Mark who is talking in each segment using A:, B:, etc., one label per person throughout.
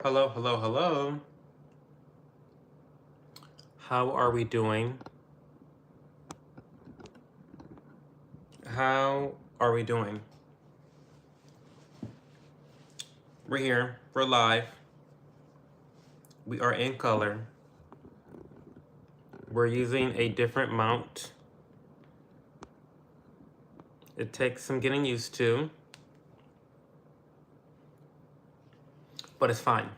A: Hello, hello, hello. How are we doing? How are we doing? We're here. We're live. We are in color. We're using a different mount. It takes some getting used to, but it's fine.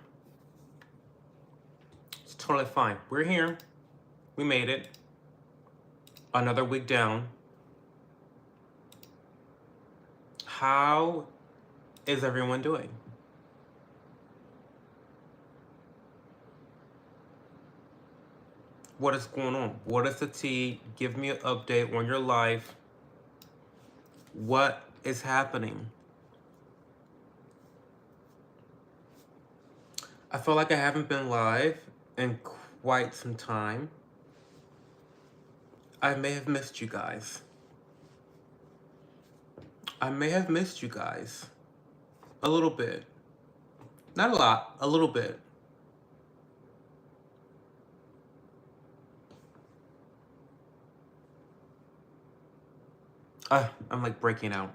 A: It's totally fine. We're here. We made it. Another week down. How is everyone doing? What is going on? What is the tea? Give me an update on your life. What is happening? I feel like I haven't been live in quite some time. I may have missed you guys. I may have missed you guys. A little bit. Not a lot, a little bit. I'm like breaking out.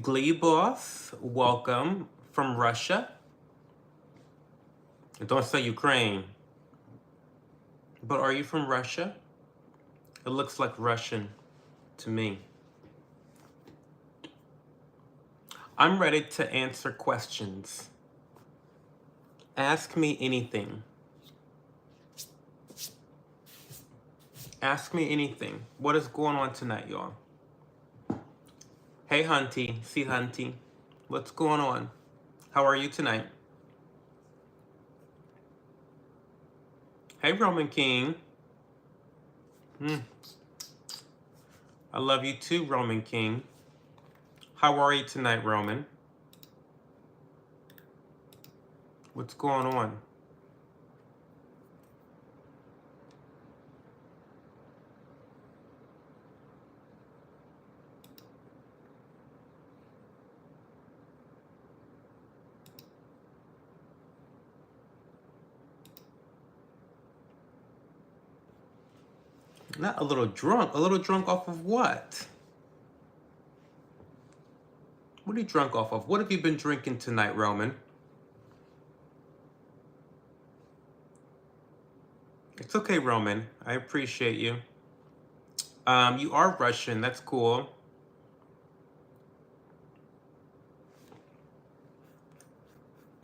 A: Glee Boss, welcome from Russia. Don't say Ukraine. But are you from Russia? It looks like Russian to me. I'm ready to answer questions. Ask me anything. Ask me anything. What is going on tonight, y'all? Hey, Hunty. See, Hunty. What's going on? How are you tonight? Hey, Roman King. I love you too, Roman King. How are you tonight, Roman? What's going on? Not a little drunk. A little drunk off of what? What are you drunk off of? What have you been drinking tonight, Roman? It's okay, Roman. I appreciate you. You are Russian. That's cool.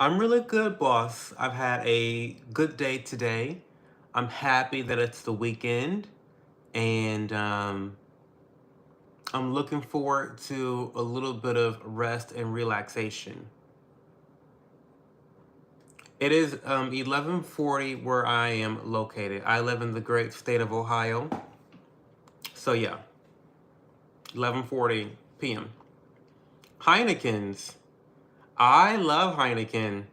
A: I'm really good, boss. I've had a good day today. I'm happy that it's the weekend, and I'm looking forward to a little bit of rest and relaxation. It is 11:40 where I am located. I live in the great state of Ohio. So yeah, 11:40 p.m. Heineken's. I love Heineken.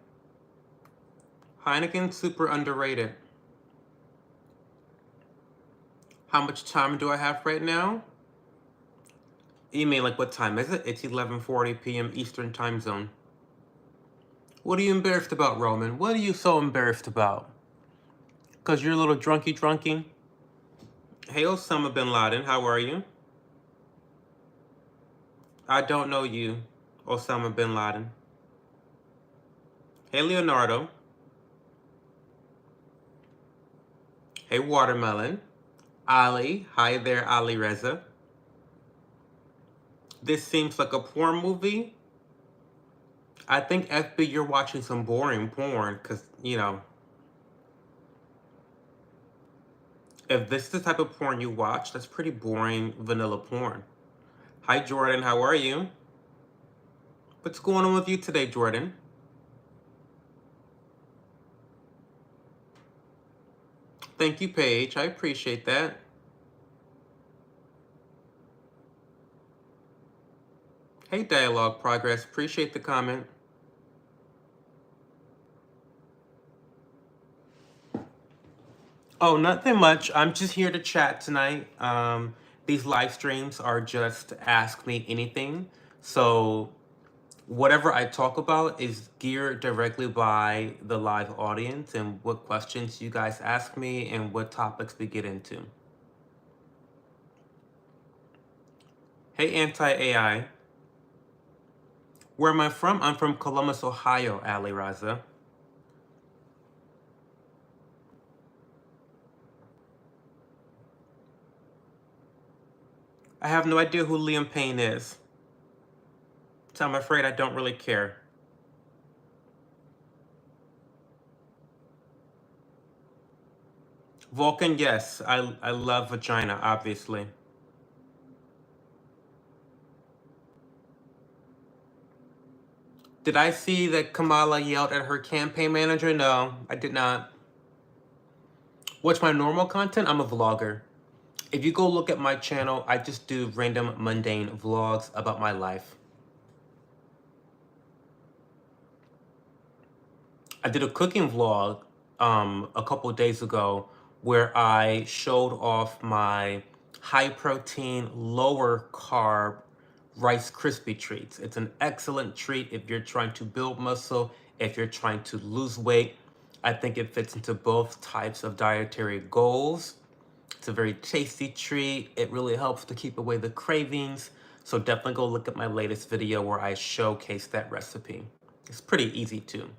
A: Heineken's super underrated. How much time do I have right now? You mean like what time is it? It's 11:40 p.m. Eastern time zone. What are you embarrassed about, Roman? What are you so embarrassed about? Because you're a little drunky? Hey, Osama bin Laden, how are you? I don't know you, Osama bin Laden. Hey, Leonardo. Hey, Watermelon. Ali. Hi there, Ali Reza. This seems like a porn movie. I think FB, you're watching some boring porn, because, you know, if this is the type of porn you watch, that's pretty boring vanilla porn. Hi, Jordan. How are you? What's going on with you today, Jordan? Thank you, Paige. I appreciate that. Hey, Dialogue Progress. Appreciate the comment. Oh, nothing much. I'm just here to chat tonight. These live streams are just ask me anything. So whatever I talk about is geared directly by the live audience and what questions you guys ask me and what topics we get into. Hey, anti-AI. Where am I from? I'm from Columbus, Ohio, Ali Raza. I have no idea who Liam Payne is, so I'm afraid I don't really care. Vulcan, yes. I love vagina, obviously. Did I see that Kamala yelled at her campaign manager? No, I did not. What's my normal content? I'm a vlogger. If you go look at my channel, I just do random mundane vlogs about my life. I did a cooking vlog a couple days ago where I showed off my high protein, lower carb Rice Krispie treats. It's an excellent treat if you're trying to build muscle, if you're trying to lose weight. I think it fits into both types of dietary goals. It's a very tasty treat. It really helps to keep away the cravings. So definitely go look at my latest video where I showcase that recipe. It's pretty easy too.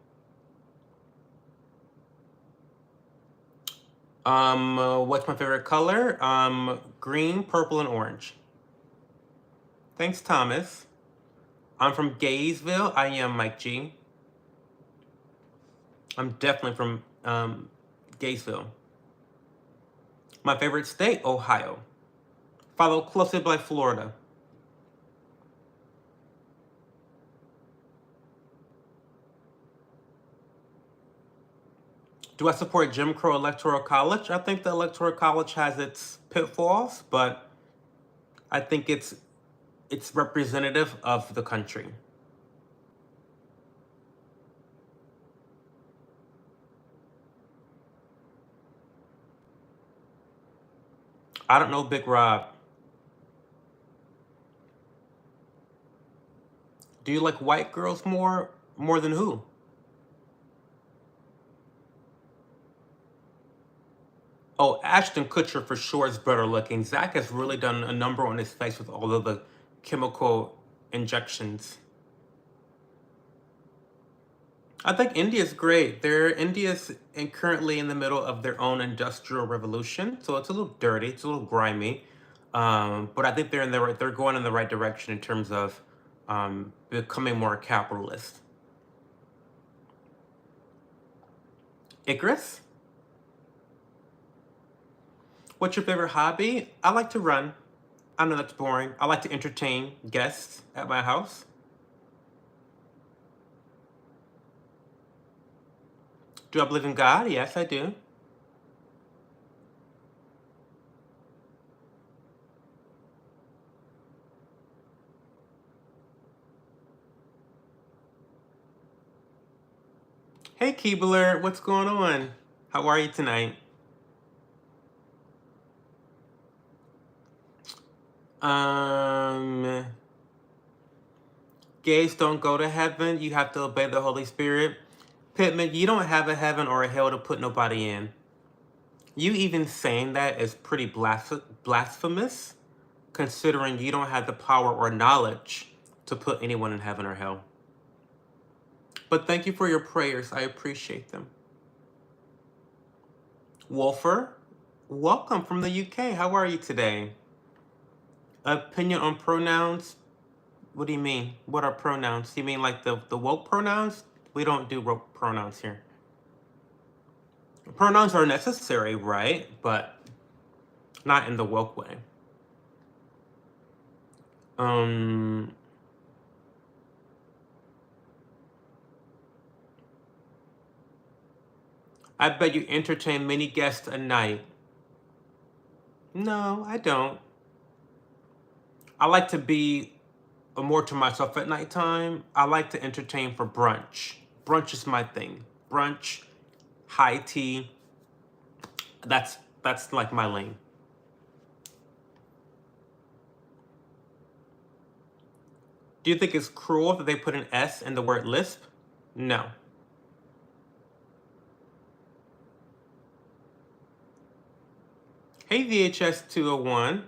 A: What's my favorite color? Green, purple, and orange. Thanks, Thomas. I'm from Gaysville. I am Mike G. I'm definitely from Gaysville. My favorite state, Ohio. Followed closely by Florida. Do I support Jim Crow Electoral College? I think the Electoral College has its pitfalls, but I think it's representative of the country. I don't know Big Rob. Do you like white girls more than who? Oh, Ashton Kutcher for sure is better looking. Zach has really done a number on his face with all of the chemical injections. I think India's great. India's currently in the middle of their own industrial revolution, so it's a little dirty, it's a little grimy, but I think they're going in the right direction in terms of becoming more capitalist. Icarus, what's your favorite hobby? I like to run. I know that's boring. I like to entertain guests at my house. Do I believe in God? Yes, I do. Hey, Keebler, what's going on? How are you tonight? Gays don't go to heaven. You have to obey the Holy Spirit. Pittman, you don't have a heaven or a hell to put nobody in. You even saying that is pretty blasphemous, considering you don't have the power or knowledge to put anyone in heaven or hell. But thank you for your prayers. I appreciate them. Wolfer, welcome from the UK. How are you today? Opinion on pronouns? What do you mean? What are pronouns? You mean like the woke pronouns? We don't do woke pronouns here. Pronouns are necessary, right? But not in the woke way. I bet you entertain many guests a night. No, I don't. I like to be more to myself at nighttime. I like to entertain for brunch. Brunch is my thing. Brunch, high tea. That's like my lane. Do you think it's cruel that they put an S in the word lisp? No. Hey, VHS 201.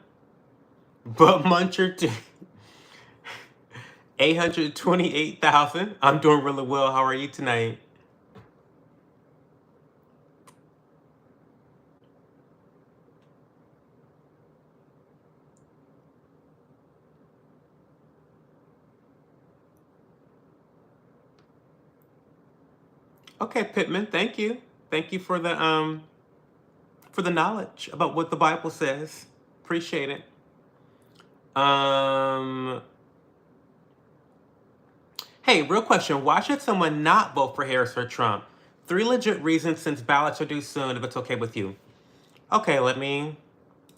A: But Muncher to 828,000. I'm doing really well. How are you tonight? Okay, Pittman, thank you. Thank you for the knowledge about what the Bible says. Appreciate it. Hey, real question. Why should someone not vote for Harris or Trump? 3 legit reasons since ballots are due soon, if it's okay with you. Okay, I'm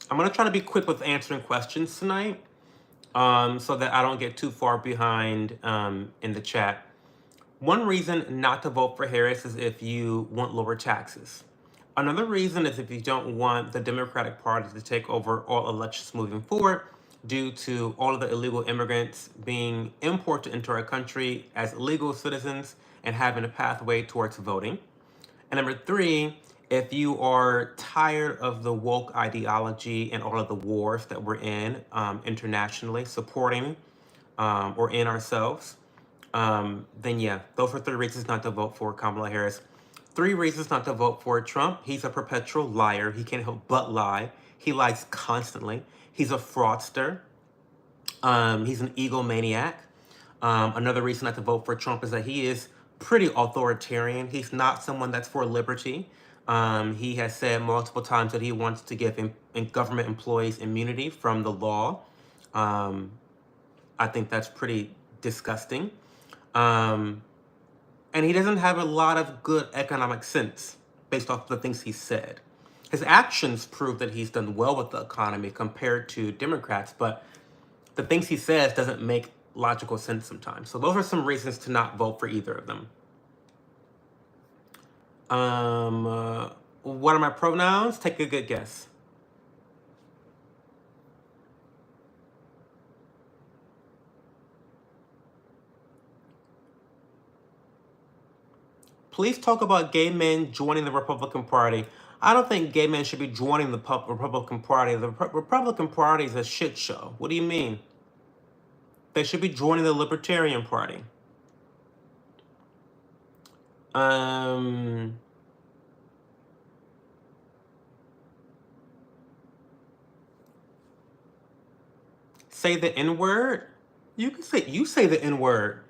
A: gonna try to be quick with answering questions tonight, so that I don't get too far behind in the chat. One reason not to vote for Harris is if you want lower taxes. Another reason is if you don't want the Democratic Party to take over all elections moving forward due to all of the illegal immigrants being imported into our country as legal citizens and having a pathway towards voting. And number 3, if you are tired of the woke ideology and all of the wars that we're in internationally, supporting or in ourselves, then yeah, those are 3 reasons not to vote for Kamala Harris. 3 reasons not to vote for Trump. He's a perpetual liar. He can't help but lie. He lies constantly. He's a fraudster. He's an egomaniac. Another reason not to vote for Trump is that he is pretty authoritarian. He's not someone that's for liberty. He has said multiple times that he wants to give government employees immunity from the law. I think that's pretty disgusting. And he doesn't have a lot of good economic sense based off the things he said. His actions prove that he's done well with the economy compared to Democrats, but the things he says doesn't make logical sense sometimes. So those are some reasons to not vote for either of them. What are my pronouns? Take a good guess. Please talk about gay men joining the Republican Party. I don't think gay men should be joining the Republican Party. The Republican Party is a shit show. What do you mean? They should be joining the Libertarian Party. Say the N-word? You say the N-word.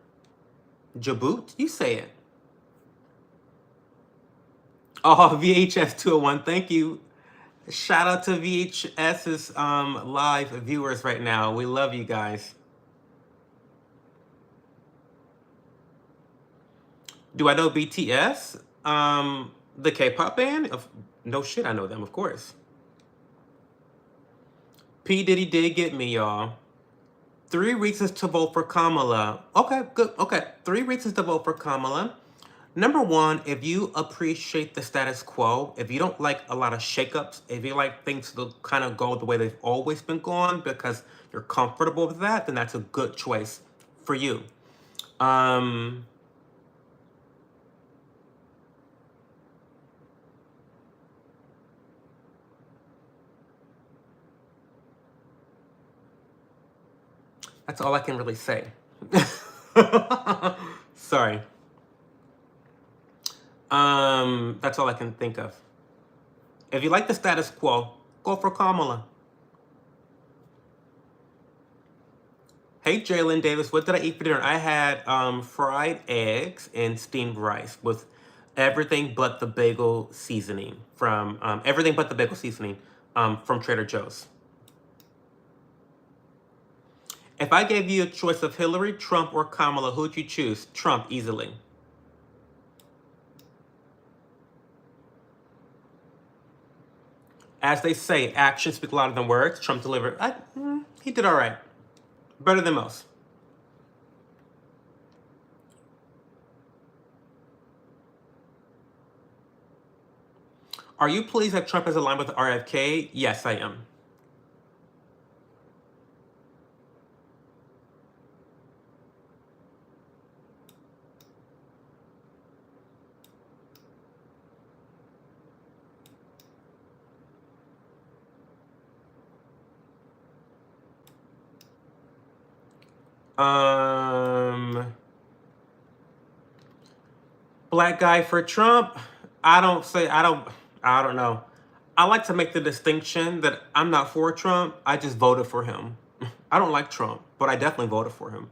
A: Jaboot? You say it. Oh, VHS 201, thank you. Shout out to VHS's live viewers right now. We love you guys. Do I know BTS? The K-pop band? No shit, I know them, of course. P. Diddy did get me, y'all. 3 reasons to vote for Kamala. Okay, good. Okay, 3 reasons to vote for Kamala. Number 1, if you appreciate the status quo, if you don't like a lot of shakeups, if you like things to kind of go the way they've always been going because you're comfortable with that, then that's a good choice for you. That's all I can really say. Sorry. That's all I can think of. If you like the status quo, go for Kamala. Hey, Jalen Davis, what did I eat for dinner? I had fried eggs and steamed rice with everything but the bagel seasoning from Trader Joe's. If I gave you a choice of Hillary, Trump, or Kamala, who'd you choose? Trump, easily. As they say, actions speak louder than words. Trump delivered. He did all right. Better than most. Are you pleased that Trump is aligned with RFK? Yes, I am. Black guy for Trump. I don't know. I like to make the distinction that I'm not for Trump. I just voted for him. I don't like Trump, but I definitely voted for him.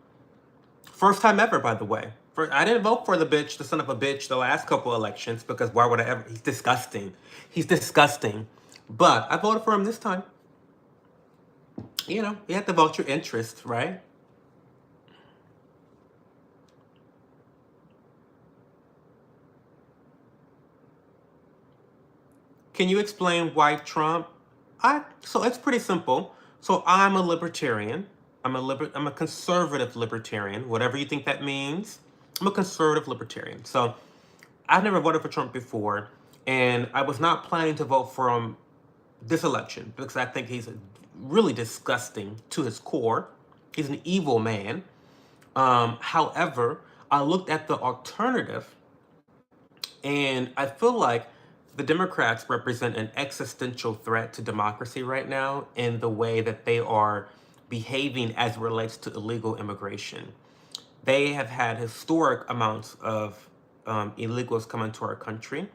A: First time ever, by the way. I didn't vote for the son of a bitch, the last couple elections because why would I ever? He's disgusting. He's disgusting. But I voted for him this time. You know, you have to vote your interest, right? Can you explain why Trump? So it's pretty simple. So I'm a libertarian. I'm a conservative libertarian, whatever you think that means. I'm a conservative libertarian. So I've never voted for Trump before, and I was not planning to vote for him this election because I think he's really disgusting to his core. He's an evil man. However, I looked at the alternative, and I feel like the Democrats represent an existential threat to democracy right now in the way that they are behaving as it relates to illegal immigration. They have had historic amounts of illegals come into our country.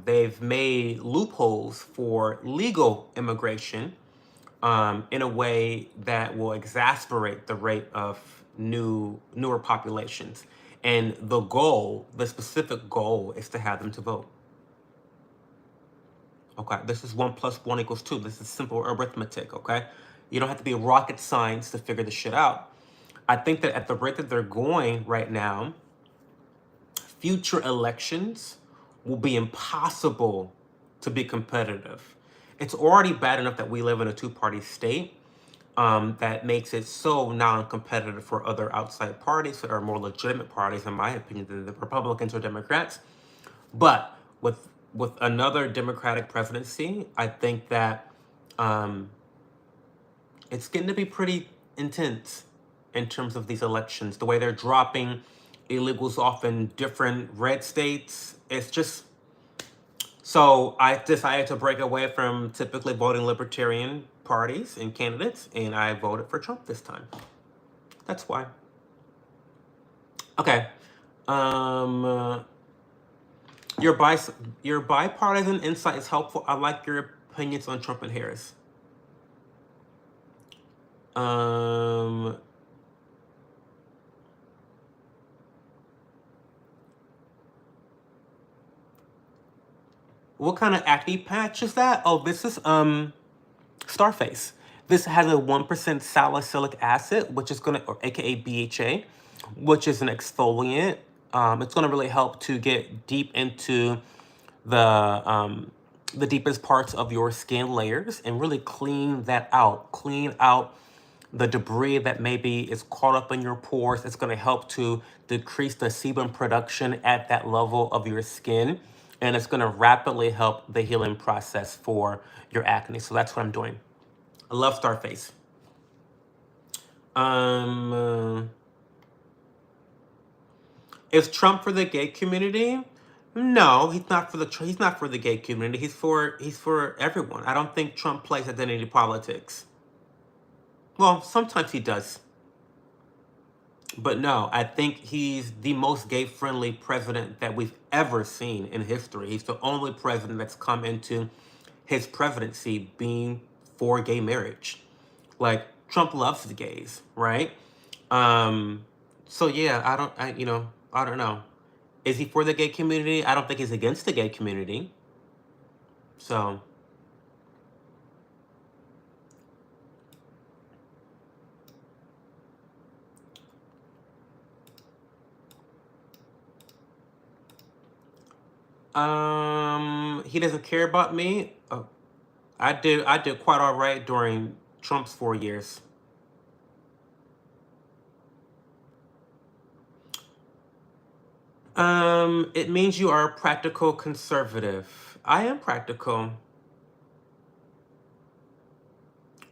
A: They've made loopholes for legal immigration in a way that will exasperate the rate of newer populations. And the specific goal is to have them to vote. Okay, this is 1 + 1 = 2. This is simple arithmetic, okay? You don't have to be rocket science to figure this shit out. I think that at the rate that they're going right now, future elections will be impossible to be competitive. It's already bad enough that we live in a two-party state that makes it so non-competitive for other outside parties that are more legitimate parties, in my opinion, than the Republicans or Democrats. But with another Democratic presidency, I think that it's getting to be pretty intense in terms of these elections. The way they're dropping illegals off in different red states, it's just. So I decided to break away from typically voting libertarian parties and candidates, and I voted for Trump this time. That's why. Okay. Your bipartisan insight is helpful. I like your opinions on Trump and Harris. What kind of acne patch is that? Oh, this is Starface. This has a 1% salicylic acid, which is gonna, or AKA BHA, which is an exfoliant. It's gonna really help to get deep into the deepest parts of your skin layers and really clean that out. Clean out the debris that maybe is caught up in your pores. It's going to help to decrease the sebum production at that level of your skin. And it's going to rapidly help the healing process for your acne. So that's what I'm doing. I love Starface. Is Trump for the gay community? No, he's not for the gay community. He's for everyone. I don't think Trump plays identity politics. Well, sometimes he does. But no, I think he's the most gay-friendly president that we've ever seen in history. He's the only president that's come into his presidency being for gay marriage. Like, Trump loves the gays, right? So yeah, I don't know. Is he for the gay community? I don't think he's against the gay community. So he doesn't care about me. Oh, I did quite all right during Trump's 4 years. It means you are a practical conservative. I am practical.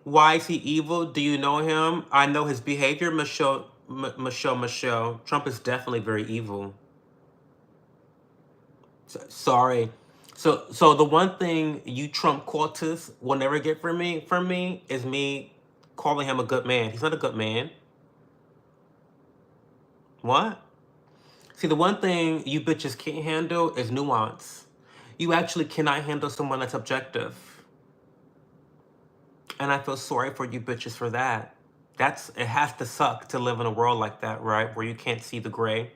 A: Why is he evil? Do you know him? I know his behavior, Michelle. Trump is definitely very evil. Sorry. So the one thing you Trump cultists will never get from me is me calling him a good man. He's not a good man. What? See, the one thing you bitches can't handle is nuance. You actually cannot handle someone that's objective. And I feel sorry for you bitches for that. It has to suck to live in a world like that, right? Where you can't see the gray.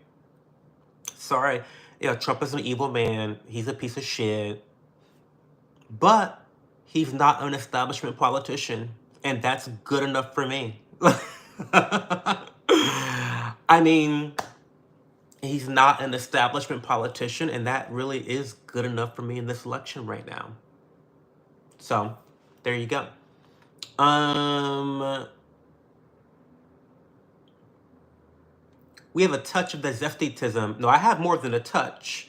A: Sorry. Yeah, Trump is an evil man. He's a piece of shit. But he's not an establishment politician. And that's good enough for me. I mean, he's not an establishment politician, and that really is good enough for me in this election right now. So, there you go. We have a touch of the zesty-tism. No, I have more than a touch.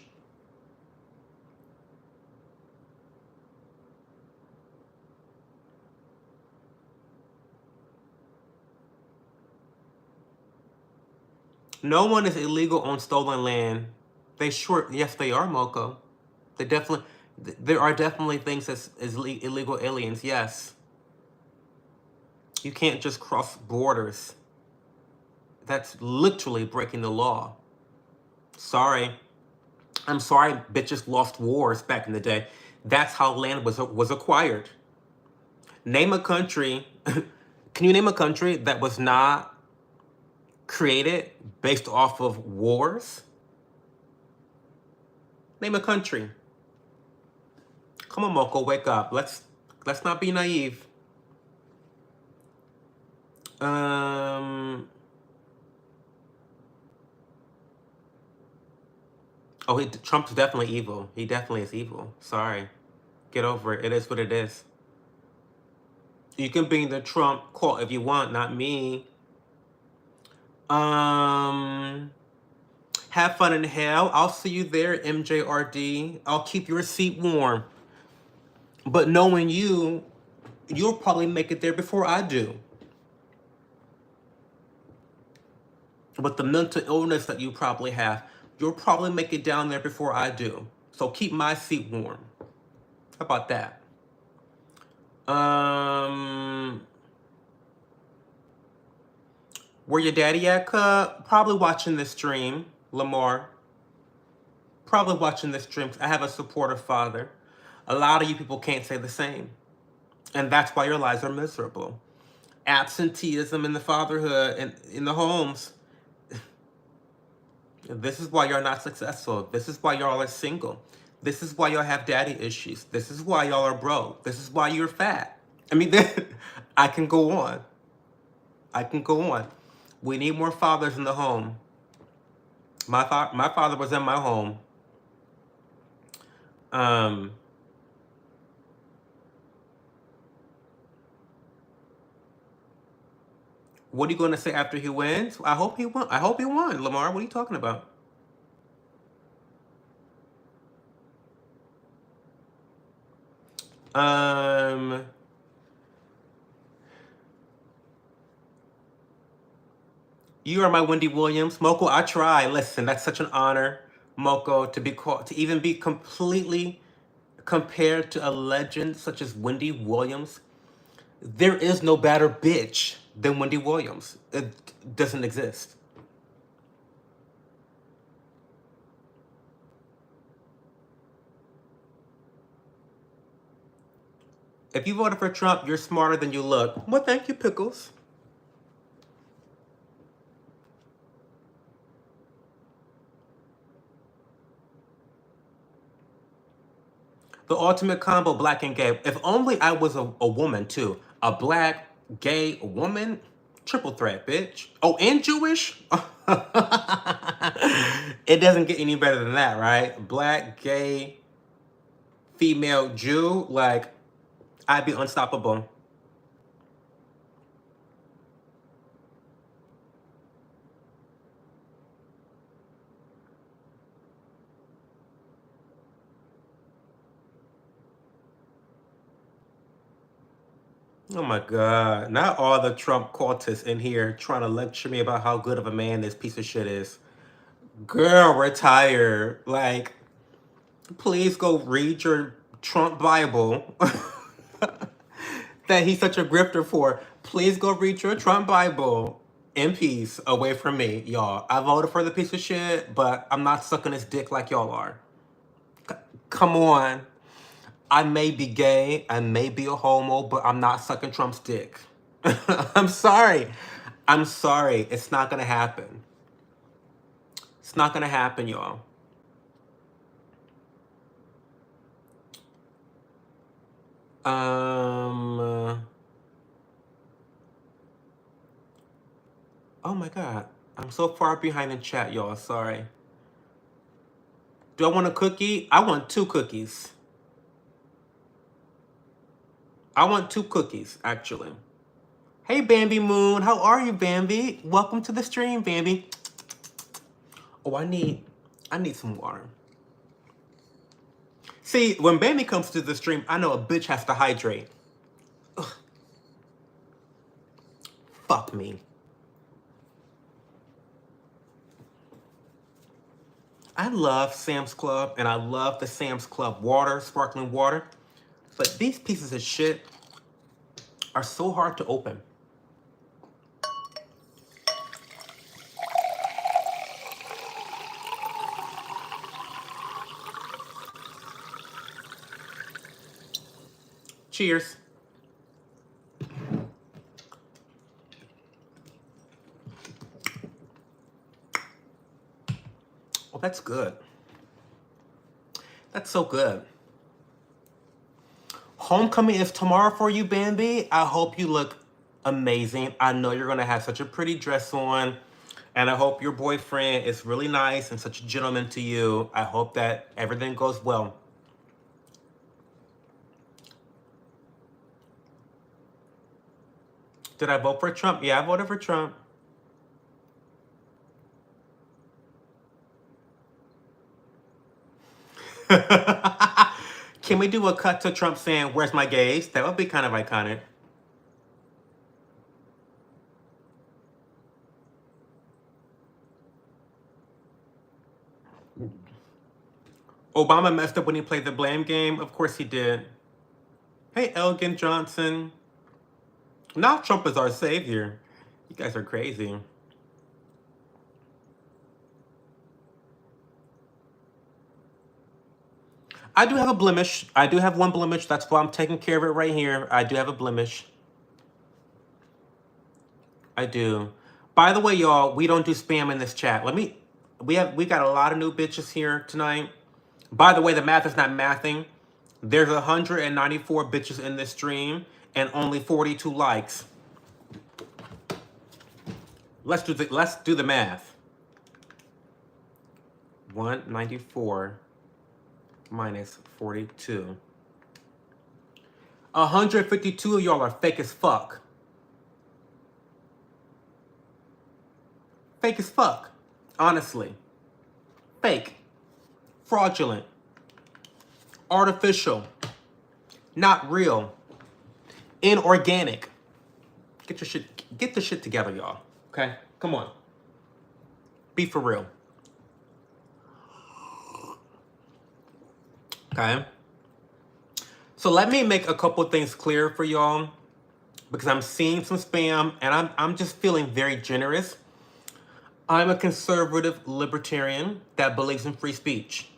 A: No one is illegal on stolen land. Yes, they are, Moko. There are definitely things as illegal aliens, yes. You can't just cross borders. That's literally breaking the law. Sorry. I'm sorry bitches lost wars back in the day. That's how land was acquired. Name a country. Can you name a country that was not created based off of wars? Name a country. Come on, Moko, wake up. Let's not be naive. Trump's definitely evil. He definitely is evil. Sorry. Get over it. It is what it is. You can be in the Trump court if you want, not me. Have fun in hell. I'll see you there, MJRD. I'll keep your seat warm. But knowing you, you'll probably make it there before I do. With the mental illness that you probably have, you'll probably make it down there before I do. So keep my seat warm. How about that? Where your daddy at, probably watching this stream, Lamar. Probably watching this stream. I have a supportive father. A lot of you people can't say the same. And that's why your lives are miserable. Absenteeism in the fatherhood and in the homes. This is why you're not successful. This is why y'all are single. This is why y'all have daddy issues. This is why y'all are broke. This is why you're fat. I mean, I can go on. I can go on. We need more fathers in the home. My father was in my home. What are you going to say after he wins? I hope he won. I hope he won. Lamar, what are you talking about? You are my Wendy Williams. Moko, I try. Listen, that's such an honor, Moko, to even be completely compared to a legend such as Wendy Williams. There is no better bitch than Wendy Williams. It doesn't exist. If you voted for Trump, you're smarter than you look. Well, thank you, Pickles. The ultimate combo, black and gay. If only I was a woman, too. A black, gay woman. Triple threat, bitch. Oh, and Jewish? It doesn't get any better than that, right? Black, gay, female, Jew. Like, I'd be unstoppable. Oh my God. Not all the Trump cultists in here trying to lecture me about how good of a man this piece of shit is. Girl, retire. Like, please go read your Trump Bible that he's such a grifter for. Please go read your Trump Bible. In peace, away from me, y'all. I voted for the piece of shit, but I'm not sucking his dick like y'all are. Come on. I may be gay, I may be a homo, but I'm not sucking Trump's dick. I'm sorry. I'm sorry. It's not gonna happen. It's not gonna happen, y'all. Oh my god. I'm so far behind in chat, y'all. Sorry. Do I want a cookie? I want 2 cookies. I want 2 cookies, actually. Hey, Bambi Moon. How are you, Bambi? Welcome to the stream, Bambi. Oh, I need some water. See, when Bambi comes to the stream, I know a bitch has to hydrate. Ugh. Fuck me. I love Sam's Club, and I love the Sam's Club water, sparkling water. But these pieces of shit are so hard to open. Cheers. Oh, that's good. That's so good. Homecoming is tomorrow for you, Bambi. I hope you look amazing. I know you're gonna have such a pretty dress on. And I hope your boyfriend is really nice and such a gentleman to you. I hope that everything goes well. Did I vote for Trump? Yeah, I voted for Trump. Can we do a cut to Trump saying, "Where's my gays?" That would be kind of iconic. Obama messed up when he played the blame game. Of course he did. Hey, Elgin Johnson. Now Trump is our savior. You guys are crazy. I do have a blemish. I do have one blemish. That's why I'm taking care of it right here. I do have a blemish. I do. By the way, y'all, we don't do spam in this chat. We got a lot of new bitches here tonight. By the way, the math is not mathing. There's 194 bitches in this stream and only 42 likes. Let's do the math. 194 minus 42. 152 of y'all are fake as fuck. Fake as fuck. Honestly. Fake. Fraudulent. Artificial. Not real. Inorganic. Get the shit together, y'all. Okay? Come on. Be for real. Okay? So let me make a couple things clear for y'all, because I'm seeing some spam and I'm just feeling very generous. I'm a conservative libertarian that believes in free speech.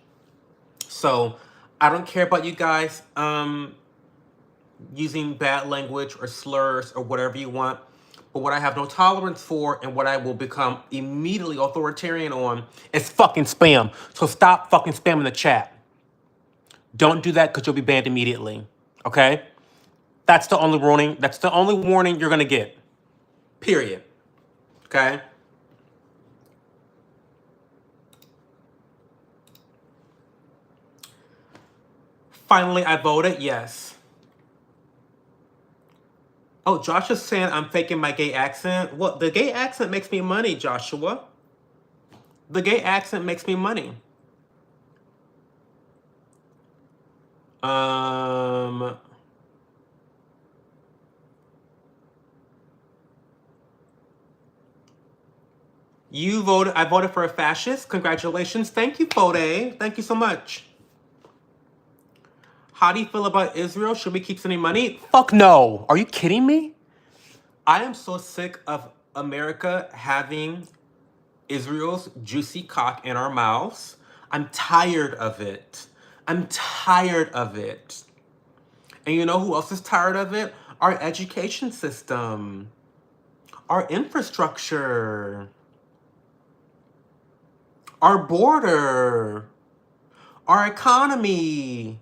A: So I don't care about you guys using bad language or slurs or whatever you want. But what I have no tolerance for and what I will become immediately authoritarian on is fucking spam. So stop fucking spamming the chat. Don't do that because you'll be banned immediately. Okay? That's the only warning. That's the only warning you're gonna get. Period. Okay? Finally, I voted yes. Oh, Joshua's saying I'm faking my gay accent. Well, the gay accent makes me money, Joshua. The gay accent makes me money. You voted. I voted for a fascist. Congratulations. Thank you, Fode. Thank you so much. How do you feel about Israel? Should we keep sending money? Fuck no. Are you kidding me? I am so sick of America having Israel's juicy cock in our mouths. I'm tired of it. I'm tired of it. And you know who else is tired of it? Our education system, our infrastructure, our border, our economy.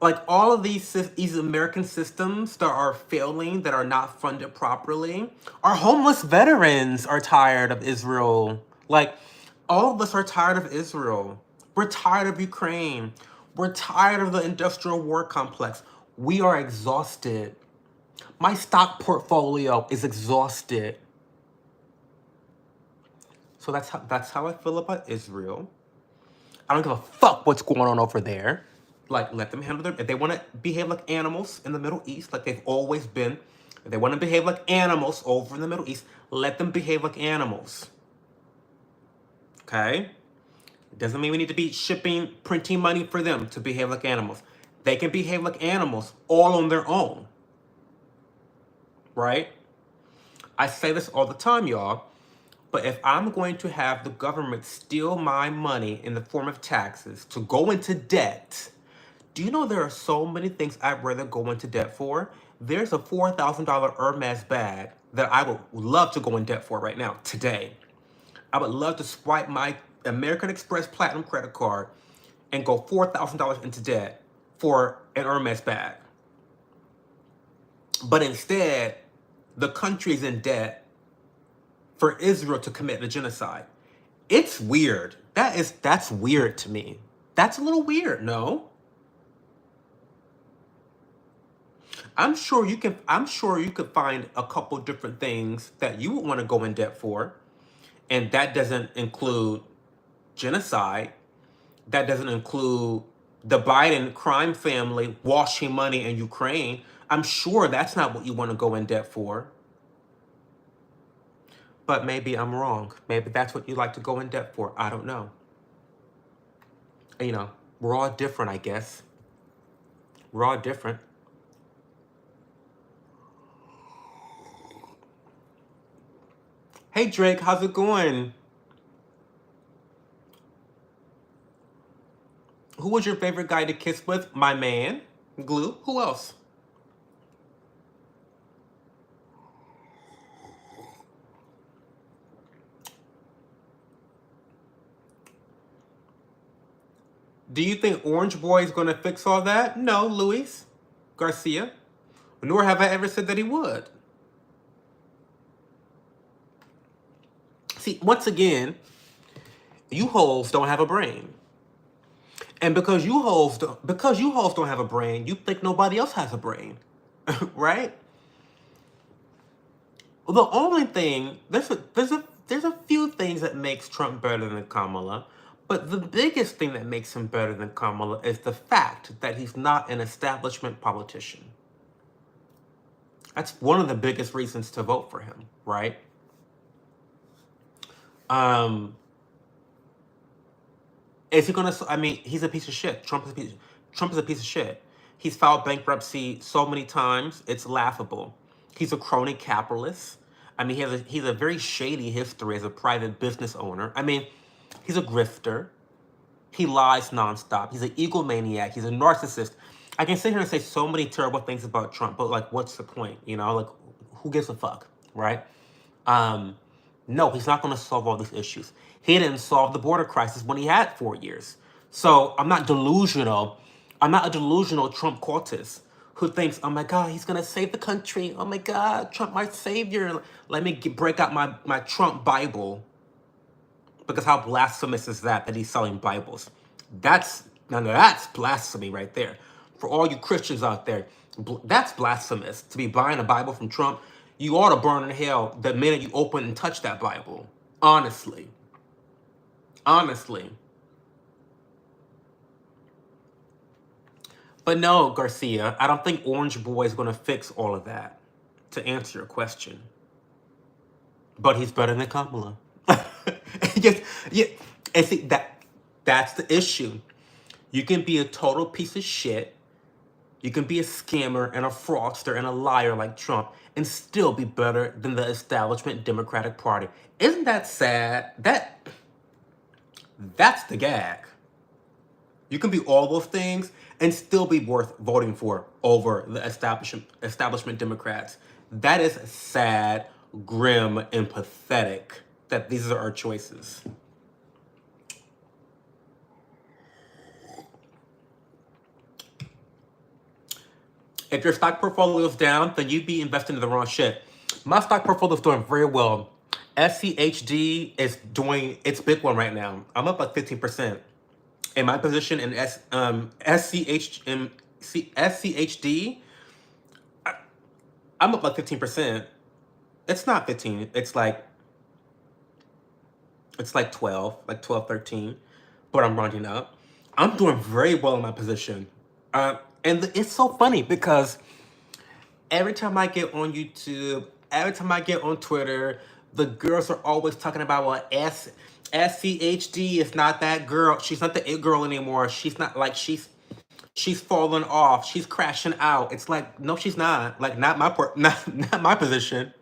A: Like all of these American systems that are failing, that are not funded properly. Our homeless veterans are tired of Israel. Like all of us are tired of Israel. We're tired of Ukraine. We're tired of the industrial war complex. We are exhausted. My stock portfolio is exhausted. So that's how I feel about Israel. I don't give a fuck what's going on over there. Like, let them handle if they want to behave like animals in the Middle East, like they've always been. If they want to behave like animals over in the Middle East, let them behave like animals. Okay? It doesn't mean we need to be printing money for them to behave like animals. They can behave like animals all on their own. Right? I say this all the time, y'all. But if I'm going to have the government steal my money in the form of taxes to go into debt, do you know there are so many things I'd rather go into debt for? There's a $4,000 Hermes bag that I would love to go in debt for right now, today. I would love to swipe my American Express Platinum credit card and go $4,000 into debt for an Hermes bag. But instead, the country's in debt for Israel to commit the genocide. It's weird. That's weird to me. That's a little weird, no? I'm sure you could find a couple different things that you would want to go in debt for. And that doesn't include genocide. That doesn't include the Biden crime family washing money in Ukraine. I'm sure that's not what you want to go in debt for. But maybe I'm wrong. Maybe that's what you like to go in debt for. I don't know. You know, we're all different, I guess. We're all different. Hey Drake, how's it going? Who was your favorite guy to kiss with? My man, Glue. Who else? Do you think Orange Boy is going to fix all that? No, Luis Garcia. Nor have I ever said that he would. See, once again, you hoes don't have a brain. And because you hoes don't have a brain, you think nobody else has a brain. Right? The only thing, there's a few things that makes Trump better than Kamala. But the biggest thing that makes him better than Kamala is the fact that he's not an establishment politician. That's one of the biggest reasons to vote for him, right? Is he gonna? I mean, he's a piece of shit. Trump is a piece of shit. He's filed bankruptcy so many times, it's laughable. He's a crony capitalist. I mean, he's a very shady history as a private business owner. I mean, he's a grifter. He lies nonstop. He's an egomaniac. He's a narcissist. I can sit here and say so many terrible things about Trump, but like, what's the point? You know, like, who gives a fuck, right? No, he's not going to solve all these issues. He didn't solve the border crisis when he had 4 years. So I'm not delusional. I'm not a delusional Trump cultist who thinks, oh my God, he's going to save the country. Oh my God, Trump, my savior. Let me break out my Trump Bible. Because how blasphemous is that he's selling Bibles? That's blasphemy right there. For all you Christians out there, that's blasphemous. To be buying a Bible from Trump, you ought to burn in hell the minute you open and touch that Bible. Honestly. Honestly. But no, Garcia, I don't think Orange Boy is going to fix all of that, to answer your question. But he's better than Kamala. Yeah. And see, that's the issue. You can be a total piece of shit You can be a scammer and a fraudster and a liar like Trump and still be better than the establishment Democratic Party. Isn't that sad? That's the gag. You can be all those things and still be worth voting for over the establishment Democrats. That is sad, grim, and pathetic that these are our choices. If your stock portfolio is down, then you'd be investing in the wrong shit. My stock portfolio is doing very well. SCHD is doing its big one right now. I'm up like 15%. In my position in SCHD, I'm up like 15%. It's not 15. It's like 12, like 12, 13. But I'm rounding up. I'm doing very well in my position. And it's so funny because every time I get on YouTube, every time I get on Twitter, the girls are always talking about, well, SCHD is not that girl. She's not the it girl anymore. She's not like she's fallen off. She's crashing out. It's like, no, she's not. Like, not not my position.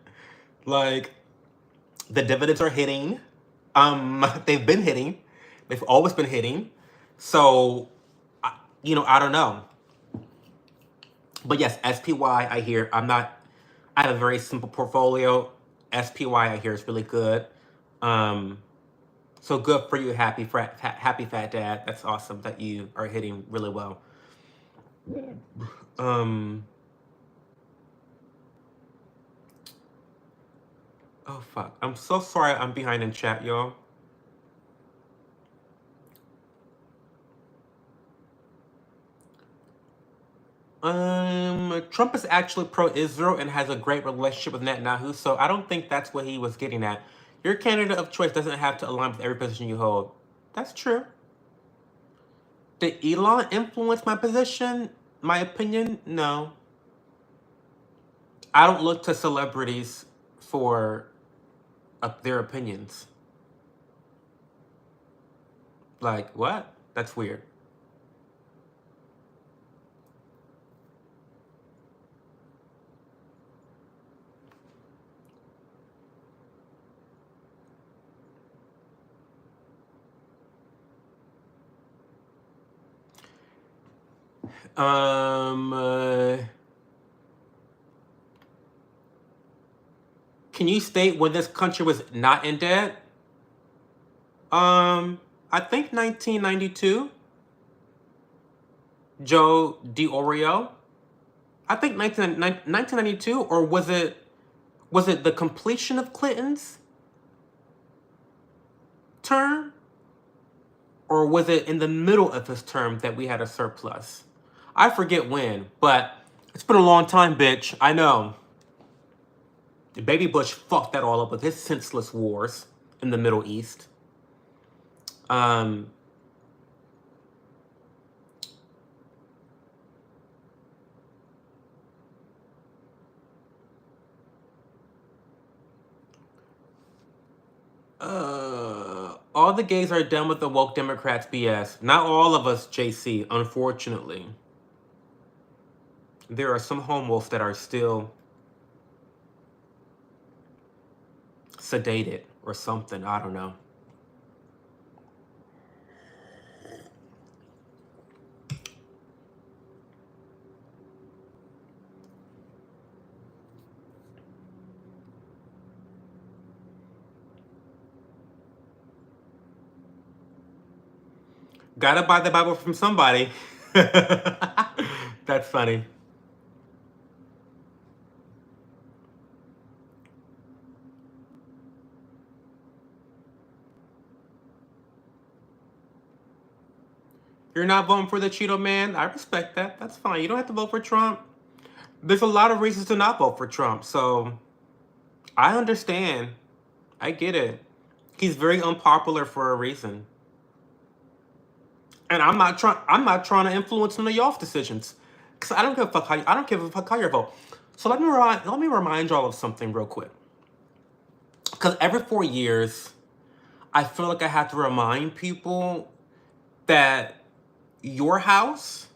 A: Like, the dividends are hitting. They've been hitting. They've always been hitting. So, I don't know. But yes, SPY, I hear. I have a very simple portfolio. SPY, I hear, is really good. So good for you, happy fat dad. That's awesome that you are hitting really well. Oh fuck. I'm so sorry I'm behind in chat, y'all. Trump is actually pro-Israel and has a great relationship with Netanyahu, so I don't think that's what he was getting at. Your candidate of choice doesn't have to align with every position you hold. That's true. Did Elon influence my position? My opinion? No. I don't look to celebrities for their opinions. Like, what? That's weird. Can you state when this country was not in debt? I think 1992. Joe DiOrio. I think 1992, or was it the completion of Clinton's term? Or was it in the middle of his term that we had a surplus? I forget when, but it's been a long time, bitch. I know. Baby Bush fucked that all up with his senseless wars in the Middle East. All the gays are done with the woke Democrats BS. Not all of us, JC, unfortunately. There are some homos that are still sedated or something. I don't know. Gotta buy the Bible from somebody. That's funny. You're not voting for the Cheeto Man? I respect that. That's fine. You don't have to vote for Trump. There's a lot of reasons to not vote for Trump, so I understand. I get it. He's very unpopular for a reason. And I'm not trying to influence none of y'all's decisions. Cause I don't give a fuck how you vote. So let me remind y'all of something real quick. Cause every 4 years, I feel like I have to remind people that your house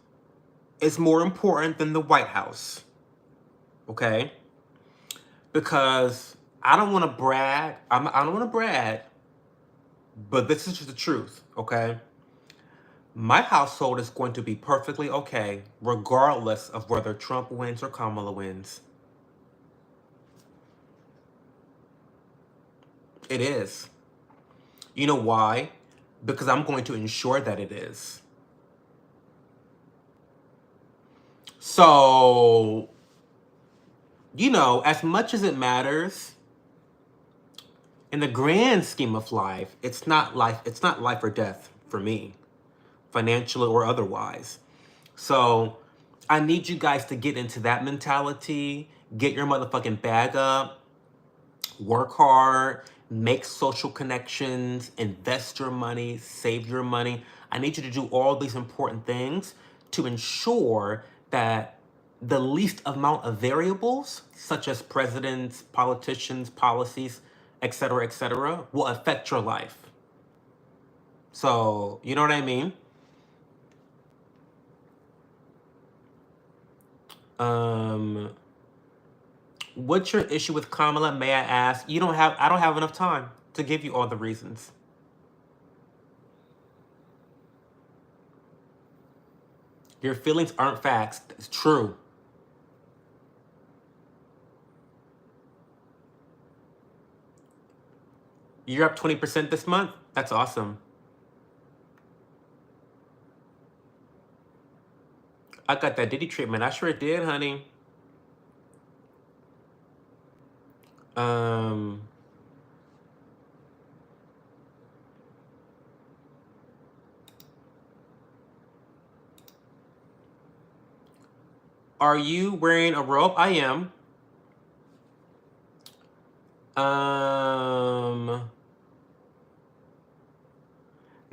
A: is more important than the White House. Okay? Because I don't want to brag. I don't want to brag, but this is just the truth, okay? My household is going to be perfectly okay, regardless of whether Trump wins or Kamala wins. It is. You know why? Because I'm going to ensure that it is. So, as much as it matters, in the grand scheme of life, it's not life or death for me, financially or otherwise. So I need you guys to get into that mentality, get your motherfucking bag up, work hard, make social connections, invest your money, save your money. I need you to do all these important things to ensure that the least amount of variables, such as presidents, politicians, policies, etc., will affect your life. So, you know what I mean? What's your issue with Kamala, may I ask? I don't have enough time to give you all the reasons. Your feelings aren't facts. It's true. You're up 20% this month? That's awesome. I got that Diddy treatment. I sure did, honey. Are you wearing a robe? I am.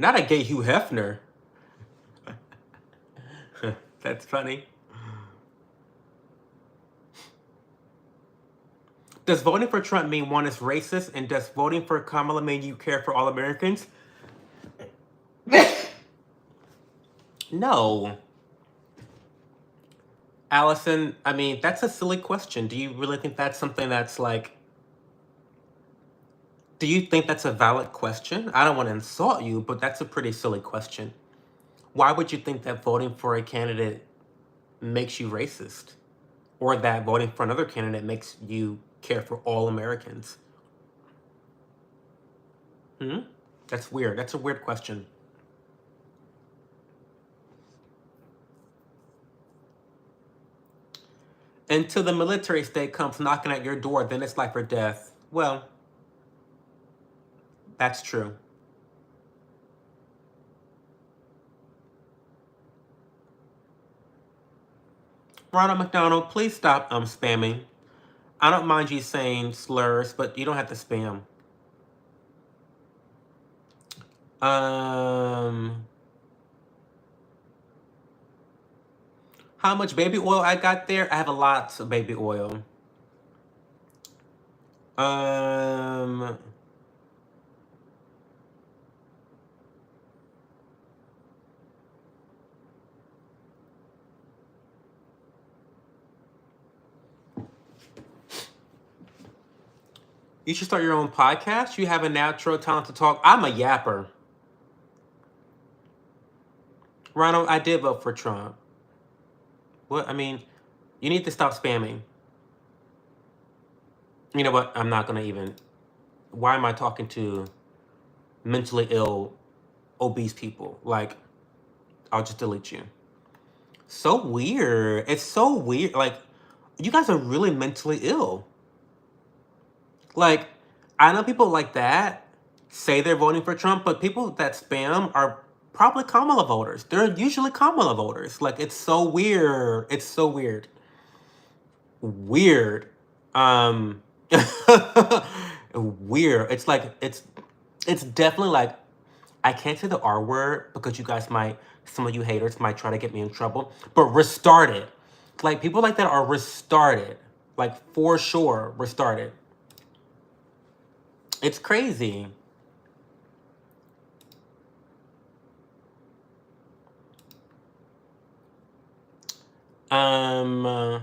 A: Not a gay Hugh Hefner. That's funny. Does voting for Trump mean one is racist, and does voting for Kamala mean you care for all Americans? No. Allison, I mean, that's a silly question. Do you really think that's something that's like... Do you think that's a valid question? I don't want to insult you, but that's a pretty silly question. Why would you think that voting for a candidate makes you racist? Or that voting for another candidate makes you care for all Americans? That's weird. That's a weird question. Until the military state comes knocking at your door, then it's life or death. Well, that's true. Ronald McDonald, please stop spamming. I don't mind you saying slurs, but you don't have to spam. How much baby oil I got there? I have a lot of baby oil. You should start your own podcast. You have a natural talent to talk. I'm a yapper. Ronald, I did vote for Trump. What? I mean, you need to stop spamming. You know what? I'm not going to even... Why am I talking to mentally ill, obese people? Like, I'll just delete you. So weird. It's so weird. Like, you guys are really mentally ill. Like, I know people like that say they're voting for Trump, but people that spam are probably Kamala voters. They're usually Kamala voters. Like, it's so weird. It's so weird. Weird. Weird. It's like, it's definitely like, I can't say the R word because you guys some of you haters might try to get me in trouble, but restarted. Like, people like that are restarted. Like, for sure, restarted. It's crazy. Um,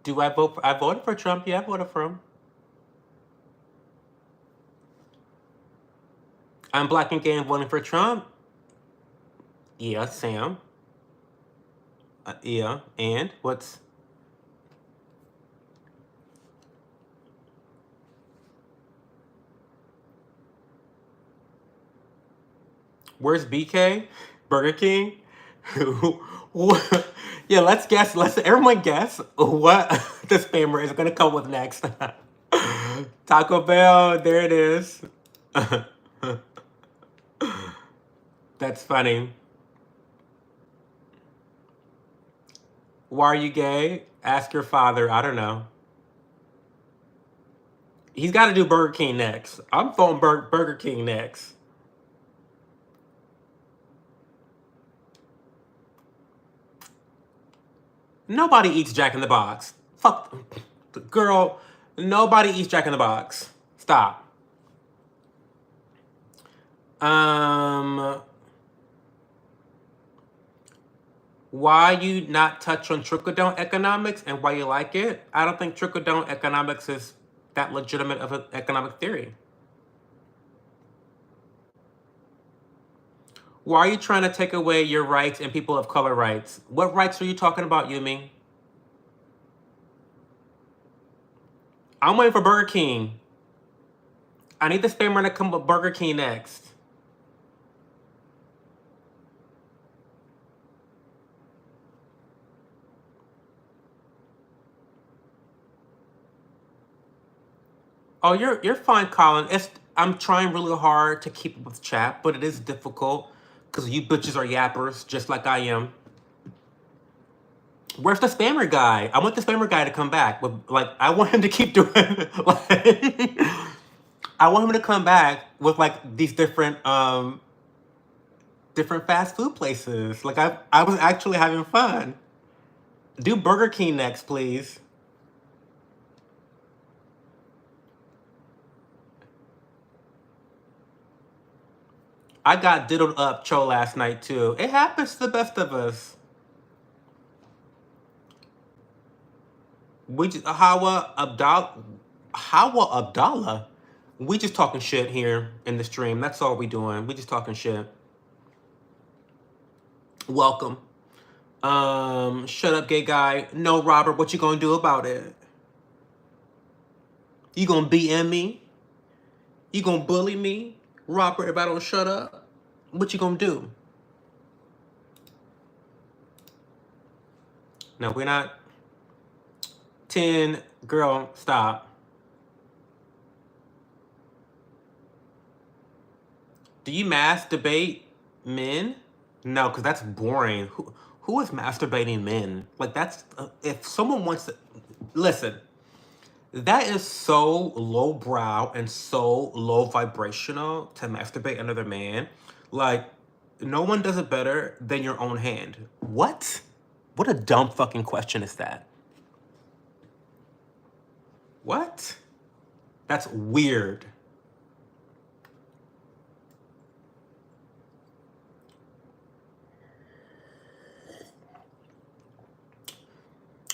A: do I vote for, I voted for Trump. Yeah, I voted for him. I'm black and gay and voting for Trump. Yeah, Sam. Yeah, and what's... Where's BK? Burger King? Yeah, let's guess. Let's everyone guess what the spammer is gonna come with next. Taco Bell, there it is. That's funny. Why are you gay? Ask your father. I don't know. He's got to do Burger King next. I'm voting Burger King next. Nobody eats Jack in the Box. Fuck, girl. Nobody eats Jack in the Box. Stop. Why you not touch on trickle-down economics and why you like it? I don't think trickle-down economics is that legitimate of an economic theory. Why are you trying to take away your rights and people of color rights? What rights are you talking about, Yumi? I'm waiting for Burger King. I need the spammer to come with Burger King next. Oh, you're fine, Colin. I'm trying really hard to keep up with chat, but it is difficult because you bitches are yappers, just like I am. Where's the spammer guy? I want the spammer guy to come back. With, like, I want him to keep doing. Like, I want him to come back with like these different different fast food places. Like I was actually having fun. Do Burger King next, please. I got diddled up Cho last night too. It happens to the best of us. We just Hawa Abdallah. We just talking shit here in the stream. That's all we doing. We just talking shit. Welcome. Shut up, gay guy. No, Robert, what you gonna do about it? You gonna BM me? You gonna bully me? Robert, if I don't shut up? What you gonna do? No, we're not. 10, girl, stop. Do you masturbate men? No, because that's boring. Who is masturbating men? Like, that's if someone wants to listen. That is so lowbrow and so low vibrational to masturbate another man. Like, no one does it better than your own hand. What? What a dumb fucking question is that? What? That's weird.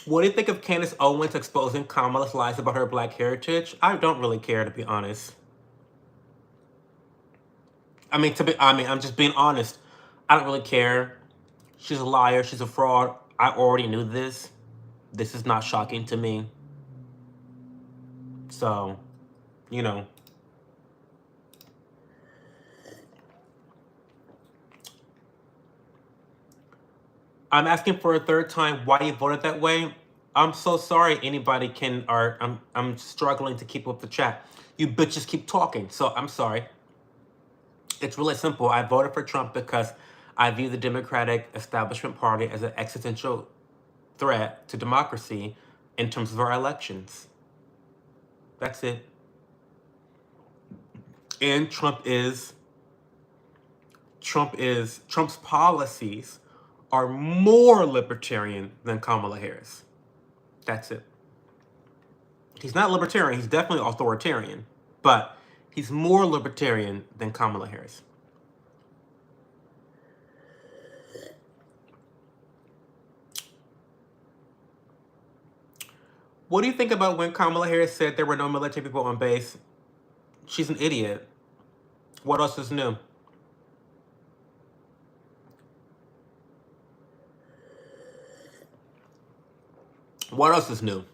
A: What do you think of Candace Owens exposing Kamala's lies about her black heritage? I don't really care, to be honest. I'm just being honest. I don't really care. She's a liar. She's a fraud. I already knew this. This is not shocking to me. So, you know. I'm asking for a third time why you voted that way. I'm so sorry anybody can, or I'm struggling to keep up the chat. You bitches keep talking, so I'm sorry. It's really simple. I voted for Trump because I view the Democratic establishment party as an existential threat to democracy in terms of our elections. That's it. And Trump's policies are more libertarian than Kamala Harris. That's it. He's not libertarian. He's definitely authoritarian, but He's more libertarian than Kamala Harris. What do you think about when Kamala Harris said there were no military people on base? She's an idiot. What else is new? What else is new?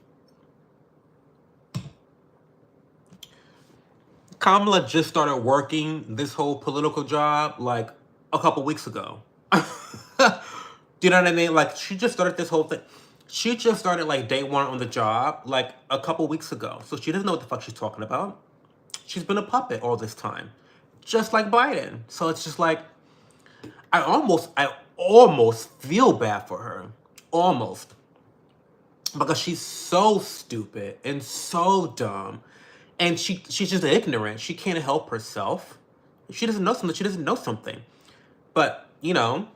A: Kamala just started working this whole political job like a couple weeks ago. Do you know what I mean? Like, she just started this whole thing. She just started like day one on the job like a couple weeks ago. So she doesn't know what the fuck she's talking about. She's been a puppet all this time. Just like Biden. So it's just like, I almost feel bad for her. Almost. Because she's so stupid and so dumb. And she's just ignorant. She can't help herself. She doesn't know something. She doesn't know something. But, you know,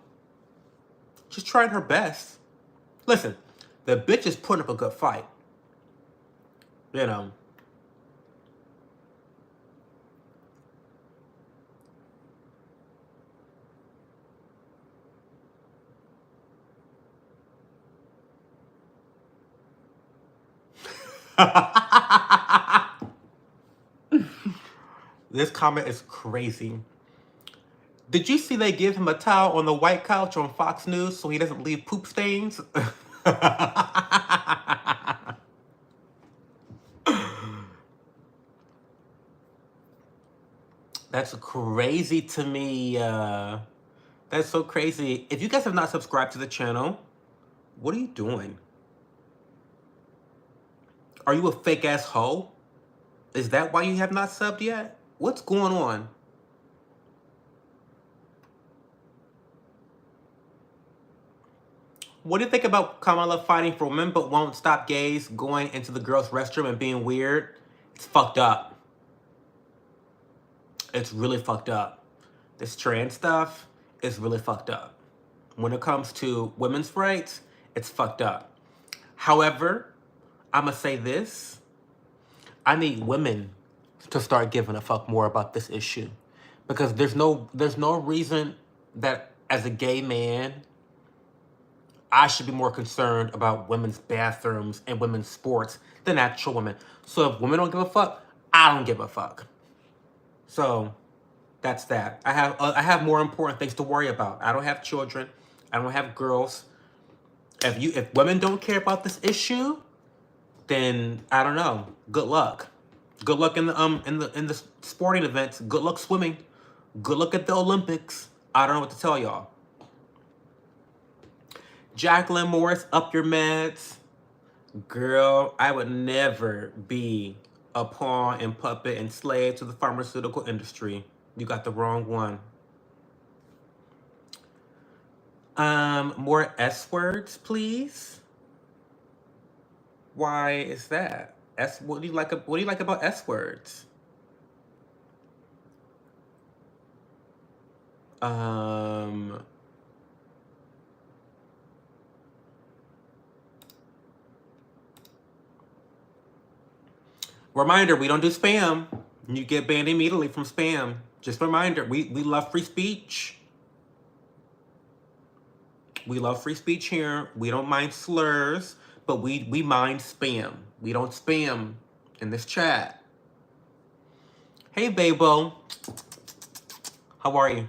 A: she's trying her best. Listen, the bitch is putting up a good fight. You know. This comment is crazy. Did you see they give him a towel on the White Couch on Fox News so he doesn't leave poop stains? That's crazy to me. That's so crazy. If you guys have not subscribed to the channel, what are you doing? Are you a fake ass hoe? Is that why you have not subbed yet? What's going on? What do you think about Kamala fighting for women but won't stop gays going into the girls' restroom and being weird? It's fucked up. It's really fucked up. This trans stuff is really fucked up. When it comes to women's rights, it's fucked up. However, I'm gonna say this. I need women to start giving a fuck more about this issue. Because there's no reason that as a gay man, I should be more concerned about women's bathrooms and women's sports than actual women. So if women don't give a fuck, I don't give a fuck. So that's that. I have more important things to worry about. I don't have children. I don't have girls. If women don't care about this issue, then I don't know. Good luck. Good luck in the sporting events. Good luck swimming. Good luck at the Olympics. I don't know what to tell y'all. Jacqueline Morris, up your meds. Girl, I would never be a pawn and puppet and slave to the pharmaceutical industry. You got the wrong one. More S words, please. Why is that? What do you like about S words? Reminder, we don't do spam. You get banned immediately from spam. Just a reminder, we love free speech. We love free speech here. We don't mind slurs, but we mind spam. We don't spam in this chat. Hey, Babo. How are you?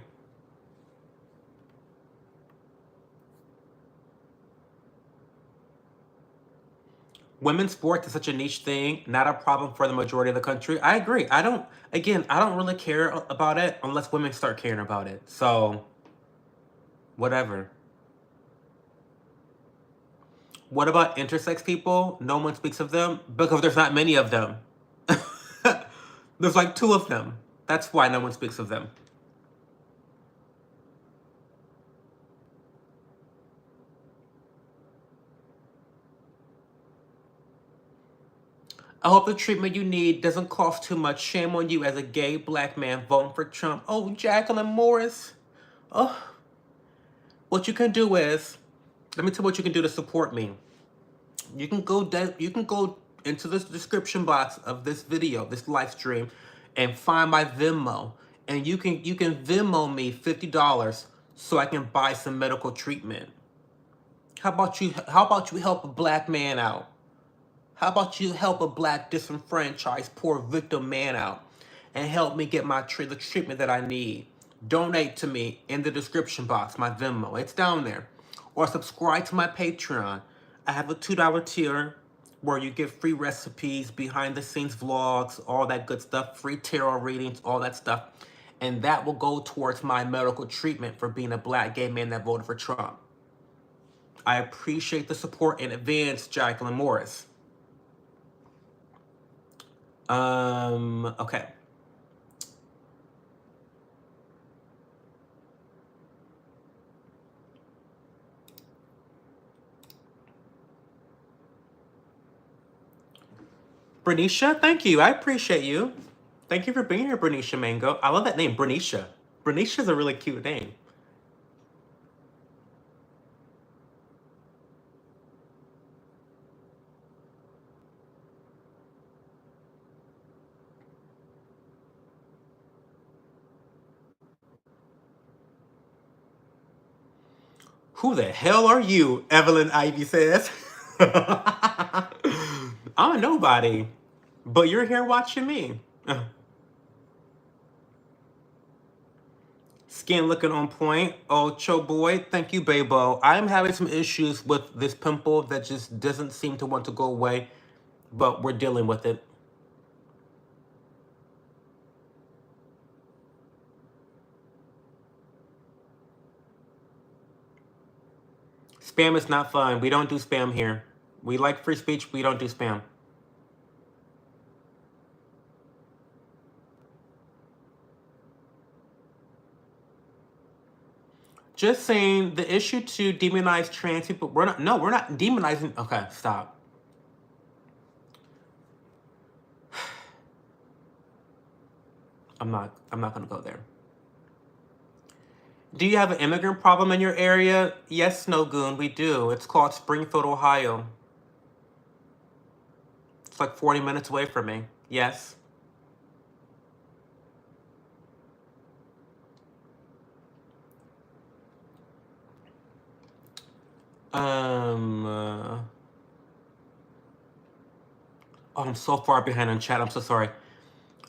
A: Women's sports is such a niche thing, not a problem for the majority of the country. I agree. I don't really care about it unless women start caring about it. So, whatever. What about intersex people? No one speaks of them because there's not many of them. There's like 2 of them. That's why no one speaks of them. I hope the treatment you need doesn't cost too much. Shame on you as a gay black man voting for Trump. Oh, Jacqueline Morris. Oh. What you can do is, let me tell you what you can do to support me. You can go into the description box of this video, this live stream, and find my Venmo, and you can Venmo me $50 so I can buy some medical treatment. How about you help a black man out? How about you help a black disenfranchised poor victim man out and help me get the treatment that I need? Donate to me in the description box, my Venmo. It's down there. Or subscribe to my Patreon. I have a $2 tier where you get free recipes, behind the scenes vlogs, all that good stuff, free tarot readings, all that stuff. And that will go towards my medical treatment for being a black gay man that voted for Trump. I appreciate the support in advance, Jacqueline Morris. Okay. Bernicia, thank you. I appreciate you. Thank you for being here, Bernicia Mango. I love that name, Bernicia. Bernicia's a really cute name. Who the hell are you? Evelyn Ivy says. I'm a nobody, but you're here watching me. Skin looking on point. Oh, Cho boy, thank you, Babo. I'm having some issues with this pimple that just doesn't seem to want to go away, but we're dealing with it. Spam is not fun. We don't do spam here. We like free speech. We don't do spam. Just saying, the issue to demonize trans people. We're not demonizing. Okay, stop. I'm not gonna go there. Do you have an immigrant problem in your area? Yes, Snogoon, we do. It's called Springfield, Ohio. It's like 40 minutes away from me. Yes. Oh, I'm so far behind on chat. I'm so sorry.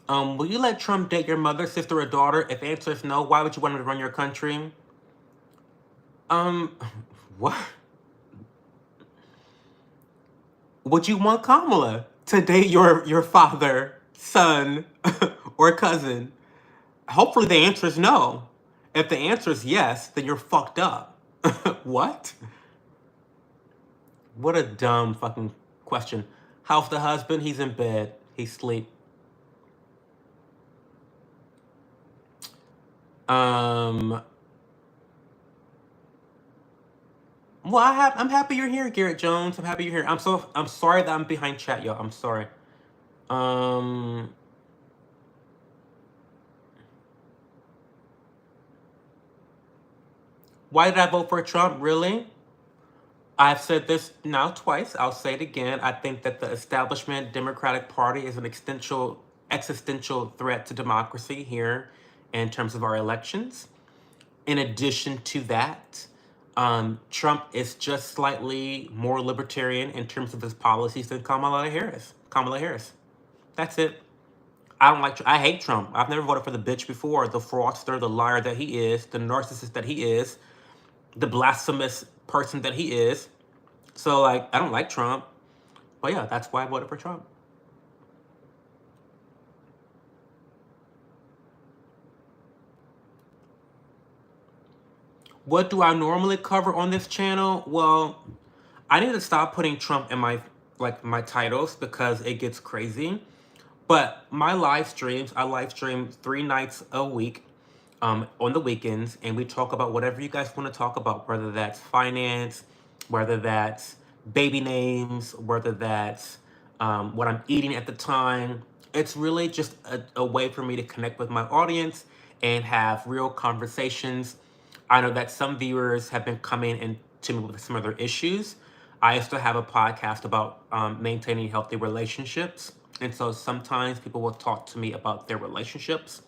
A: Will you let Trump date your mother, sister, or daughter? If the answer is no, why would you want him to run your country? What? Would you want Kamala to date your father, son, or cousin? Hopefully the answer is no. If the answer is yes, then you're fucked up. What? What a dumb fucking question. How's the husband? He's in bed. He's asleep. Well, I'm happy you're here, Garrett Jones. I'm happy you're here. I'm sorry that I'm behind chat, y'all. I'm sorry. Why did I vote for Trump? Really? I've said this now twice. I'll say it again. I think that the establishment Democratic Party is an existential threat to democracy here in terms of our elections. In addition to that, Trump is just slightly more libertarian in terms of his policies than Kamala Harris. That's it. I hate Trump. I've never voted for the bitch before, the fraudster, the liar that he is, the narcissist that he is, the blasphemous person that he is. So, like, I don't like Trump. But yeah, that's why I voted for Trump. What do I normally cover on this channel? Well, I need to stop putting Trump in my titles because it gets crazy. But my live streams, I live stream 3 nights a week on the weekends, and we talk about whatever you guys want to talk about, whether that's finance, whether that's baby names, whether that's what I'm eating at the time. It's really just a way for me to connect with my audience and have real conversations. I know that some viewers have been coming in to me with some other issues. I also have a podcast about maintaining healthy relationships And so sometimes people will talk to me about their relationships.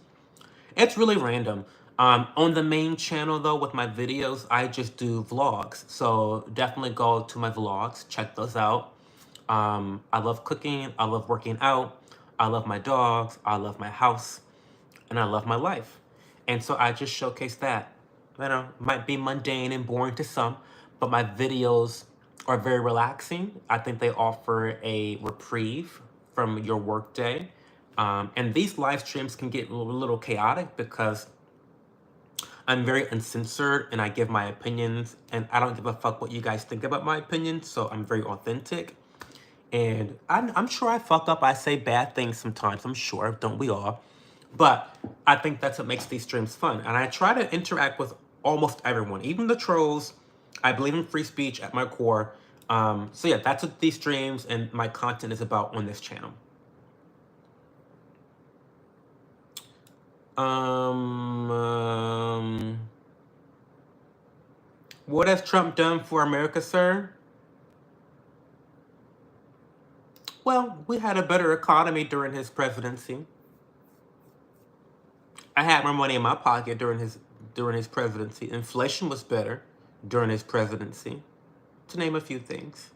A: It's really random. On the main channel though, with my videos, I just do vlogs. So definitely go to my vlogs, check those out. I love cooking, I love working out, I love my dogs, I love my house, and I love my life. And so I just showcase that. You know, might be mundane and boring to some, but my videos are very relaxing. I think they offer a reprieve from your workday. And these live streams can get a little chaotic because I'm very uncensored and I give my opinions, and I don't give a fuck what you guys think about my opinions, so I'm very authentic. And I'm sure I fuck up, I say bad things sometimes, I'm sure, don't we all? But I think that's what makes these streams fun. And I try to interact with almost everyone, even the trolls. I believe in free speech at my core. So yeah, that's what these streams and my content is about on this channel. What has Trump done for America, sir? Well, we had a better economy during his presidency. I had more money in my pocket during his presidency. Inflation was better during his presidency, to name a few things.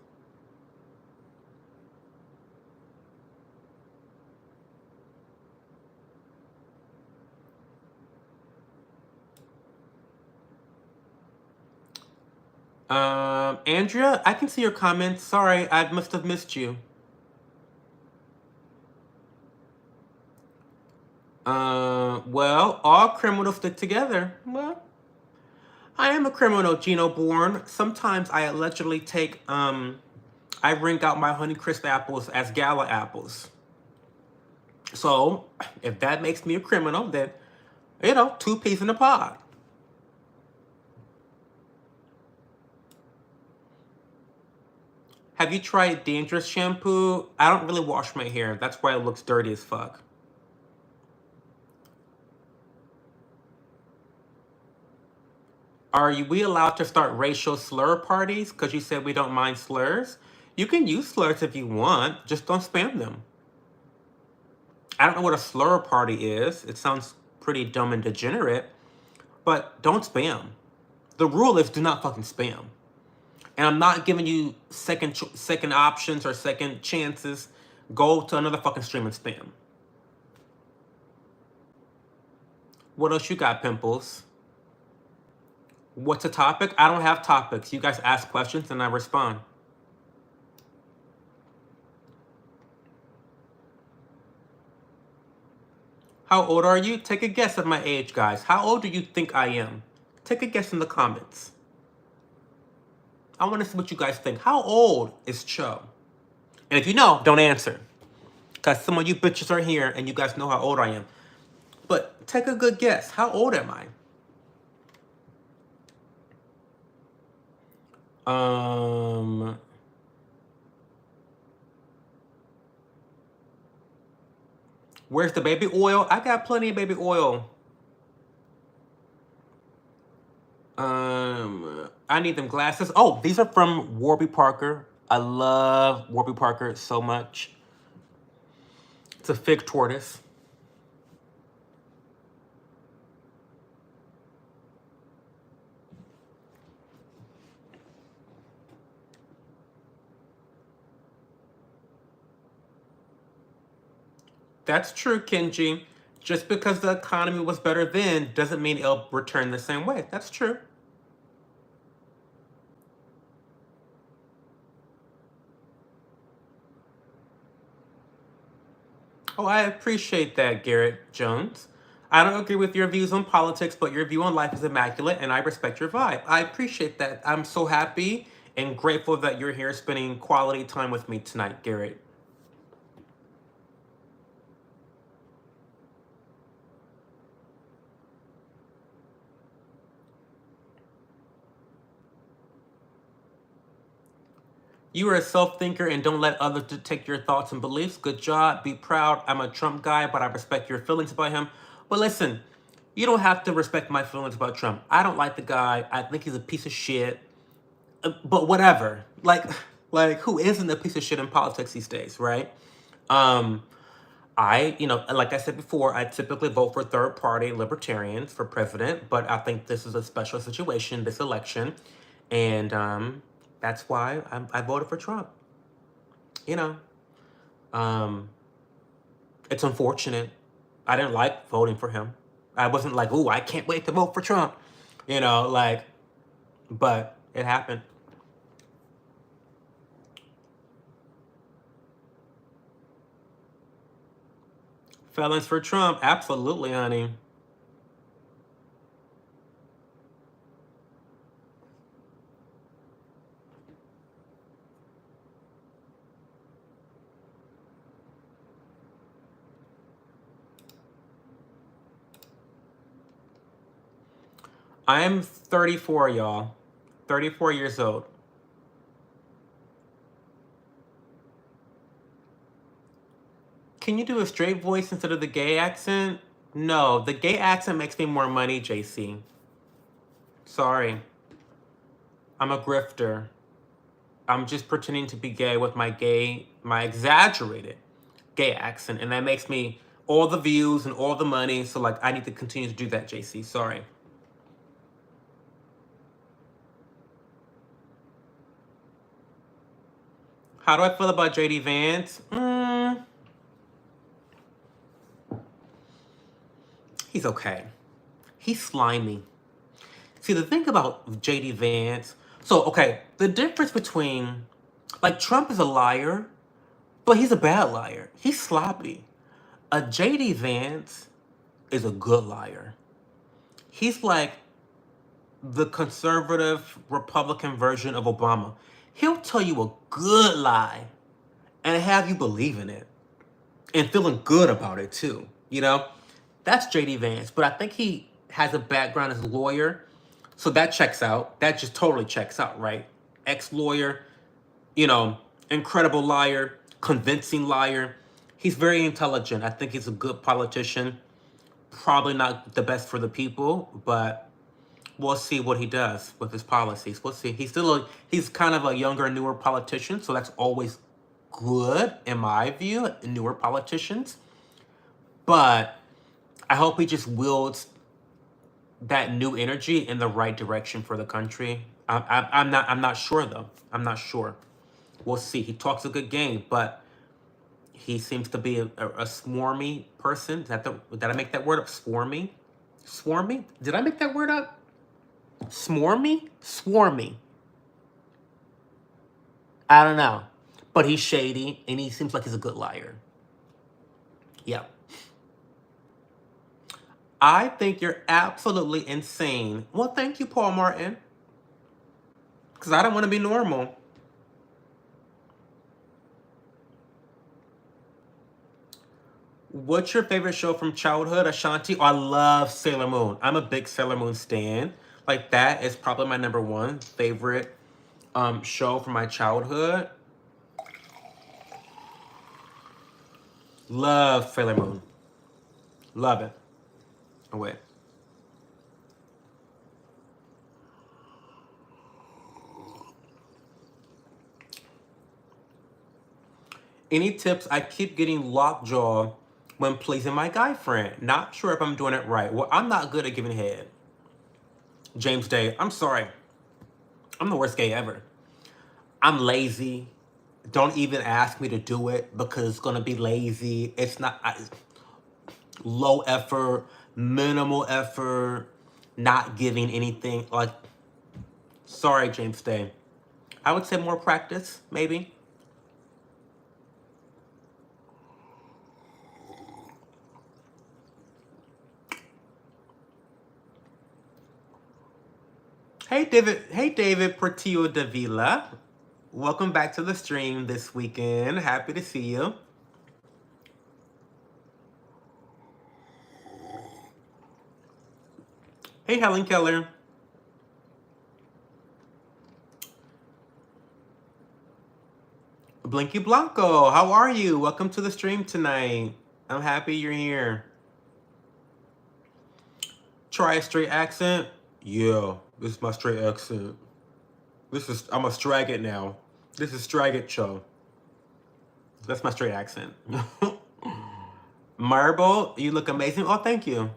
A: Andrea, I can see your comments. Sorry, I must have missed you. Well, all criminals stick together. Well, I am a criminal, Gino Born. Sometimes I allegedly take, I ring out my Honeycrisp apples as gala apples. So, if that makes me a criminal, then, you know, two peas in a pod. Have you tried Dangerous shampoo? I don't really wash my hair. That's why it looks dirty as fuck. Are we allowed to start racial slur parties? Because you said we don't mind slurs. You can use slurs if you want, just don't spam them. I don't know what a slur party is. It sounds pretty dumb and degenerate, but don't spam. The rule is do not fucking spam. And I'm not giving you second options or second chances. Go to another fucking stream and spam. What else you got, Pimples? What's a topic? I don't have topics. You guys ask questions and I respond. How old are you? Take a guess at my age, guys. How old do you think I am? Take a guess in the comments. I want to see what you guys think. How old is Cho? And if you know, don't answer. Because some of you bitches are here and you guys know how old I am. But take a good guess. How old am I? Where's the baby oil? I got plenty of baby oil. I need them glasses. Oh, these are from Warby Parker. I love Warby Parker so much. It's a fig tortoise. That's true, Kenji. Just because the economy was better then doesn't mean it'll return the same way. That's true. Oh, I appreciate that, Garrett Jones. I don't agree with your views on politics, but your view on life is immaculate, and I respect your vibe. I appreciate that. I'm so happy and grateful that you're here spending quality time with me tonight, Garrett. You are a self-thinker and don't let others dictate your thoughts and beliefs. Good job. Be proud. I'm a Trump guy, but I respect your feelings about him. But listen, you don't have to respect my feelings about Trump. I don't like the guy. I think he's a piece of shit. But whatever. Like who isn't a piece of shit in politics these days, right? Like I said before, I typically vote for third party libertarians for president, but I think this is a special situation, this election. And that's why I voted for Trump. You know, um, it's unfortunate. I didn't like voting for him. I wasn't like, ooh, I can't wait to vote for Trump. But it happened. Felons for Trump, absolutely, honey. I'm 34, y'all. 34 years old. Can you do a straight voice instead of the gay accent? No, the gay accent makes me more money, JC. Sorry. I'm a grifter. I'm just pretending to be gay with my exaggerated gay accent, and that makes me all the views and all the money. So, like, I need to continue to do that, JC. Sorry. How do I feel about JD Vance? He's okay. He's slimy. See, the thing about JD Vance, okay, the difference between, like, Trump is a liar, but he's a bad liar. He's sloppy. A JD Vance is a good liar. He's like the conservative Republican version of Obama. He'll tell you a good lie and have you believe in it and feeling good about it too. That's JD Vance, but I think he has a background as a lawyer, so that checks out. That just totally checks out, right? Ex-lawyer, incredible liar, convincing liar. He's very intelligent. I think he's a good politician. Probably not the best for the people, but we'll see what he does with his policies. We'll see. He's kind of a younger, newer politician, so that's always good in my view, newer politicians. But I hope he just wields that new energy in the right direction for the country. I'm not sure though. I'm not sure. We'll see. He talks a good game, but he seems to be a swarmy person. Did I make that word up? Swarmy? Swarmy? Did I make that word up? Swarmy? Swarmy. I don't know. But he's shady and he seems like he's a good liar. Yeah. I think you're absolutely insane. Well, thank you, Paul Martin. Because I don't want to be normal. What's your favorite show from childhood, Ashanti? Oh, I love Sailor Moon. I'm a big Sailor Moon stan. Like, that is probably my number one favorite show from my childhood. Love Sailor Moon. Love it. Oh, wait. Any tips? I keep getting lockjaw when pleasing my guy friend. Not sure if I'm doing it right. Well, I'm not good at giving head. James Day, I'm sorry. I'm the worst gay ever. I'm lazy. Don't even ask me to do it because it's going to be lazy. It's not low effort, minimal effort, not giving anything. Like, sorry, James Day. I would say more practice, maybe. Hey, David Portillo Davila. Welcome back to the stream this weekend. Happy to see you. Hey, Helen Keller. Blinky Blanco, how are you? Welcome to the stream tonight. I'm happy you're here. Try a straight accent. Yeah, this is my straight accent. I'm a Straggit now. This is Straggit show. That's my straight accent. Marble, you look amazing. Oh, thank you.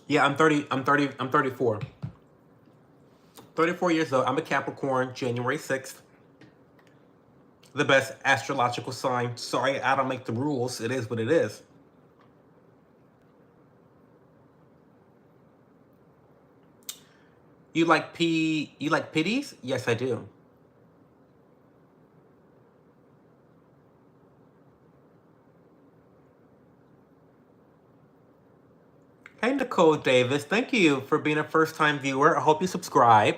A: Yeah, I'm 30. I'm 34. 34 years old. I'm a Capricorn, January 6th. The best astrological sign. Sorry, I don't make the rules. It is what it is. You like pitties? Yes, I do. Hey, Nicole Davis. Thank you for being a first-time viewer. I hope you subscribe.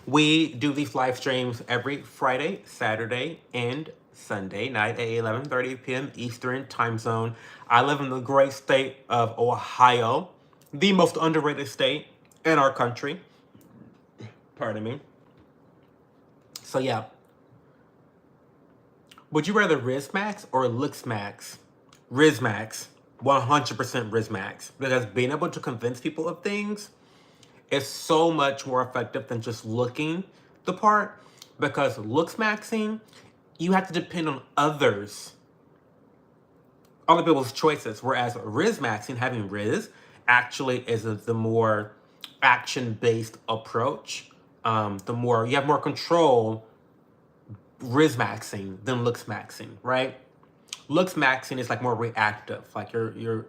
A: We do these live streams every Friday, Saturday, and Sunday night at 11:30 p.m. Eastern Time Zone. I live in the great state of Ohio, the most underrated state in our country. Pardon me. So yeah, would you rather Riz Max or Looks Max? Riz Max. 100% Riz Max. Because being able to convince people of things is so much more effective than just looking the part. Because looks maxing, you have to depend on others, other people's choices. Whereas Riz maxing, having Riz, actually is the more action-based approach. The more you have more control Riz maxing than looks maxing, right? Looks maxing is like more reactive, like you're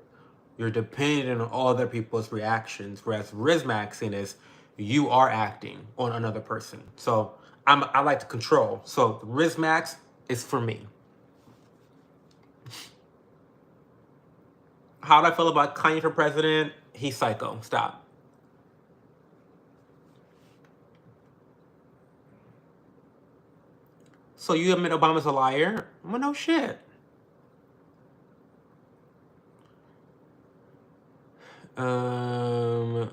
A: dependent on other people's reactions, whereas Riz maxing is you are acting on another person. So I like to control. So Riz max is for me. How do I feel about Kanye for president? He's psycho. Stop. So you admit Obama's a liar? Well, no shit. Um,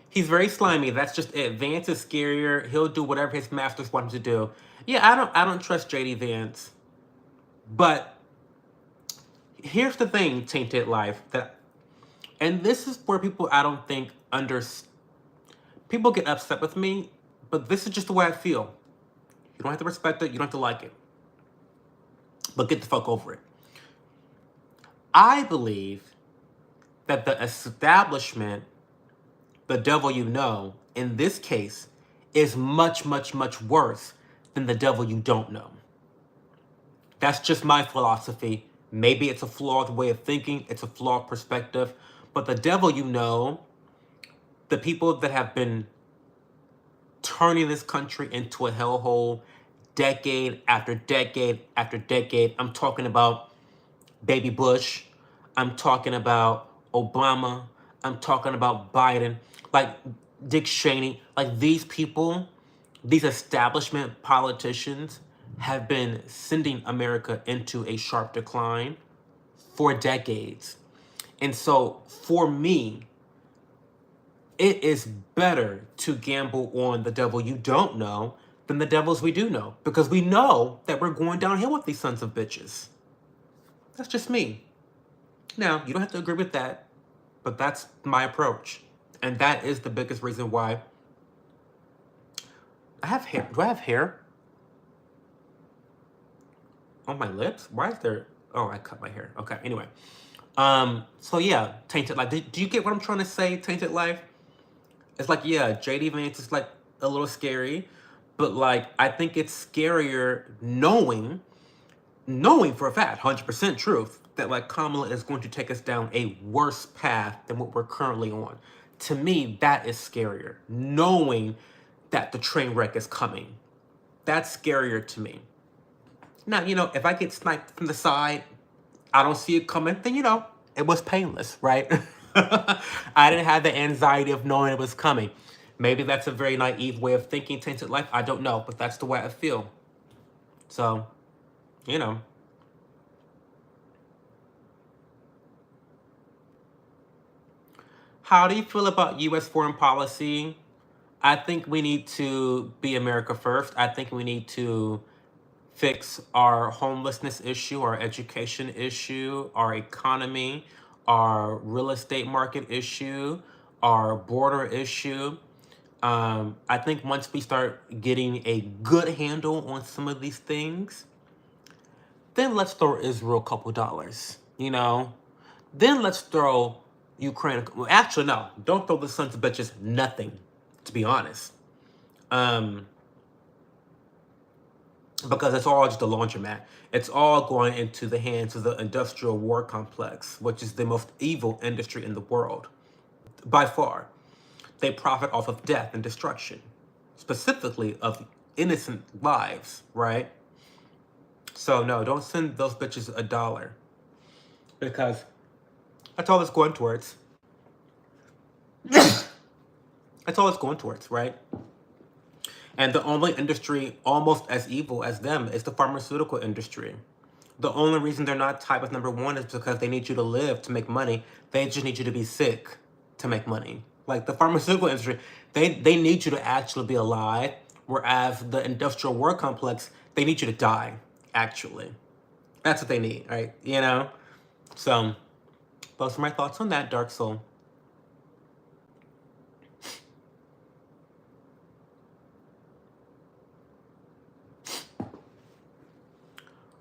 A: he's very slimy. That's just it. Vance is scarier. He'll do whatever his masters want him to do. Yeah, I don't trust JD Vance. But here's the thing, Tainted Life, that, and this is where people I don't think people get upset with me, but this is just the way I feel. You don't have to respect it. You don't have to like it, but get the fuck over it. I believe that the establishment, the devil you know, in this case, is much, much, much worse than the devil you don't know. That's just my philosophy. Maybe it's a flawed way of thinking, it's a flawed perspective, but the devil you know, the people that have been turning this country into a hellhole decade after decade after decade. I'm talking about Baby Bush. I'm talking about Obama. I'm talking about Biden. Like Dick Cheney. Like these people, these establishment politicians have been sending America into a sharp decline for decades. And so for me, it is better to gamble on the devil you don't know than the devils we do know. Because we know that we're going downhill with these sons of bitches. That's just me. Now, you don't have to agree with that, but that's my approach. And that is the biggest reason why I have hair. Do I have hair on my lips? Why is there... Oh, I cut my hair. Okay, anyway. So yeah, Tainted Life. Do you get what I'm trying to say, Tainted Life? It's like, yeah, JD Vance is like a little scary, but like I think it's scarier knowing for a fact, 100% truth, that like Kamala is going to take us down a worse path than what we're currently on. To me, that is scarier. Knowing that the train wreck is coming. That's scarier to me. Now, if I get sniped from the side, I don't see it coming, then it was painless, right? I didn't have the anxiety of knowing it was coming. Maybe that's a very naive way of thinking, Tainted Life. I don't know, but that's the way I feel. So, How do you feel about U.S. foreign policy? I think we need to be America first. I think we need to fix our homelessness issue, our education issue, our economy, our real estate market issue, our border issue. I think once we start getting a good handle on some of these things, then let's throw Israel a couple dollars, you know? Then let's throw Ukraine. Well, actually, no, don't throw the sons of bitches nothing, to be honest. Because it's all just a laundromat. It's all going into the hands of the industrial war complex, which is the most evil industry in the world, by far. They profit off of death and destruction, specifically of innocent lives, right? So no, don't send those bitches $1, because that's all it's going towards. That's all it's going towards, right? And the only industry almost as evil as them is the pharmaceutical industry. The only reason they're not type of number one is because they need you to live to make money. They just need you to be sick to make money. Like the pharmaceutical industry, they need you to actually be alive, whereas the industrial war complex, they need you to die, actually. That's what they need, right? You know? So, those are my thoughts on that, Dark Soul.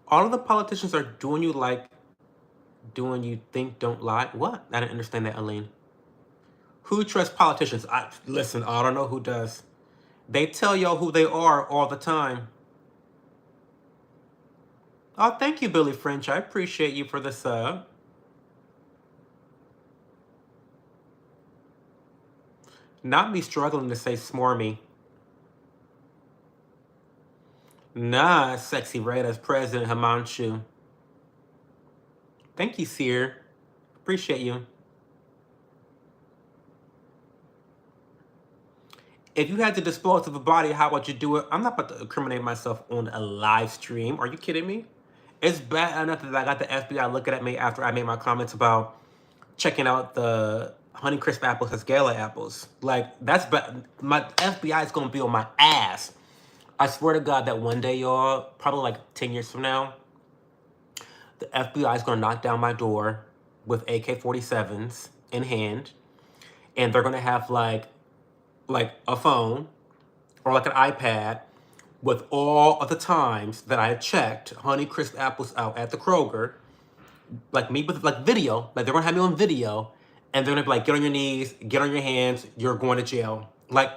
A: All of the politicians are doing you think don't lie. What? I didn't understand that, Aline. Who trusts politicians? Listen, I don't know who does. They tell y'all who they are all the time. Oh, thank you, Billy French. I appreciate you for the sub. Not me struggling to say smarmy. Nah, Sexy Red as President Himanshu. Thank you, Seer. Appreciate you. If you had to dispose of a body, how would you do it? I'm not about to incriminate myself on a live stream. Are you kidding me? It's bad enough that I got the FBI looking at me after I made my comments about checking out the Honeycrisp apples as Gala apples. Like, that's bad. My FBI is going to be on my ass. I swear to God that one day, y'all, probably like 10 years from now, the FBI is going to knock down my door with AK-47s in hand, and they're going to have like a phone or like an iPad with all of the times that I checked Honeycrisp apples out at the Kroger, like me with like video, like they're gonna have me on video, and they're gonna be like, get on your knees, get on your hands, you're going to jail. Like,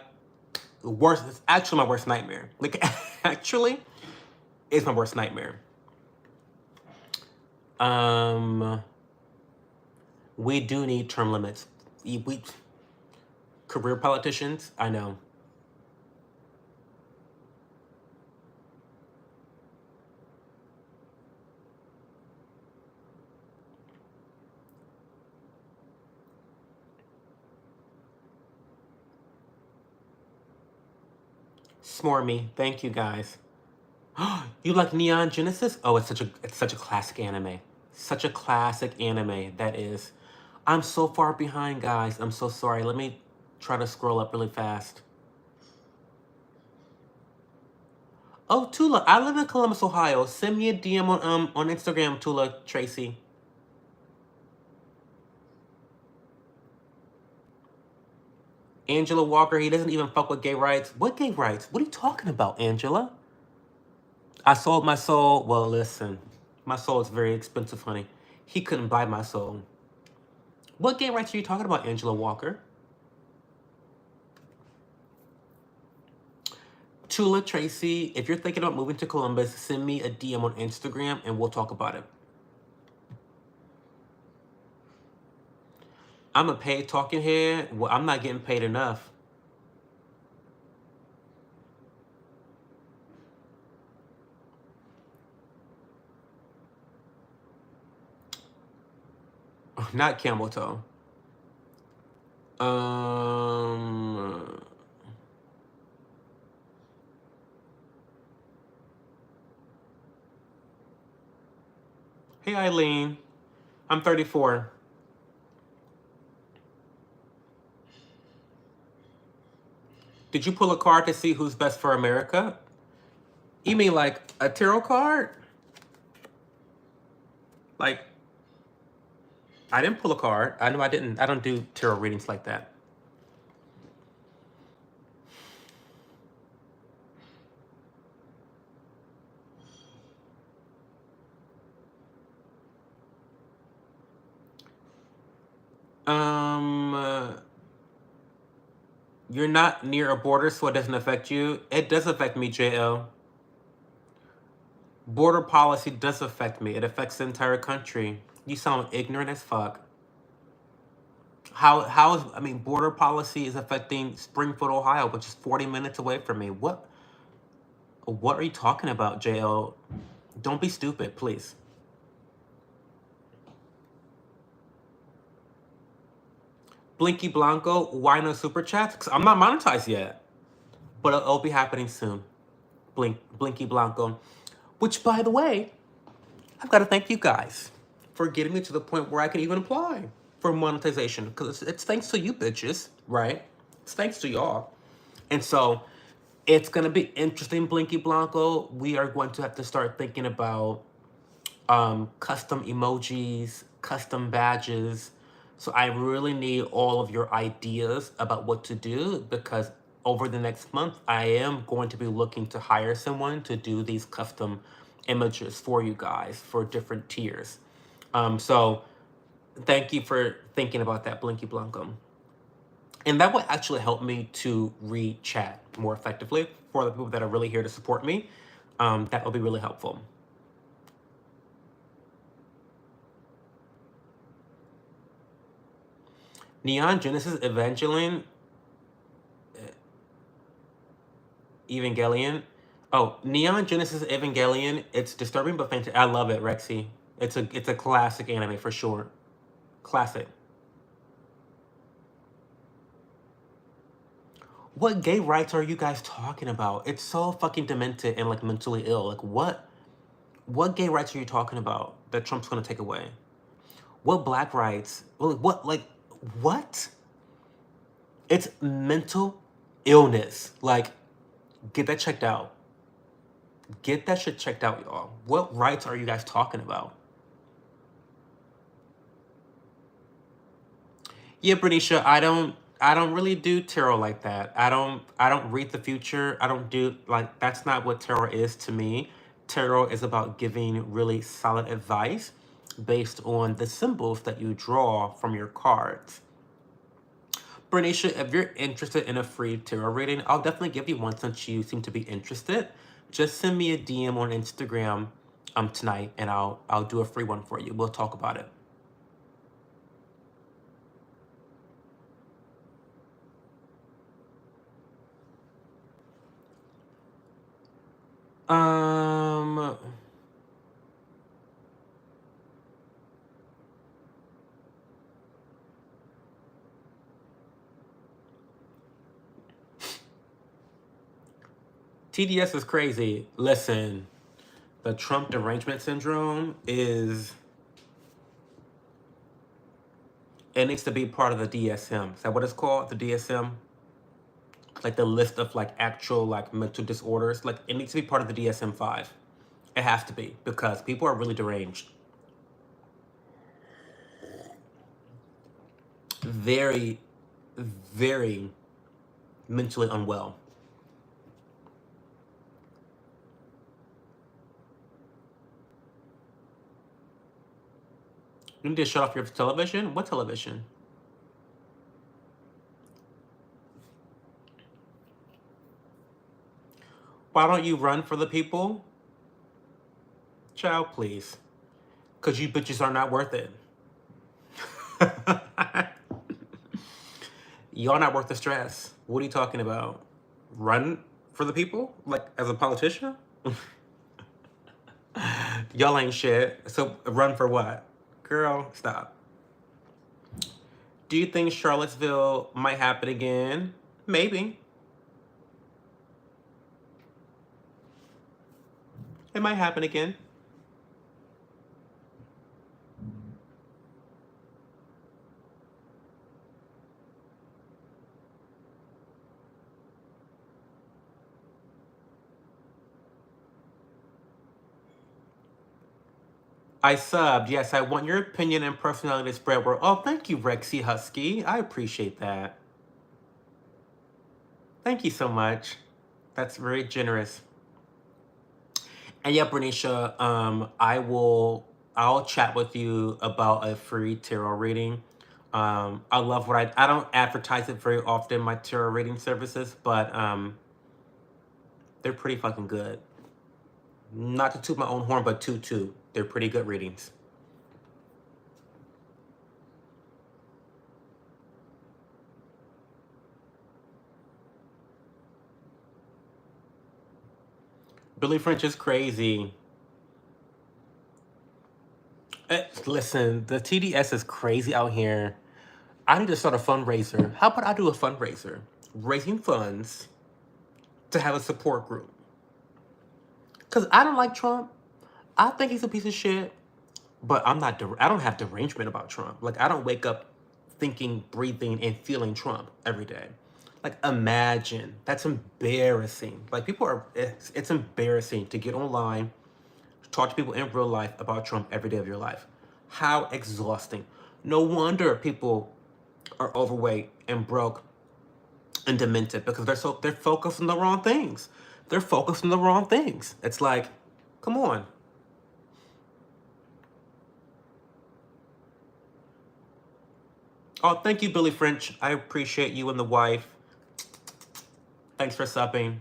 A: worst, it's actually my worst nightmare. Like, actually, it's my worst nightmare. We do need term limits. Career politicians, I know. Smarmy, thank you guys. You like Neon Genesis? Oh, it's such a classic anime. Such a classic anime that is. I'm so far behind, guys. I'm so sorry. Let me try to scroll up really fast. Oh, Tula, I live in Columbus, Ohio. Send me a DM on Instagram, Tula Tracy. Angela Walker, he doesn't even fuck with gay rights. What gay rights? What are you talking about, Angela? I sold my soul. Well, listen, my soul is very expensive, honey. He couldn't buy my soul. What gay rights are you talking about, Angela Walker? Tula Tracy, if you're thinking about moving to Columbus, send me a DM on Instagram and we'll talk about it. I'm a paid talking head. Well, I'm not getting paid enough. Not camel toe. Hey, Eileen. I'm 34. Did you pull a card to see who's best for America? You mean like a tarot card? Like, I didn't pull a card. I know I didn't. I don't do tarot readings like that. You're not near a border, so it doesn't affect you. It does affect me, JL. Border policy does affect me. It affects the entire country. You sound ignorant as fuck. How is, I mean, border policy is affecting Springfield, Ohio, which is 40 minutes away from me. What are you talking about, JL? Don't be stupid, please. Blinky Blanco, why no super chats? 'Cause I'm not monetized yet, but it'll be happening soon. Blinky Blanco, which, by the way, I've got to thank you guys for getting me to the point where I can even apply for monetization, because it's thanks to you bitches, right? It's thanks to y'all. And so it's going to be interesting, Blinky Blanco. We are going to have to start thinking about custom emojis, custom badges. So I really need all of your ideas about what to do, because over the next month, I am going to be looking to hire someone to do these custom images for you guys for different tiers. So thank you for thinking about that, Blinky Blanco. And that would actually help me to read chat more effectively for the people that are really here to support me. That will be really helpful. Neon Genesis Evangelion. Oh, Neon Genesis Evangelion. It's disturbing but fantastic. I love it, Rexy. It's a classic anime for sure. Classic. What gay rights are you guys talking about? It's so fucking demented and like mentally ill. Like what gay rights are you talking about that Trump's gonna take away? What black rights? What? It's mental illness. Like, get that checked out. Get that shit checked out, y'all. What rights are you guys talking about? Yeah, Bernicia, I don't really do tarot like that. I don't read the future. I don't do, like, that's not what tarot is to me. Tarot is about giving really solid advice based on the symbols that you draw from your cards. Bernicia, if you're interested in a free tarot reading, I'll definitely give you one since you seem to be interested. Just send me a DM on Instagram tonight and I'll do a free one for you. We'll talk about it. TDS is crazy. Listen, the Trump derangement syndrome is, it needs to be part of the DSM. Is that what it's called? The DSM? Like the list of like actual like mental disorders. Like it needs to be part of the DSM-5. It has to be, because people are really deranged. Very, very mentally unwell. You need to shut off your television? What television? Why don't you run for the people? Child, please. Because you bitches are not worth it. Y'all not worth the stress. What are you talking about? Run for the people? Like, as a politician? Y'all ain't shit. So, run for what? Girl, stop. Do you think Charlottesville might happen again? Maybe. It might happen again. I subbed. Yes, I want your opinion and personality to spread word. Oh, thank you, Rexy Husky. I appreciate that. Thank you so much. That's very generous. And yeah, Bernicia, I'll chat with you about a free tarot reading. I love what I don't advertise it very often, my tarot reading services, but they're pretty fucking good. Not to toot my own horn, but toot. They're pretty good readings. Billy French is crazy. Listen, the TDS is crazy out here. I need to start a fundraiser. How about I do a fundraiser? Raising funds to have a support group. Because I don't like Trump. I think he's a piece of shit. But I don't have derangement about Trump. Like, I don't wake up thinking, breathing, and feeling Trump every day. Like, imagine. That's embarrassing. Like, it's embarrassing to get online, talk to people in real life about Trump every day of your life. How exhausting. No wonder people are overweight and broke and demented, because they're focused on the wrong things. They're focused on the wrong things. It's like, come on. Oh, thank you, Billy French. I appreciate you and the wife. Thanks for subbing.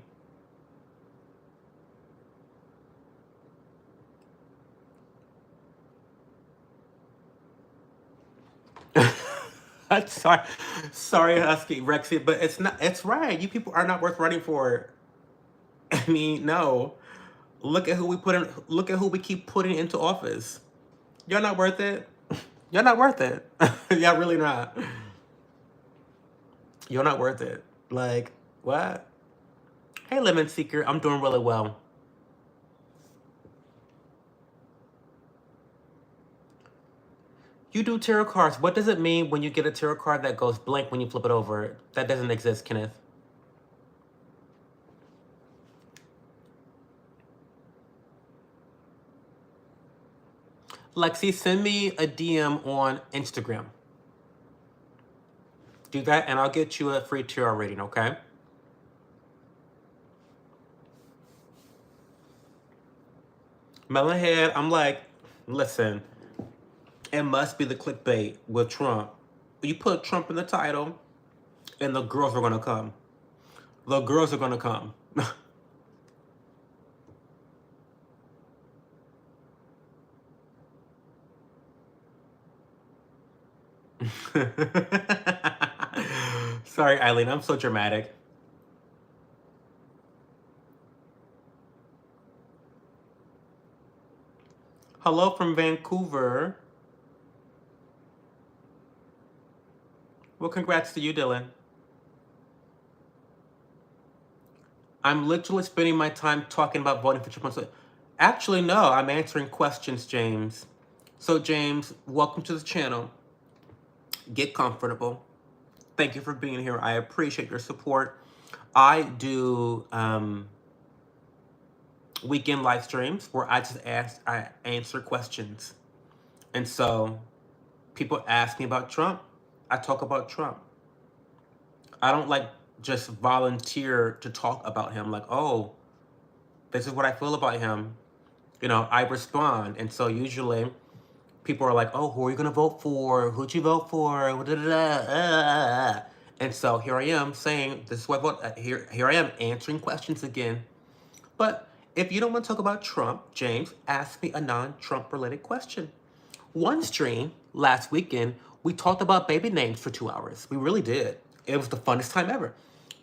A: I'm sorry, Husky Rexy, but it's not. It's right. You people are not worth running for. I mean, no. Look at who we put in. Look at who we keep putting into office. You're not worth it. You're not worth it. You're really not. You're not worth it. Like, what? Hey, Lemon Seeker. I'm doing really well. You do tarot cards. What does it mean when you get a tarot card that goes blank when you flip it over? That doesn't exist, Kenneth. Lexi, send me a DM on Instagram. Do that, and I'll get you a free tarot rating, okay? Melonhead, I'm like, listen, it must be the clickbait with Trump. You put Trump in the title, and the girls are gonna come. The girls are gonna come. Sorry, Eileen, I'm so dramatic. Hello from Vancouver. Well, congrats to you, Dylan. I'm literally spending my time talking about voting for Trump. Actually, no, I'm answering questions, James. So, James, welcome to the channel. Get comfortable. Thank you for being here. I appreciate your support. I do weekend live streams where I answer questions. And so people ask me about Trump, I talk about Trump. I don't like just volunteer to talk about him like, oh, this is what I feel about him. You know, I respond. And so usually people are like, oh, who are you going to vote for? Who'd you vote for? And so here I am saying, this is what I vote. Here I am answering questions again. But if you don't want to talk about Trump, James, ask me a non-Trump related question. One stream last weekend, we talked about baby names for 2 hours. We really did. It was the funnest time ever.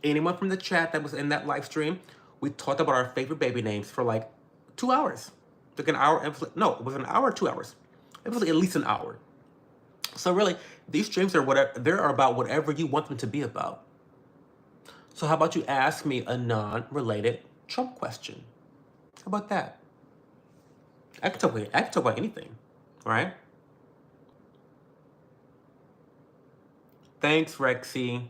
A: Anyone from the chat that was in that live stream, we talked about our favorite baby names for like 2 hours. Took an hour. It was an hour, 2 hours. It was like at least an hour. So really, these streams they're about whatever you want them to be about. So how about you ask me a non-related Trump question? How about that? I can talk about anything, right? Thanks, Rexy.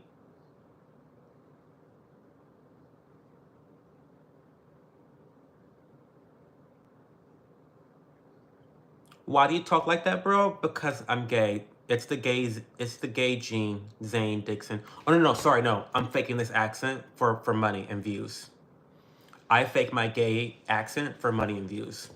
A: Why do you talk like that, bro? Because I'm gay. It's the gay gene, Zane Dixon. Oh no, sorry, no. I'm faking this accent for money and views. I fake my gay accent for money and views.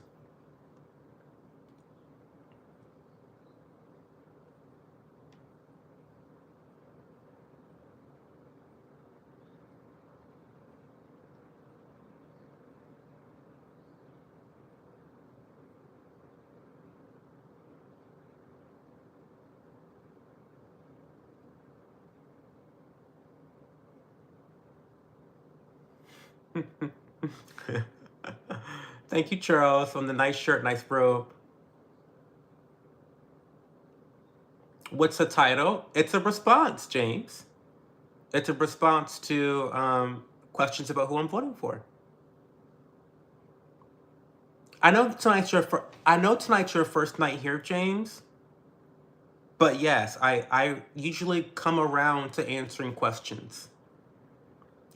A: Thank you, Charles, on the nice shirt, nice robe. What's the title? It's a response, James. It's a response to questions about who I'm voting for. I know tonight's your first night here, James. But yes, I usually come around to answering questions.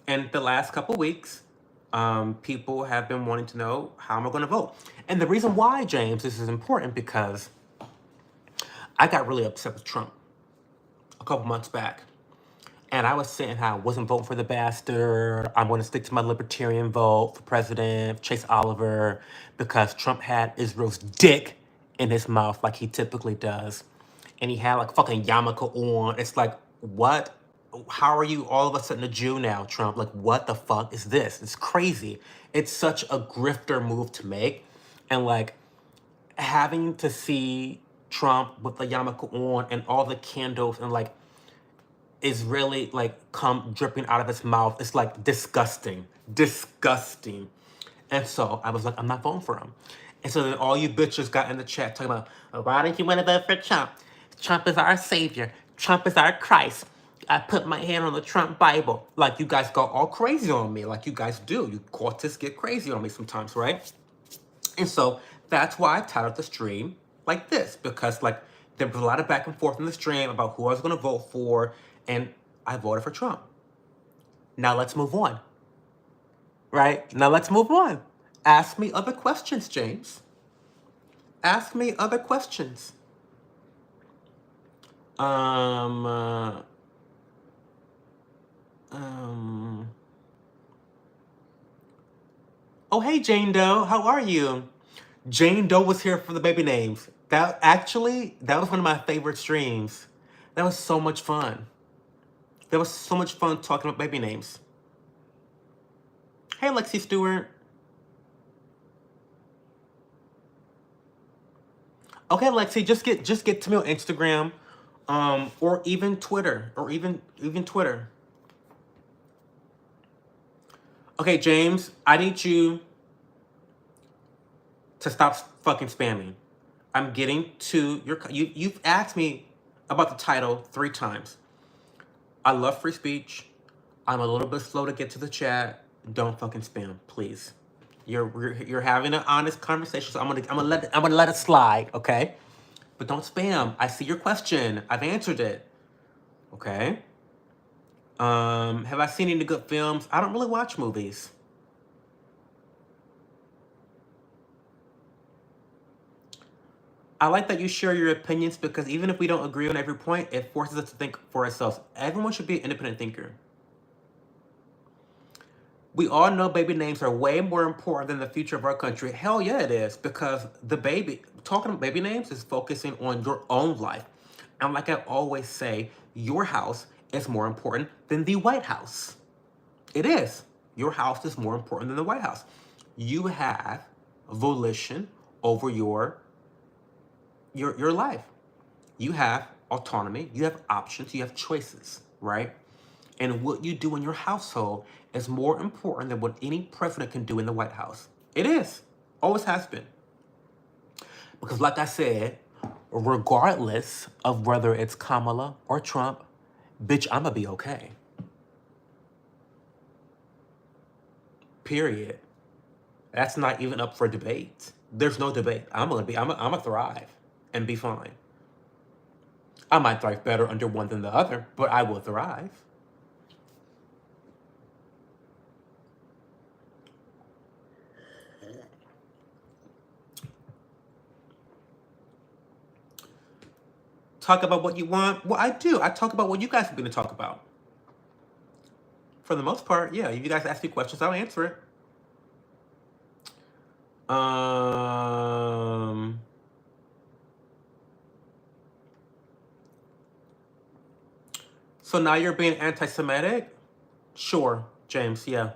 A: And the last couple weeks, people have been wanting to know how am I going to vote. And the reason why, James, this is important because I got really upset with Trump a couple months back. And I was saying how I wasn't voting for the bastard. I'm going to stick to my libertarian vote for president, Chase Oliver, because Trump had Israel's dick in his mouth like he typically does. And he had like fucking yarmulke on. It's like, what? How are you all of a sudden a Jew now, Trump? Like, what the fuck is this? It's crazy. It's such a grifter move to make. And like, having to see Trump with the yarmulke on and all the candles and like, is really like come dripping out of his mouth. It's like disgusting. Disgusting. And so I was like, I'm not voting for him. And so then all you bitches got in the chat talking about, "Oh, why didn't you want to vote for Trump? Trump is our savior. Trump is our Christ. I put my hand on the Trump Bible." Like you guys go all crazy on me, like you guys do. You cultists get crazy on me sometimes, right? And so that's why I titled the stream like this, because like there was a lot of back and forth in the stream about who I was going to vote for, and I voted for Trump. Now let's move on. Right? Now let's move on. Ask me other questions, James. Ask me other questions. Um, uh, um, oh, hey, Jane Doe. How are you? Jane Doe was here for the baby names. That was one of my favorite streams. That was so much fun. That was so much fun talking about baby names. Hey, Lexi Stewart. Okay, Lexi, just get to me on Instagram, or even Twitter, or even Twitter. Okay, James, I need you to stop fucking spamming. I'm getting to you've asked me about the title 3 times. I love free speech. I'm a little bit slow to get to the chat. Don't fucking spam, please. You're having an honest conversation, so I'm gonna let it slide, okay? But don't spam. I see your question. I've answered it. Okay. Have I seen any good films? I don't really watch movies. I like that you share your opinions because even if we don't agree on every point, it forces us to think for ourselves. Everyone should be an independent thinker. We all know baby names are way more important than the future of our country. Hell yeah, it is. Because talking about baby names is focusing on your own life. And like I always say, your house is more important than the White House. It is. Your house is more important than the White House. You have volition over your life. You have autonomy, you have options, you have choices, right? And what you do in your household is more important than what any president can do in the White House. It is. Always has been. Because like I said, regardless of whether it's Kamala or Trump, bitch, I'ma be okay. Period. That's not even up for debate. There's no debate. I'm gonna thrive and be fine. I might thrive better under one than the other, but I will thrive. Talk about what you want. Well, I do. I talk about what you guys are going to talk about. For the most part, yeah. If you guys ask me questions, I'll answer it. So now you're being anti-Semitic? Sure, James, yeah.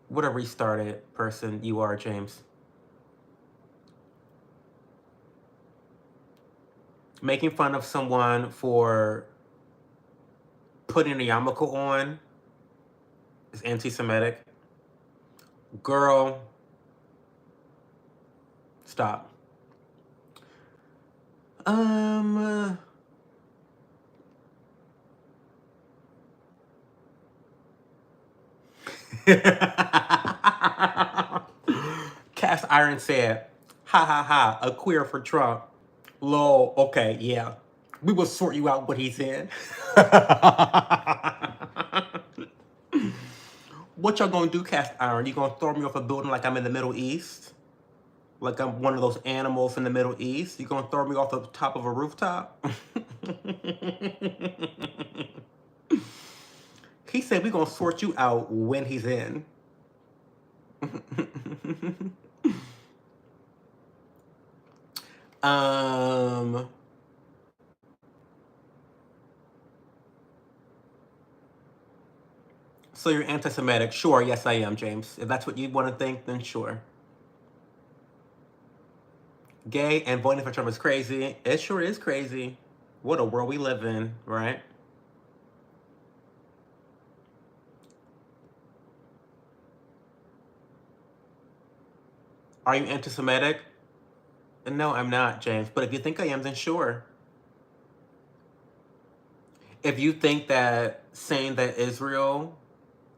A: What a restarted person you are, James. Making fun of someone for putting a yarmulke on is anti-Semitic. Girl, stop. Cast Iron said, ha ha ha, a queer for Trump. Lol, okay, yeah. We will sort you out what he said. What y'all gonna do, Cast Iron? You gonna throw me off a building like I'm in the Middle East? Like I'm one of those animals in the Middle East? You gonna throw me off the top of a rooftop? He said we gonna sort you out when he's in. So you're anti-Semitic? Sure, yes I am, James. If that's what you want to think, then sure. Gay and voting for Trump is crazy. It sure is crazy. What a world we live in, right? Are you anti-Semitic? No, I'm not, James. But if you think I am, then sure. If you think that saying that Israel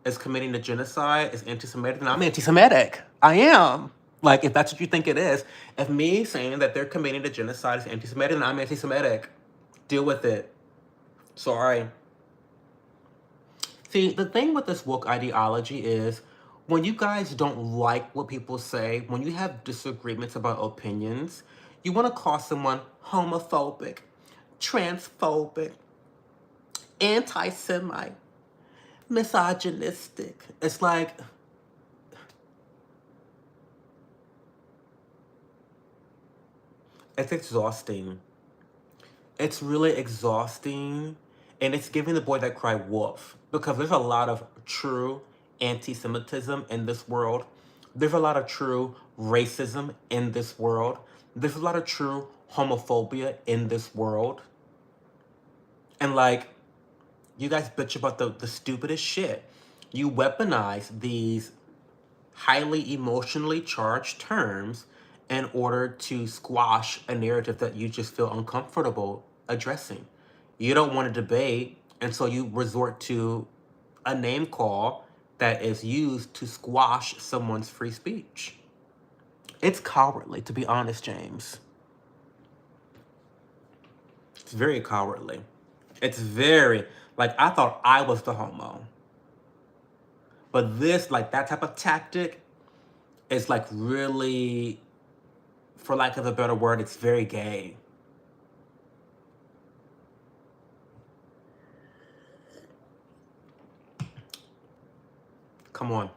A: is committing a genocide is anti-Semitic, then I'm anti-Semitic. I am. Like, if that's what you think it is, if me saying that they're committing a genocide is anti-Semitic, then I'm anti-Semitic. Deal with it. Sorry. See, the thing with this woke ideology is when you guys don't like what people say, when you have disagreements about opinions, you want to call someone homophobic, transphobic, anti-Semite, misogynistic. It's like, it's exhausting. It's really exhausting. And it's giving the boy that cried wolf. Because there's a lot of true anti-Semitism in this world. There's a lot of true racism in this world. There's a lot of true homophobia in this world. And like, you guys bitch about the stupidest shit. You weaponize these highly emotionally charged terms in order to squash a narrative that you just feel uncomfortable addressing. You don't want to debate, and so you resort to a name call that is used to squash someone's free speech. It's cowardly, to be honest, James. It's very cowardly. It's very, like, I thought I was the homo. But this, like, that type of tactic is, like, really, for lack of a better word, it's very gay. Come on.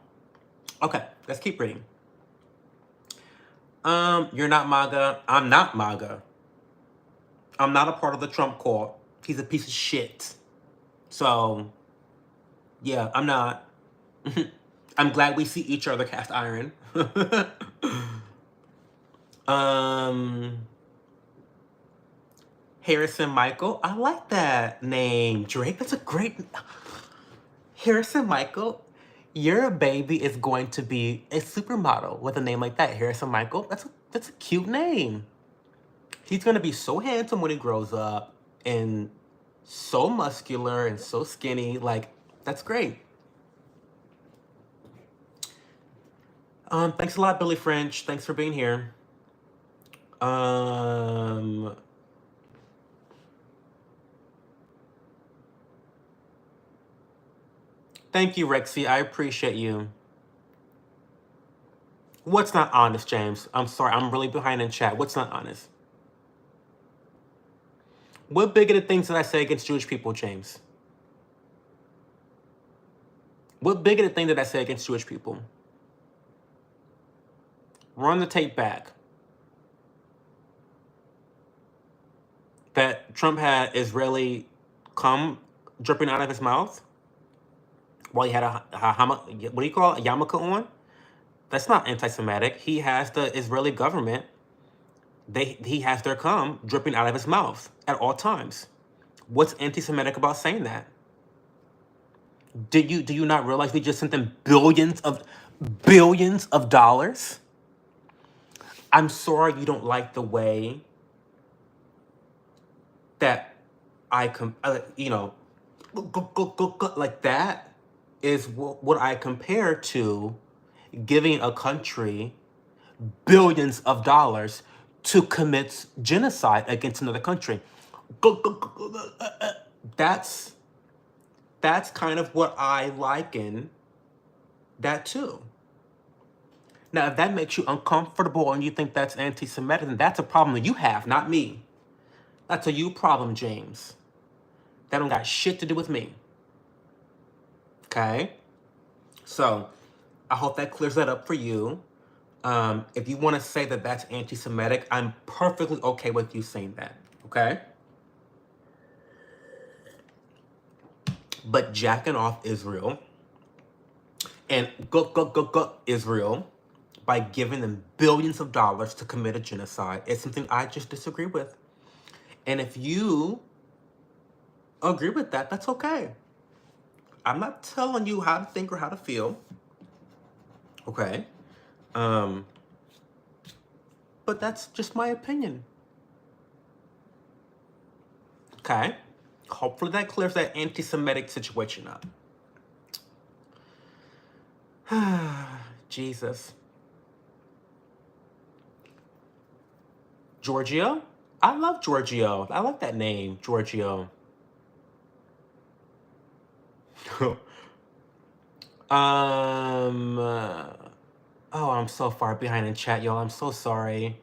A: Okay, let's keep reading. You're not MAGA. I'm not MAGA. I'm not a part of the Trump cult. He's a piece of shit. So, yeah, I'm not. I'm glad we see each other, Cast Iron. Harrison Michael. I like that name. Drake, that's a great... Harrison Michael, your baby is going to be a supermodel with a name like that. Harrison Michael, that's a cute name. He's going to be so handsome when he grows up and so muscular and so skinny. Like, that's great. Thanks a lot, Billy French. Thanks for being here. Thank you, Rexy. I appreciate you. What's not honest, James? I'm sorry. I'm really behind in chat. What's not honest? What bigoted things did I say against Jewish people, James? What bigoted thing did I say against Jewish people? Run the tape back. That Trump had Israeli cum dripping out of his mouth while he had a what do you call it? A yarmulke on? That's not anti-Semitic. He has the Israeli government. He has their cum dripping out of his mouth at all times. What's anti-Semitic about saying that? Do you not realize we just sent them billions of dollars? I'm sorry you don't like the way that like that is what I compare to giving a country billions of dollars to commit genocide against another country. That's kind of what I liken that to. Now, if that makes you uncomfortable and you think that's anti-Semitic, then that's a problem that you have, not me. That's a you problem, James. That don't got shit to do with me. Okay? So, I hope that clears that up for you. If you want to say that that's anti-Semitic, I'm perfectly okay with you saying that. Okay? But jacking off Israel and Israel by giving them billions of dollars to commit a genocide is something I just disagree with. And if you agree with that, that's okay. I'm not telling you how to think or how to feel. Okay? But that's just my opinion. Okay? Hopefully that clears that anti-Semitic situation up. Jesus. Giorgio? I love Giorgio. I like that name, Giorgio. Oh, I'm so far behind in chat, y'all. I'm so sorry.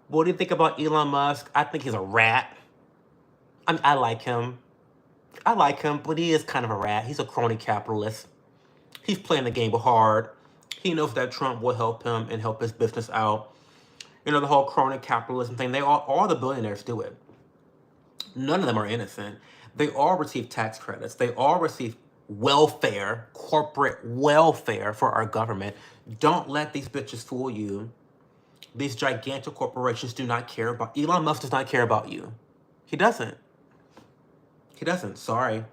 A: What do you think about Elon Musk? I think he's a rat. I like him. But he is kind of a rat. He's a crony capitalist. He's playing the game hard. He knows that Trump will help him and help his business out. You know, the whole crony capitalism thing. All the billionaires do it. None of them are innocent. They all receive tax credits. They all receive welfare, corporate welfare for our government. Don't let these bitches fool you. These gigantic corporations do not care about... Elon Musk does not care about you. He doesn't. He doesn't. Sorry.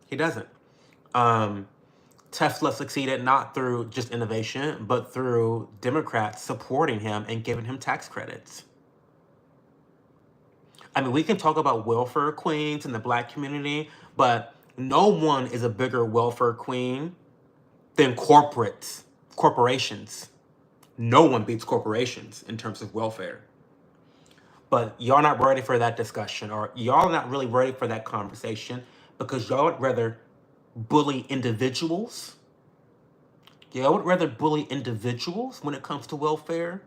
A: He doesn't. Tesla succeeded not through just innovation, but through Democrats supporting him and giving him tax credits. I mean, we can talk about welfare queens in the Black community, but no one is a bigger welfare queen than corporations. No one beats corporations in terms of welfare. But y'all not ready for that discussion, or y'all not really ready for that conversation because y'all would rather bully individuals. Y'all would rather bully individuals when it comes to welfare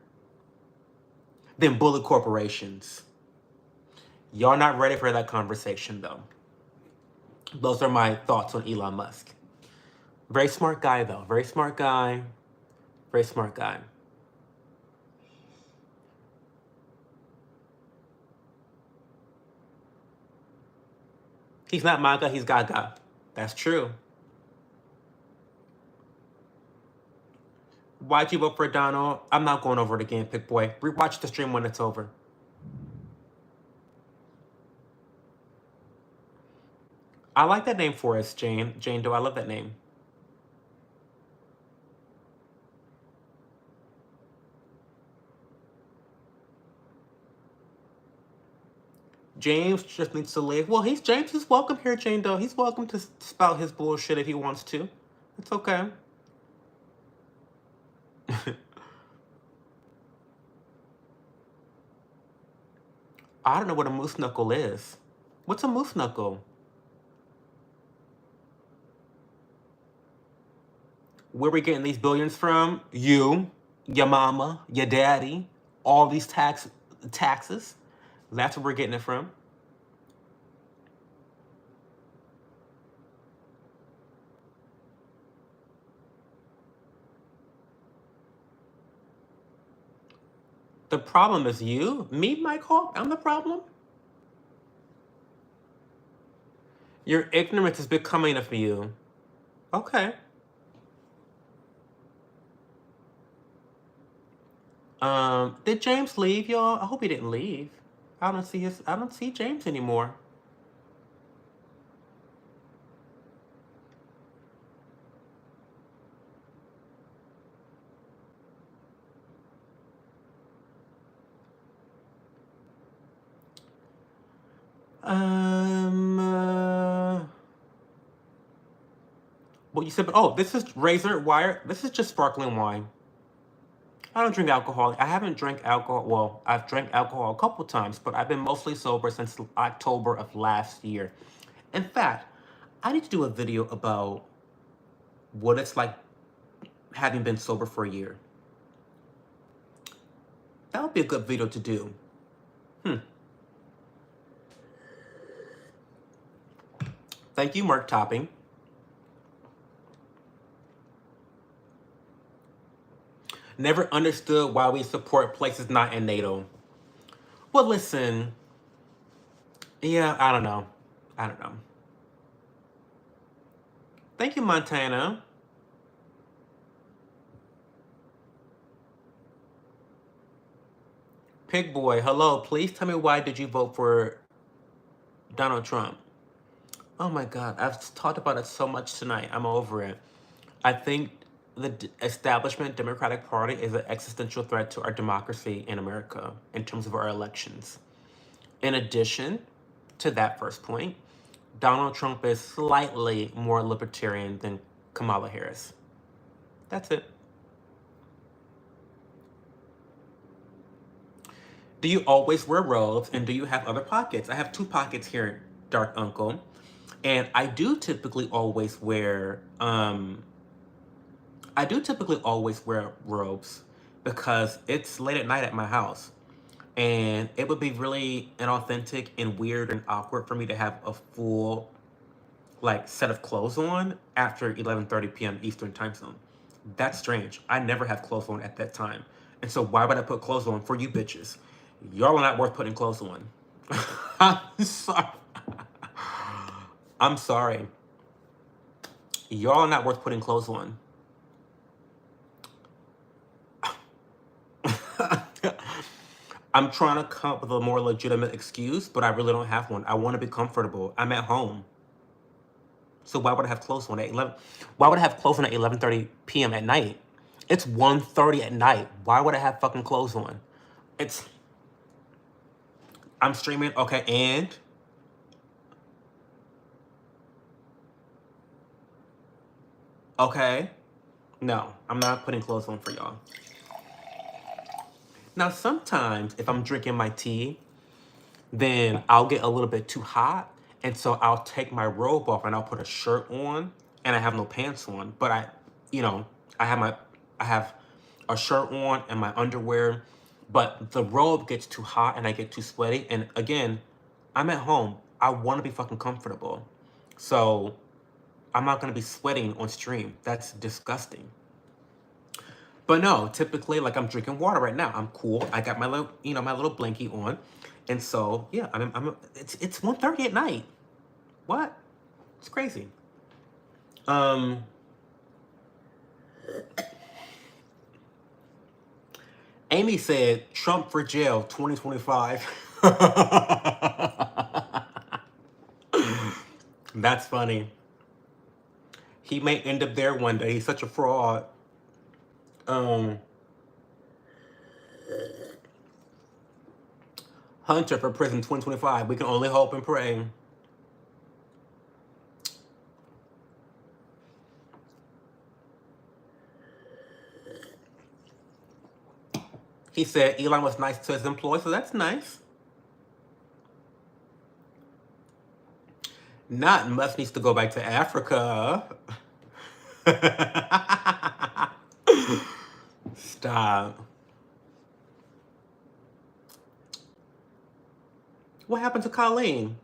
A: than bully corporations. Y'all not ready for that conversation, though. Those are my thoughts on Elon Musk. Very smart guy, though. Very smart guy. Very smart guy. He's not MAGA, he's Gaga. That's true. Why'd you vote for Donald? I'm not going over it again, Pick Boy. Rewatch the stream when it's over. I like that name for us, Jane. Jane Doe, I love that name. James just needs to live. Well, James is welcome here, Jane Doe. He's welcome to spout his bullshit if he wants to. It's okay. I don't know what a moose knuckle is. What's a moose knuckle? Where we getting these billions from? You, your mama, your daddy, all these taxes. That's where we're getting it from. The problem is you? Me, Mike Hawk? I'm the problem? Your ignorance is becoming of you. Okay. Did James leave, y'all? I hope he didn't leave. I don't see James anymore. Well, you said, oh, this is razor wire. This is just sparkling wine. I don't drink alcohol. I haven't drank alcohol. Well, I've drank alcohol a couple times, but I've been mostly sober since October of last year. In fact, I need to do a video about what it's like having been sober for a year. That would be a good video to do. Thank you, Mark Topping. Never understood why we support places not in NATO. Well, listen. Yeah, I don't know. I don't know. Thank you, Montana. Pig Boy, hello. Please tell me, why did you vote for Donald Trump? Oh my God, I've talked about it so much tonight. I'm over it. I think the establishment Democratic Party is an existential threat to our democracy in America in terms of our elections. In addition to that first point, Donald Trump is slightly more libertarian than Kamala Harris. That's it. Do you always wear robes, and do you have other pockets? I have 2 pockets here, Dark Uncle. And I do typically always wear robes because it's late at night at my house. And it would be really inauthentic and weird and awkward for me to have a full set of clothes on after 11:30 p.m. Eastern time zone. That's strange. I never have clothes on at that time. And so why would I put clothes on for you bitches? Y'all are not worth putting clothes on. I'm sorry. I'm sorry. Y'all are not worth putting clothes on. I'm trying to come up with a more legitimate excuse, but I really don't have one. I want to be comfortable. I'm at home. So why would I have clothes on at 11? Why would I have clothes on at 11:30 p.m. at night? It's 1:30 at night. Why would I have fucking clothes on? I'm streaming. Okay, and okay. No, I'm not putting clothes on for y'all. Now, sometimes if I'm drinking my tea, then I'll get a little bit too hot. And so I'll take my robe off and I'll put a shirt on, and I have no pants on. But I have a shirt on and my underwear, but the robe gets too hot and I get too sweaty. And again, I'm at home. I want to be fucking comfortable. So I'm not going to be sweating on stream. That's disgusting. But no, typically, like, I'm drinking water right now. I'm cool. I got my little, my little blankie on. And so, yeah, it's 1:30 at night. What? It's crazy. Amy said, Trump for jail 2025. That's funny. He may end up there one day. He's such a fraud. Hunter for prison 2025. We can only hope and pray. He said Elon was nice to his employees, so that's nice. Not much needs to go back to Africa. Stop. What happened to Colleen?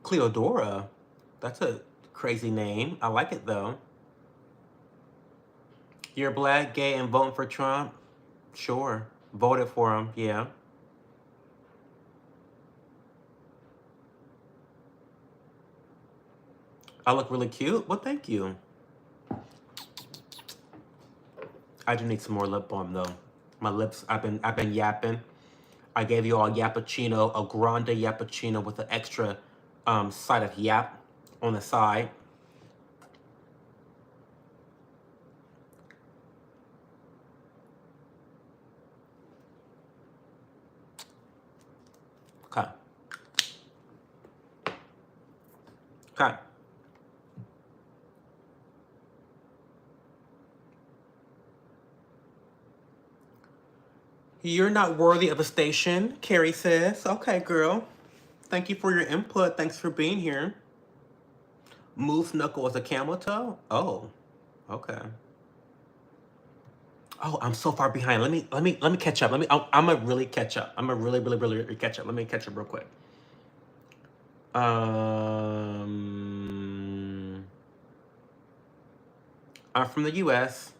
A: Cleodora? That's a crazy name. I like it, though. You're black, gay, and voting for Trump? Sure. Voted for him, yeah. I look really cute? Well, thank you. I do need some more lip balm, though. My lips, I've been yapping. I gave you all a yappuccino, a grande yappuccino with an extra side of yap on the side. Okay. You're not worthy of a station, Carrie says. Okay, girl. Thank you for your input. Thanks for being here. Moose knuckle is a camel toe? Oh, okay. Oh, I'm so far behind. Let me catch up. I'm gonna really catch up. I'm gonna really catch up. Let me catch up real quick. I'm from the US.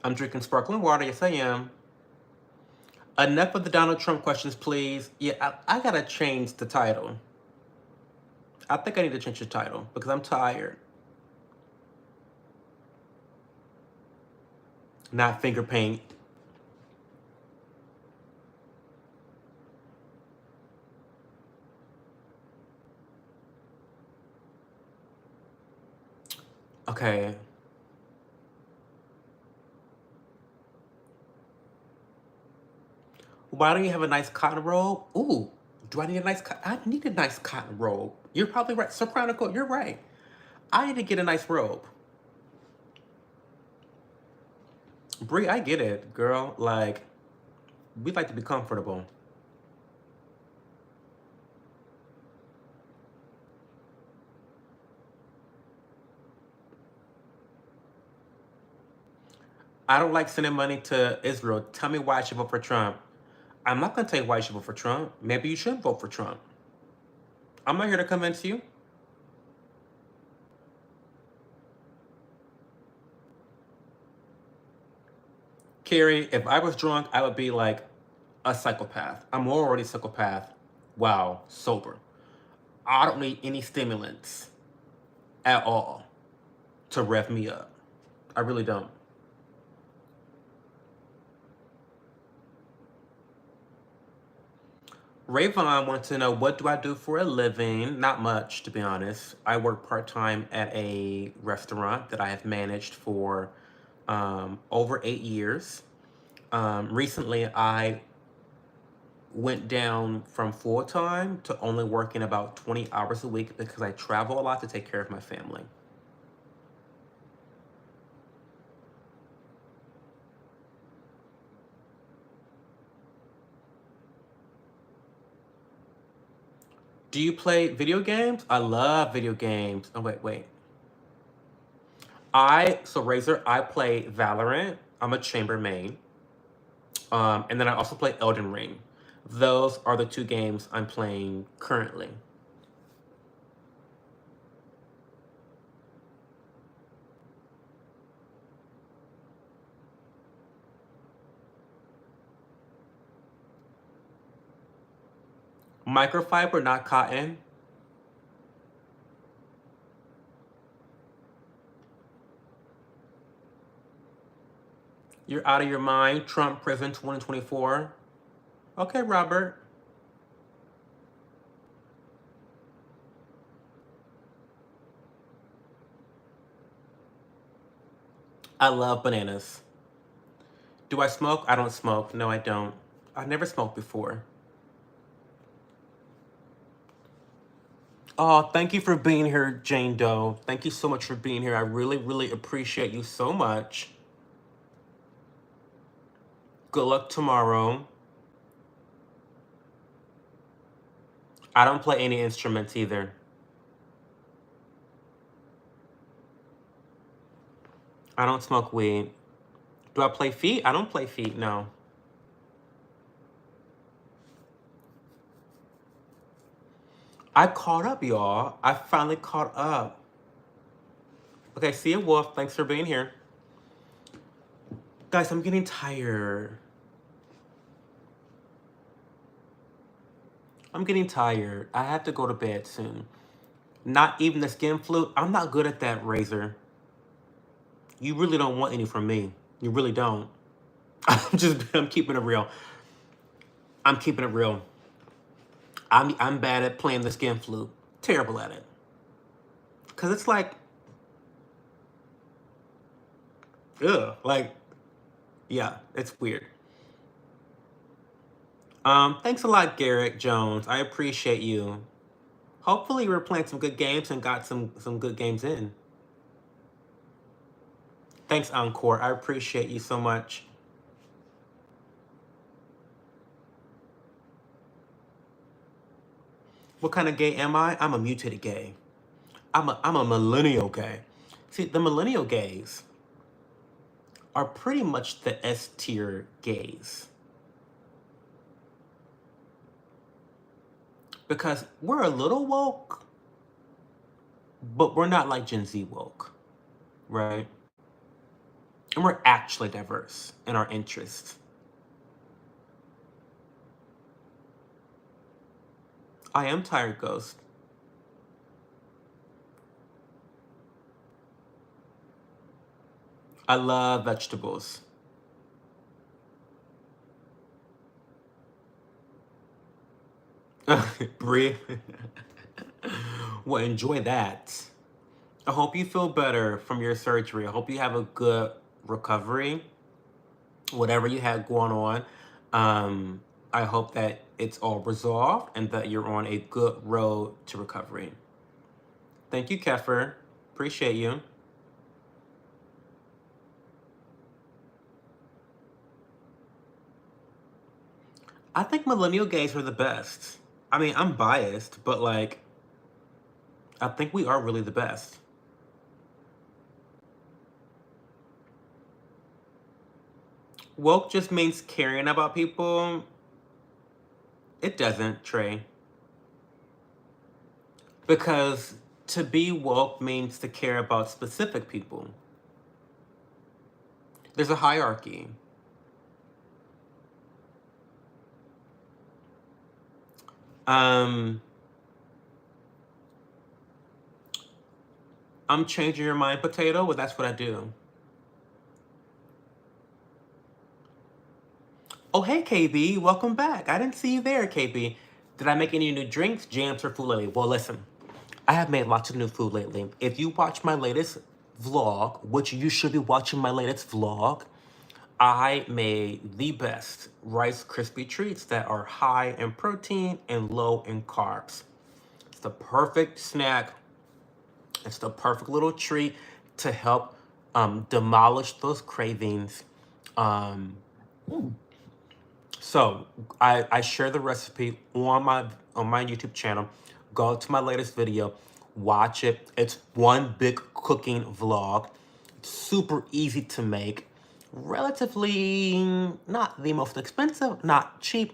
A: I'm drinking sparkling water. Yes, I am. Enough of the Donald Trump questions, please. Yeah, I gotta change the title. I think I need to change the title because I'm tired. Not finger paint. Okay. Why don't you have a nice cotton robe? Ooh, do I need a nice I need a nice cotton robe. You're probably right. So Chronicle, you're right. I need to get a nice robe. Brie, I get it, girl. Like, we like to be comfortable. I don't like sending money to Israel. Tell me why I should vote for Trump. I'm not gonna tell you why you should vote for Trump. Maybe you should vote for Trump. I'm not here to convince you. Carrie, if I was drunk, I would be like a psychopath. I'm already a psychopath. Wow, sober. I don't need any stimulants at all to rev me up. I really don't. Rayvon wants to know, what do I do for a living? Not much, to be honest. I work part-time at a restaurant that I have managed for over 8 years. Recently, I went down from full-time to only working about 20 hours a week because I travel a lot to take care of my family. Do you play video games? I love video games. Oh, wait. Razor, I play Valorant. I'm a chamber main. And then I also play Elden Ring. Those are the two games I'm playing currently. Microfiber, not cotton. You're out of your mind. Trump prison 2024. Okay, Robert. I love bananas. Do I smoke? I don't smoke. No, I don't. I've never smoked before. Oh, thank you for being here, Jane Doe. Thank you so much for being here. I really appreciate you so much. Good luck tomorrow. I don't play any instruments either. I don't smoke weed. Do I play feet? I don't play feet, no. I caught up, y'all. I finally caught up. Okay, see you, Wolf. Thanks for being here. Guys, I'm getting tired. I'm getting tired. I have to go to bed soon. Not even the skin flu. I'm not good at that, Razor. You really don't want any from me. You really don't. I'm keeping it real. I'm keeping it real. I'm bad at playing the skin flu. Terrible at it. Cause it's like, ugh, like, yeah, it's weird. Thanks a lot, Garrett Jones. I appreciate you. Hopefully we're playing some good games and got some good games in. Thanks, Encore. I appreciate you so much. What kind of gay am I? I'm a mutated gay. I'm a millennial gay. See, the millennial gays are pretty much the S tier gays. Because we're a little woke, but we're not like Gen Z woke, right? And we're actually diverse in our interests. I am tired, Ghost. I love vegetables. Brie. Well, enjoy that. I hope you feel better from your surgery. I hope you have a good recovery, whatever you had going on. I hope that it's all resolved and that you're on a good road to recovery. Thank you, Kefir. Appreciate you. I think millennial gays are the best. I mean, I'm biased, but like, I think we are really the best. Woke just means caring about people. It doesn't, Trey. Because to be woke means to care about specific people. There's a hierarchy. I'm changing your mind, potato. Well, that's what I do. Oh, hey, KB. Welcome back. I didn't see you there, KB. Did I make any new drinks, jams, or food lately? Well, listen. I have made lots of new food lately. If you watch my latest vlog, which you should be watching my latest vlog, I made the best Rice Krispie treats that are high in protein and low in carbs. It's the perfect snack. It's the perfect little treat to help demolish those cravings. Um, so I share the recipe on my YouTube channel. Go to my latest video, watch it. It's one big cooking vlog. It's super easy to make, relatively not the most expensive, not cheap,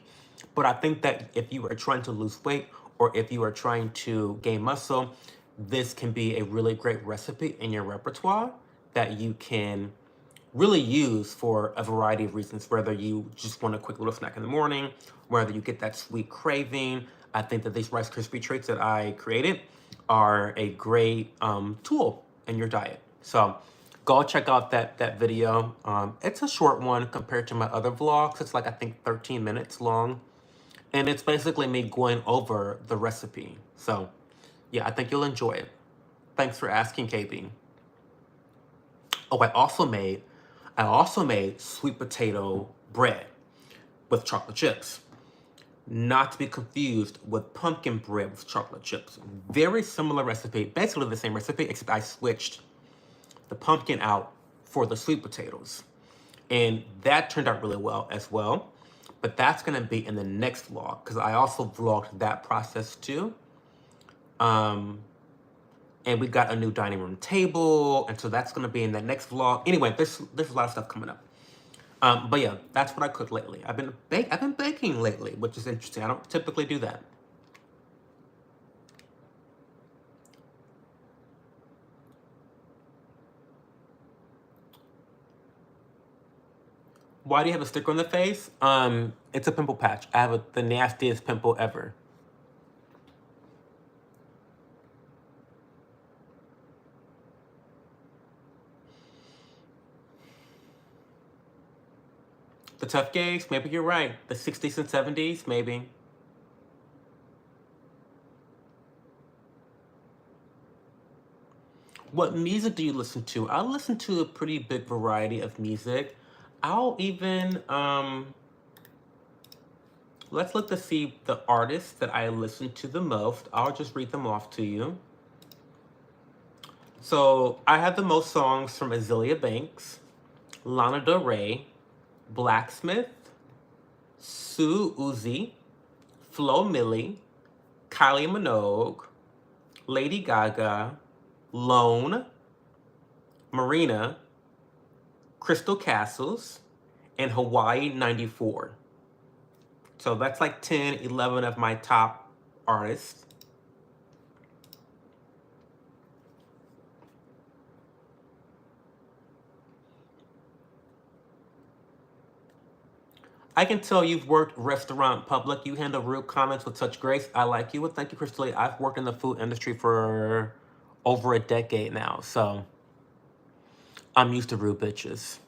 A: but I think that if you are trying to lose weight or if you are trying to gain muscle, this can be a really great recipe in your repertoire that you can really use for a variety of reasons, whether you just want a quick little snack in the morning, whether you get that sweet craving. I think that these Rice Krispie treats that I created are a great tool in your diet. So go check out that video. It's a short one compared to my other vlogs. It's like, I think 13 minutes long. And it's basically me going over the recipe. So yeah, I think you'll enjoy it. Thanks for asking, KB. Oh, I also made sweet potato bread with chocolate chips. Not to be confused with pumpkin bread with chocolate chips. Very similar recipe, basically the same recipe, except I switched the pumpkin out for the sweet potatoes. And that turned out really well as well. But that's gonna be in the next vlog, because I also vlogged that process too. And we got a new dining room table, and so that's gonna be in the next vlog. Anyway, there's a lot of stuff coming up. But yeah, that's what I cooked lately. I've been baking lately, which is interesting. I don't typically do that. Why do you have a sticker on the face? It's a pimple patch. I have the nastiest pimple ever. The tough gays, maybe you're right. The 60s and 70s, maybe. What music do you listen to? I listen to a pretty big variety of music. I'll even Let's look to see the artists that I listen to the most. I'll just read them off to you. So I have the most songs from Azealia Banks, Lana Del Rey, Blacksmith, Sue Uzi, Flo Milli, Kylie Minogue, Lady Gaga, Lone, Marina, Crystal Castles, and Hawaii 94. So that's like 10, 11 of my top artists. I can tell you've worked restaurant public. You handle rude comments with such grace. I like you. Well, thank you, Crystal Lee. I've worked in the food industry for over a decade now, so I'm used to rude bitches.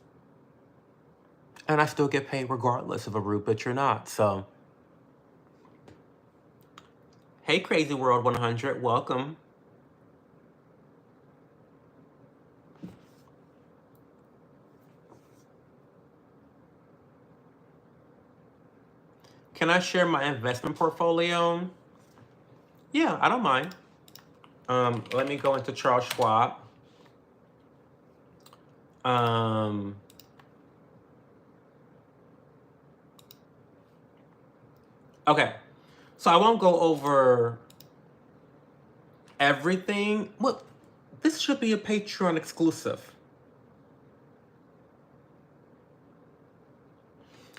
A: And I still get paid regardless of a rude bitch or not, so. Hey, Crazy World 100, welcome. Can I share my investment portfolio? Yeah, I don't mind. Let me go into Charles Schwab. Okay, so I won't go over everything. Look, this should be a Patreon exclusive.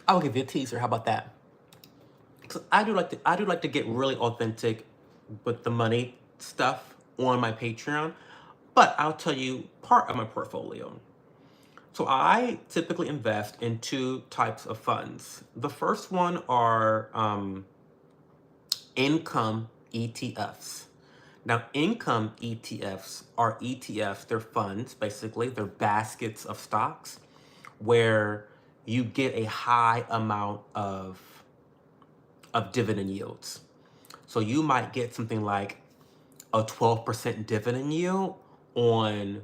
A: I'll give you a teaser. How about that? So I do like to get really authentic with the money stuff on my Patreon, but I'll tell you part of my portfolio. So I typically invest in two types of funds. The first one are income ETFs. Now, income ETFs are ETFs, they're funds, basically, they're baskets of stocks where you get a high amount of dividend yields. So you might get something like a 12% dividend yield on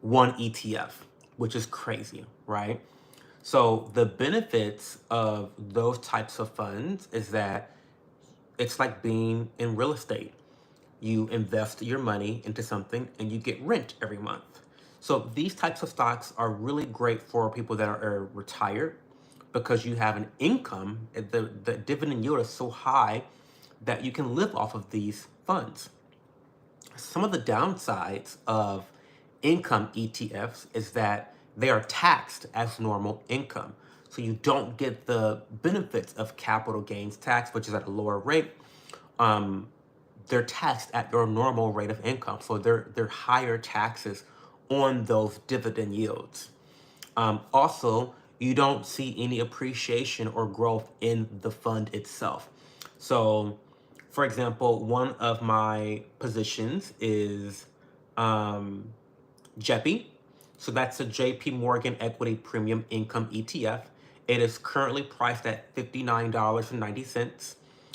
A: one ETF, which is crazy, right? So the benefits of those types of funds is that it's like being in real estate. You invest your money into something and you get rent every month. So these types of stocks are really great for people that are retired because you have an income. The dividend yield is so high that you can live off of these funds. Some of the downsides of income ETFs is that they are taxed as normal income. So you don't get the benefits of capital gains tax, which is at a lower rate. They're taxed at your normal rate of income. So they're higher taxes on those dividend yields. Also, you don't see any appreciation or growth in the fund itself. So, for example, one of my positions is JEPI. So that's a JP Morgan Equity Premium Income ETF. It is currently priced at $59.90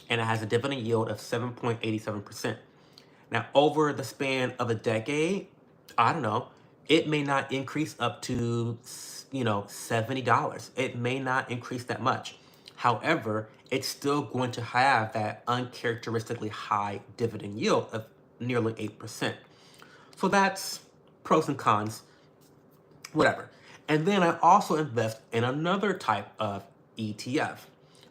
A: and it has a dividend yield of 7.87%. Now, over the span of a decade, I don't know, it may not increase up to, $70. It may not increase that much. However, it's still going to have that uncharacteristically high dividend yield of nearly 8%. So that's pros and cons, whatever. And then I also invest in another type of ETF.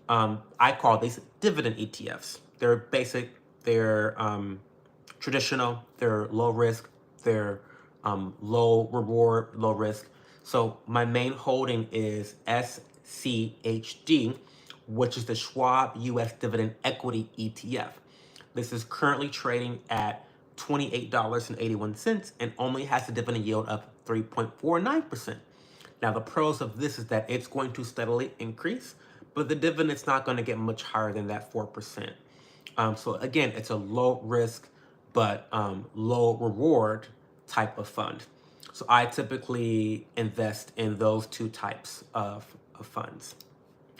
A: I call these dividend ETFs. They're basic, they're traditional, they're low risk, they're low reward, low risk. So my main holding is SCHD, which is the Schwab US Dividend Equity ETF. This is currently trading at $28.81 and only has a dividend yield of 3.49%. Now, the pros of this is that it's going to steadily increase, but the dividend is not going to get much higher than that 4%. So again, it's a low risk, but low reward type of fund. So I typically invest in those two types of funds.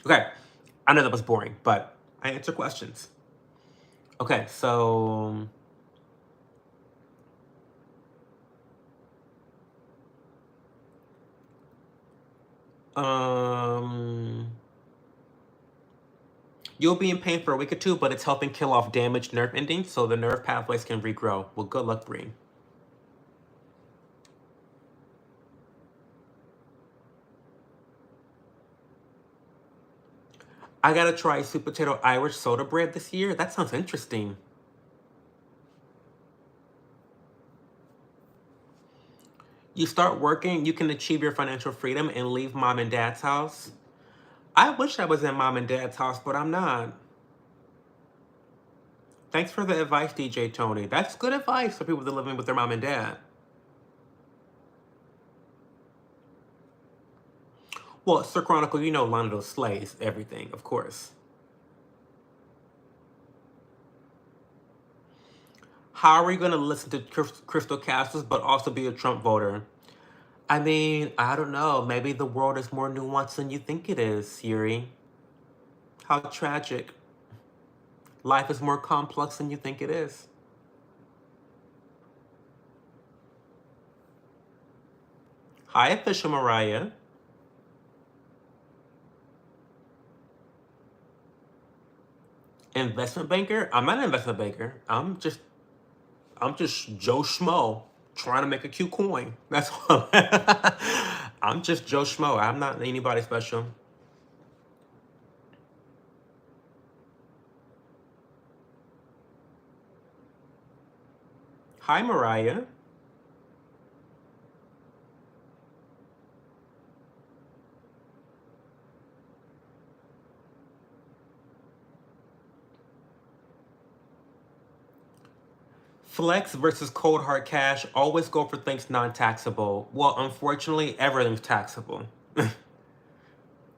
A: Okay, I know that was boring, but I answer questions. Okay, so You'll be in pain for a week or two, but it's helping kill off damaged nerve endings so the nerve pathways can regrow. Well, good luck, Bree. I gotta try sweet potato Irish soda bread this year. That sounds interesting. You start working, you can achieve your financial freedom and leave mom and dad's house. I wish I was in mom and dad's house, but I'm not. Thanks for the advice, DJ Tony. That's good advice for people that are living with their mom and dad. Well, Sir Chronicle, you know Lana Del slays everything, of course. How are you going to listen to Crystal Castles but also be a Trump voter? I mean, I don't know. Maybe the world is more nuanced than you think it is, Yuri. How tragic. Life is more complex than you think it is. Hi, official Mariah. Investment banker? I'm not an investment banker. I'm just Joe Schmo trying to make a cute coin. That's all. I'm just Joe Schmo. I'm not anybody special. Hi, Mariah. Flex versus cold hard cash. Always go for things non-taxable. Well, unfortunately, everything's taxable.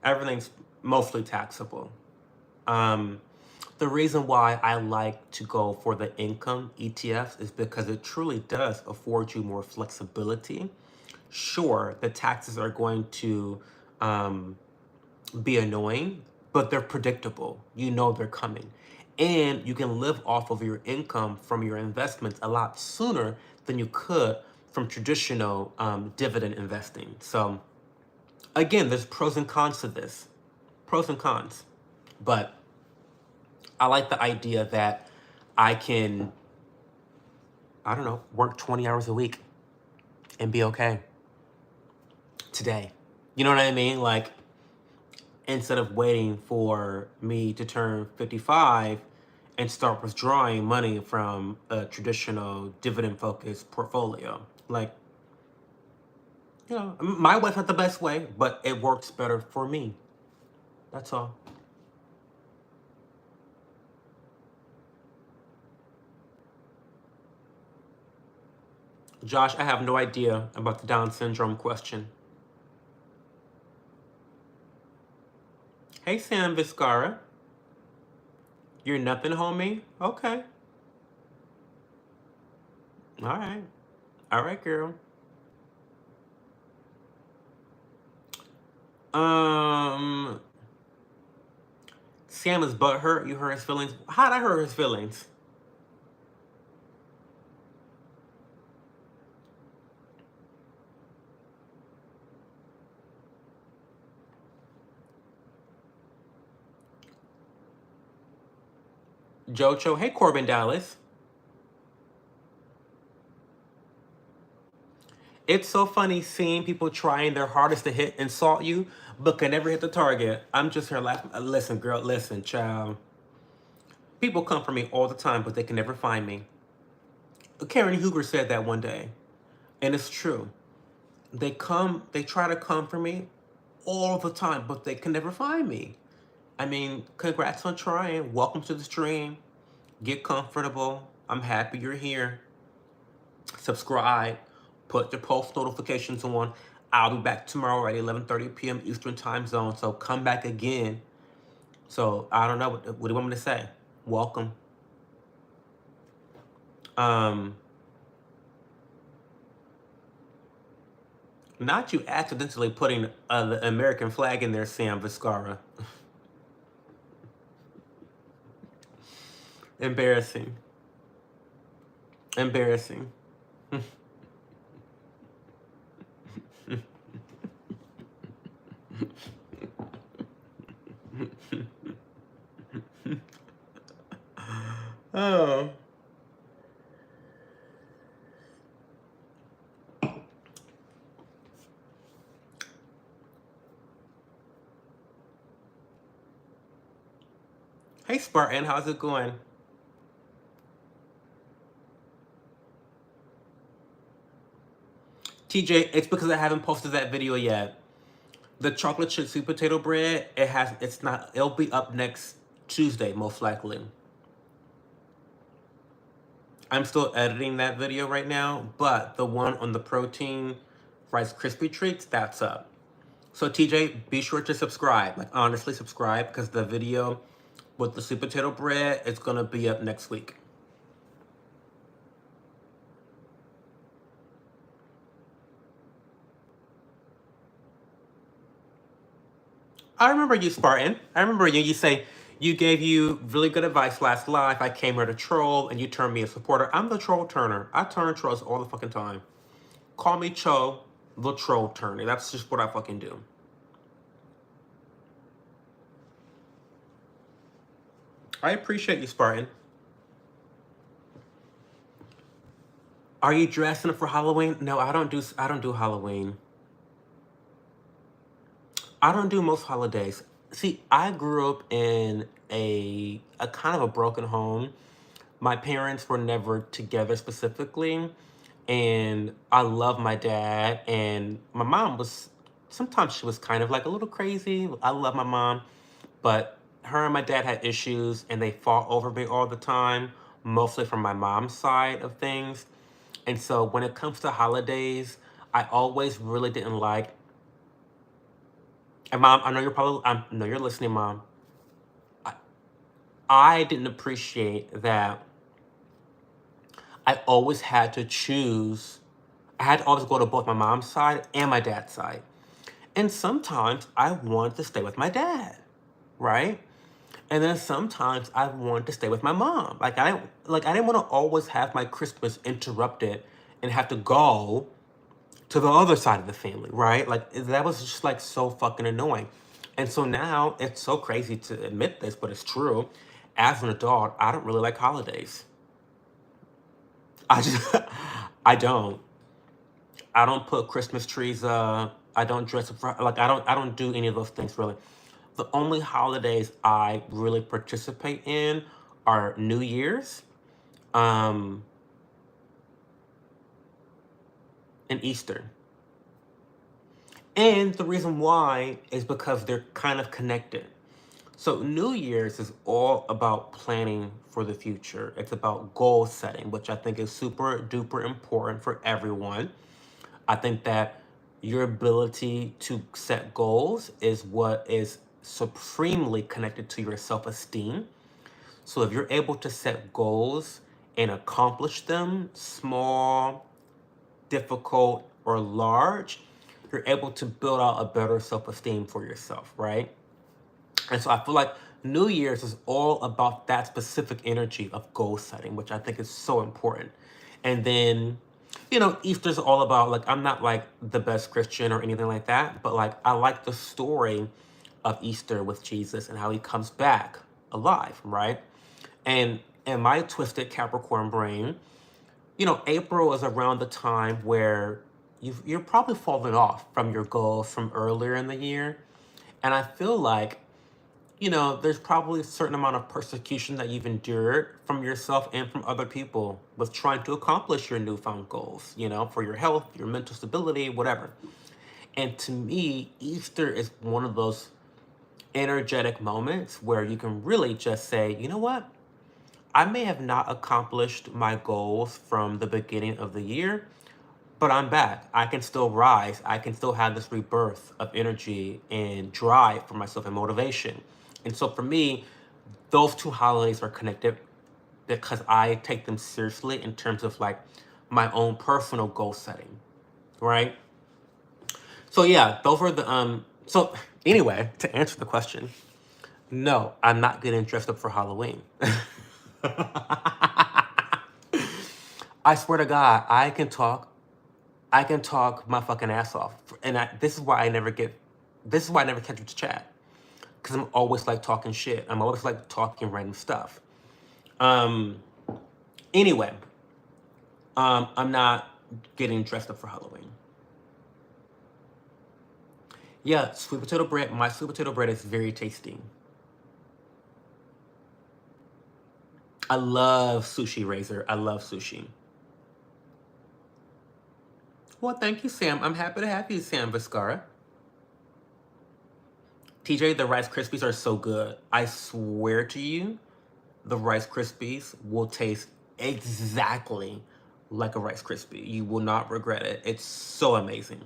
A: Everything's mostly taxable. Um, the reason why I like to go for the income ETFs is because it truly does afford you more flexibility. Sure, the taxes are going to be annoying, but they're predictable. You know they're coming. And you can live off of your income from your investments a lot sooner than you could from traditional dividend investing. So, again, there's pros and cons to this. Pros and cons. But I like the idea that I can, I don't know, work 20 hours a week and be okay today. You know what I mean? Like, instead of waiting for me to turn 55 and start withdrawing money from a traditional dividend focused portfolio. Like, you know, my way's not the best way, but it works better for me. That's all. Josh, I have no idea about the Down syndrome question. Hey, Sam Viscara. You're nothing, homie? Okay. All right. All right, girl. Um, Sam is butthurt. You hurt his feelings. How'd I hurt his feelings? Jocho. Hey, Corbin Dallas. It's so funny seeing people trying their hardest to hit insult you, but can never hit the target. I'm just here laughing. Listen, girl, listen, child. People come for me all the time, but they can never find me. Karen Huger said that one day, and it's true. They try to come for me all the time, but they can never find me. I mean, congrats on trying. Welcome to the stream. Get comfortable. I'm happy you're here. Subscribe. Put your post notifications on. I'll be back tomorrow at 11:30 p.m. Eastern Time Zone. So come back again. So I don't know. What do you want me to say? Welcome. Not you accidentally putting the American flag in there, Sam Viscara. Embarrassing. Embarrassing. Oh. Hey Spartan, how's it going? TJ, it's because I haven't posted that video yet. The chocolate chip sweet potato bread, it'll be up next Tuesday, most likely. I'm still editing that video right now, but the one on the protein Rice Krispie treats, that's up. So TJ, be sure to subscribe. Like honestly subscribe, because the video with the sweet potato bread is gonna be up next week. I remember you, Spartan. I remember you. You say you gave you really good advice last live. I came here to troll, and you turned me a supporter. I'm the troll turner. I turn trolls all the fucking time. Call me Cho, the troll turner. That's just what I fucking do. I appreciate you, Spartan. Are you dressing up for Halloween? No, I don't do Halloween. I don't do most holidays. See, I grew up in a kind of a broken home. My parents were never together specifically, and I love my dad, and my mom was, sometimes she was kind of like a little crazy. I love my mom, but her and my dad had issues, and they fought over me all the time, mostly from my mom's side of things. And so when it comes to holidays, I always really didn't like. And mom, I know you're listening, mom. I, I didn't appreciate that I always had to choose. I had to always go to both my mom's side and my dad's side. And sometimes I wanted to stay with my dad, right? And then sometimes I wanted to stay with my mom. I didn't want to always have my Christmas interrupted and have to go to the other side of the family, right? Like that was just like so fucking annoying. And so now it's so crazy to admit this, but it's true. As an adult, I don't really like holidays. I just I don't. I don't put Christmas trees up. I don't dress up for, like I don't do any of those things really. The only holidays I really participate in are New Year's, um, and Easter. And the reason why is because they're kind of connected. So New Year's is all about planning for the future. It's about goal setting, which I think is super duper important for everyone. I think that your ability to set goals is what is supremely connected to your self-esteem. So if you're able to set goals and accomplish them, small, difficult, or large, you're able to build out a better self-esteem for yourself, right? And so I feel like New Year's is all about that specific energy of goal setting, which I think is so important. And then, Easter's all about, like, I'm not like the best Christian or anything like that, but like I like the story of Easter with Jesus and how he comes back alive, right? And in my twisted Capricorn brain, April is around the time where you're probably falling off from your goals from earlier in the year. And I feel like there's probably a certain amount of persecution that you've endured from yourself and from other people with trying to accomplish your newfound goals, for your health, your mental stability, whatever. And to me, Easter is one of those energetic moments where you can really just say, you know what? I may have not accomplished my goals from the beginning of the year, but I'm back. I can still rise. I can still have this rebirth of energy and drive for myself and motivation. And so for me, those two holidays are connected because I take them seriously in terms of like my own personal goal setting, right? So yeah, those are the so anyway, to answer the question, no, I'm not getting dressed up for Halloween. I swear to God, I can talk my fucking ass off. And this is why I never catch up to chat. Because I'm always like talking shit. I'm always like talking random stuff. Anyway, I'm not getting dressed up for Halloween. Yeah, sweet potato bread. My sweet potato bread is very tasty. I love sushi, Razor. I love sushi. Well, thank you, Sam. I'm happy to have you, Sam Viscara. TJ, the Rice Krispies are so good. I swear to you, the Rice Krispies will taste exactly like a Rice Krispie. You will not regret it. It's so amazing.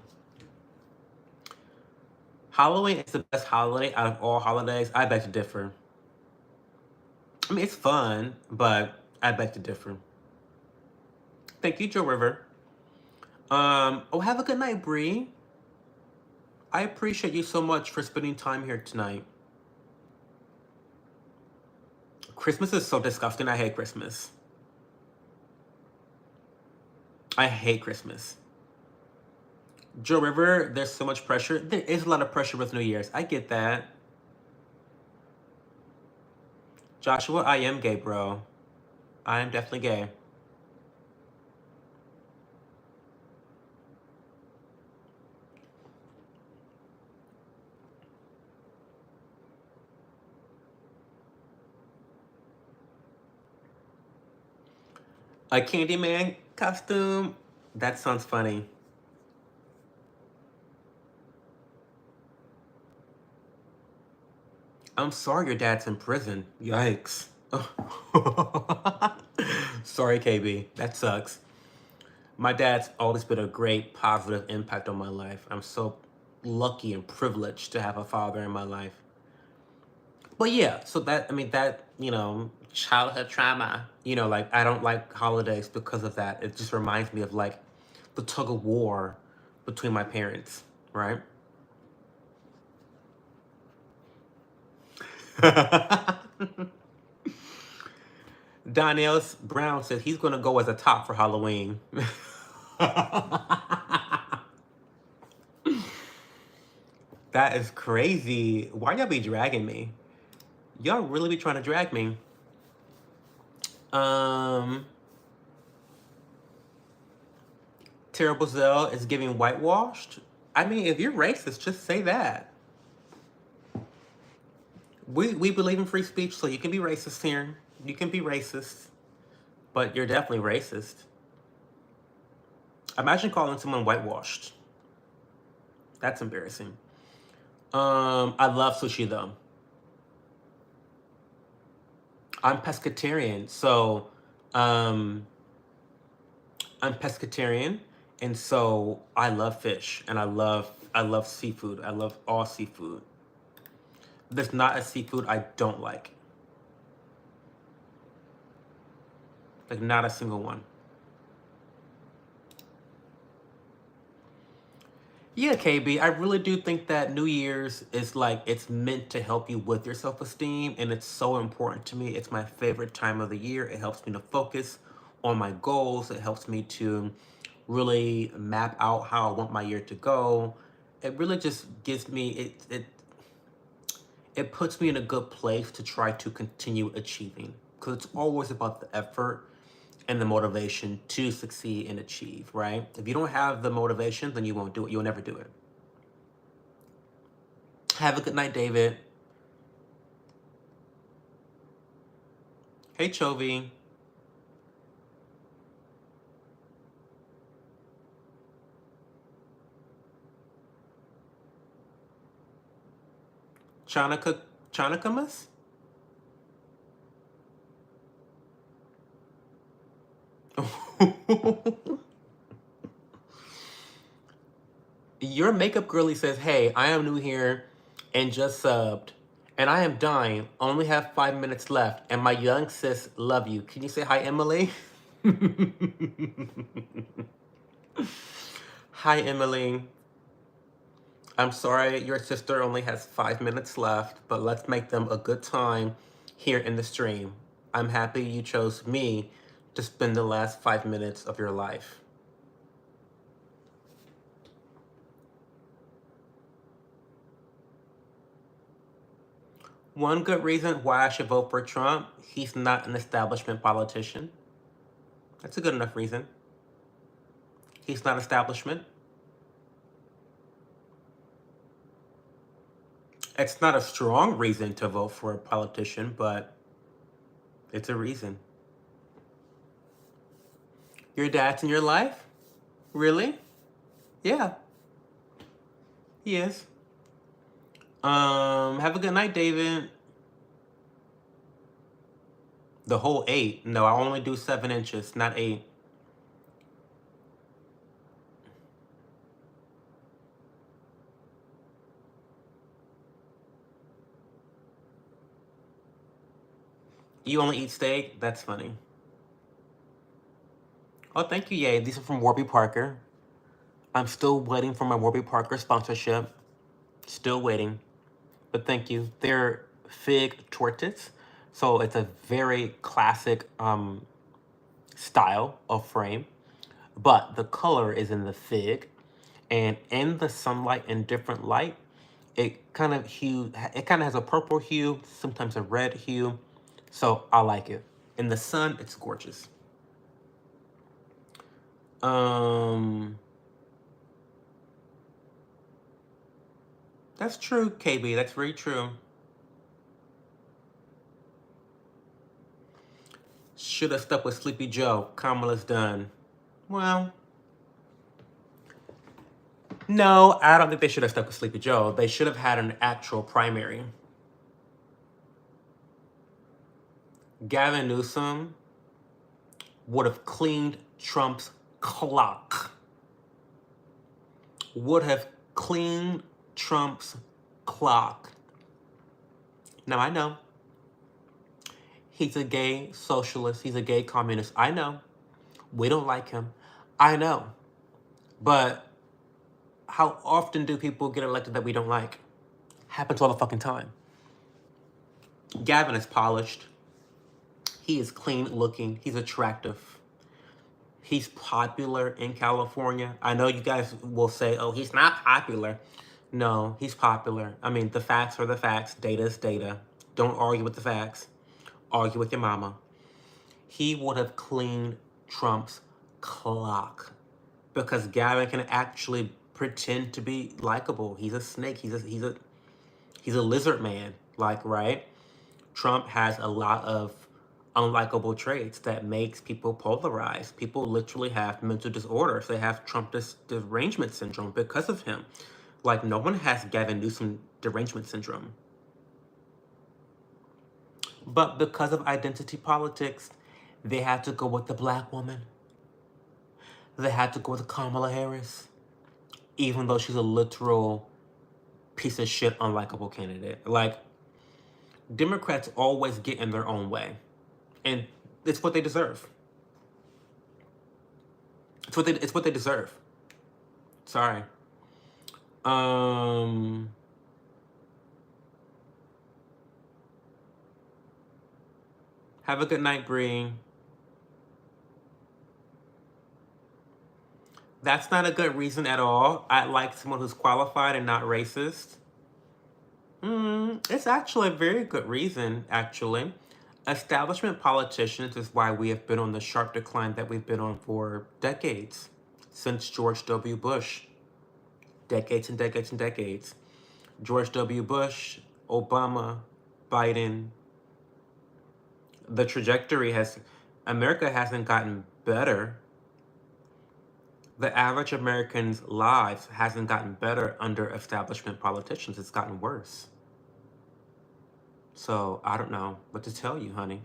A: Halloween is the best holiday out of all holidays. I beg to differ. I mean, it's fun, but I beg to differ. Thank you, Joe River. Oh, have a good night, Bree. I appreciate you so much for spending time here tonight. Christmas is so disgusting. I hate Christmas. I hate Christmas. Joe River, there's so much pressure. There is a lot of pressure with New Year's. I get that. Joshua, I am gay, bro. I am definitely gay. A Candyman costume? That sounds funny. I'm sorry your dad's in prison. Yikes. Sorry, KB. That sucks. My dad's always been a great positive impact on my life. I'm so lucky and privileged to have a father in my life. But yeah, so that, I mean, that, childhood trauma, like, I don't like holidays because of that. It just reminds me of, like, the tug of war between my parents, right? Donnell Brown says he's going to go as a top for Halloween. That is crazy. Why y'all be dragging me? Y'all really be trying to drag me. Terrible Zell is giving whitewashed. I mean, if you're racist, just say that. We believe in free speech, so you can be racist here. You can be racist, but you're definitely racist. Imagine calling someone whitewashed. That's embarrassing. I love sushi though. I'm pescatarian, so I'm pescatarian, and so I love fish, and I love seafood. I love all seafood. There's not a seafood I don't like. Like, not a single one. Yeah, KB, I really do think that New Year's is like, it's meant to help you with your self-esteem, and it's so important to me. It's my favorite time of the year. It helps me to focus on my goals. It helps me to really map out how I want my year to go. It really just gives me, it puts me in a good place to try to continue achieving, because it's always about the effort and the motivation to succeed and achieve, right? If you don't have the motivation, then you won't do it. You'll never do it. Have a good night, David. Hey, Chovy. Chanakamus? Your makeup girly says, hey, I am new here and just subbed, and I am dying. Only have 5 minutes left, and my young sis love you. Can you say hi, Emily? Hi, Emily. I'm sorry your sister only has 5 minutes left, but let's make them a good time here in the stream. I'm happy you chose me to spend the last 5 minutes of your life. One good reason why I should vote for Trump, he's not an establishment politician. That's a good enough reason. He's not establishment. It's not a strong reason to vote for a politician, but it's a reason. Your dad's in your life? Really? Yeah, he is. Have a good night, David. The whole 8. No, I only do 7 inches, not 8. You only eat steak? That's funny. Oh, thank you, Yay. These are from Warby Parker. I'm still waiting for my Warby Parker sponsorship. Still waiting. But thank you. They're fig tortas. So it's a very classic style of frame. But the color is in the fig. And in the sunlight and different light, it kind of has a purple hue, sometimes a red hue. So I like it. In the sun, it's gorgeous. That's true, KB. That's very true. Should have stuck with Sleepy Joe. Kamala's done. Well, no, I don't think they should have stuck with Sleepy Joe. They should have had an actual primary. Gavin Newsom would have cleaned Trump's clock. Would have cleaned Trump's clock. Now, I know. He's a gay socialist. He's a gay communist. I know. We don't like him. I know. But how often do people get elected that we don't like? Happens all the fucking time. Gavin is polished. He is clean looking. He's attractive. He's popular in California. I know you guys will say, oh, he's not popular. No, he's popular. I mean, the facts are the facts. Data is data. Don't argue with the facts. Argue with your mama. He would have cleaned Trump's clock because Gavin can actually pretend to be likable. He's a snake. He's a lizard man. Like, right? Trump has a lot of unlikable traits that makes people polarized. People literally have mental disorders. They have Trump derangement syndrome because of him. Like, no one has Gavin Newsom derangement syndrome. But because of identity politics, they had to go with the black woman. They had to go with Kamala Harris, even though she's a literal piece of shit, unlikable candidate. Like, Democrats always get in their own way. And it's what they deserve. It's what they deserve. Sorry. Have a good night, Bree. That's not a good reason at all. I like someone who's qualified and not racist. It's actually a very good reason, actually. Establishment politicians is why we have been on the sharp decline that we've been on for decades. Since George W. Bush. Decades and decades and decades. George W. Bush, Obama, Biden. The trajectory America hasn't gotten better. The average American's lives hasn't gotten better under establishment politicians. It's gotten worse. So I don't know what to tell you, honey.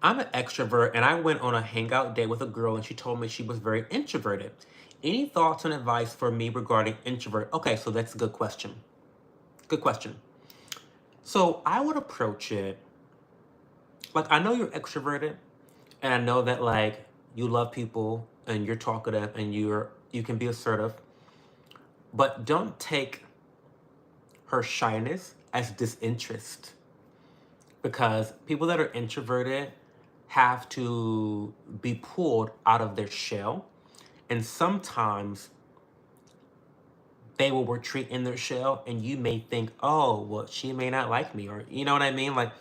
A: I'm an extrovert, and I went on a hangout day with a girl, and she told me she was very introverted. Any thoughts and advice for me regarding introvert? Okay, so that's a good question. Good question. So I would approach it, like, I know you're extroverted, and I know that, like, you love people, and you're talkative, and you can be assertive, but don't take her shyness as disinterest. Because people that are introverted have to be pulled out of their shell. And sometimes they will retreat in their shell, and you may think, oh, well, she may not like me, or you know what I mean? Like,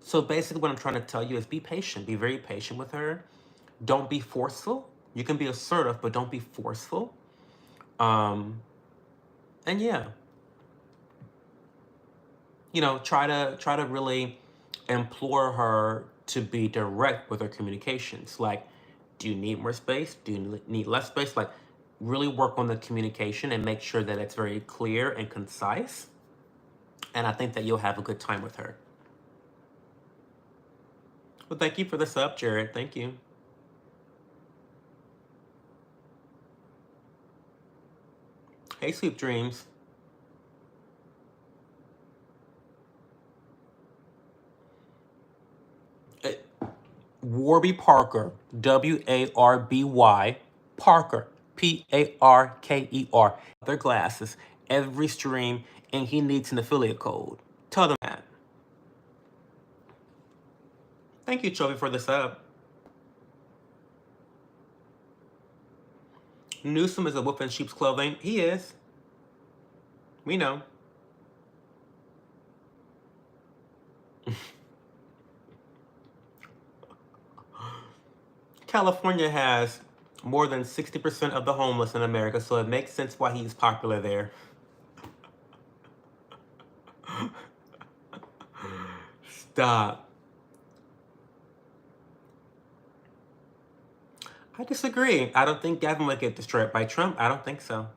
A: so basically, what I'm trying to tell you is be patient, be very patient with her. Don't be forceful. You can be assertive, but don't be forceful. And yeah, try to really implore her to be direct with her communications. Like, do you need more space? Do you need less space? Like, really work on the communication and make sure that it's very clear and concise. And I think that you'll have a good time with her. Well, thank you for the sub, Jared. Thank you. Hey, Sweet Dreams. Warby Parker, Warby Parker, Parker. Their glasses every stream, and he needs an affiliate code. Tell them that. Thank you, Chovy, for the sub. Newsom is a wolf in sheep's clothing. He is. We know. California has more than 60% of the homeless in America, so it makes sense why he's popular there. Stop. I disagree. I don't think Gavin would get destroyed by Trump. I don't think so.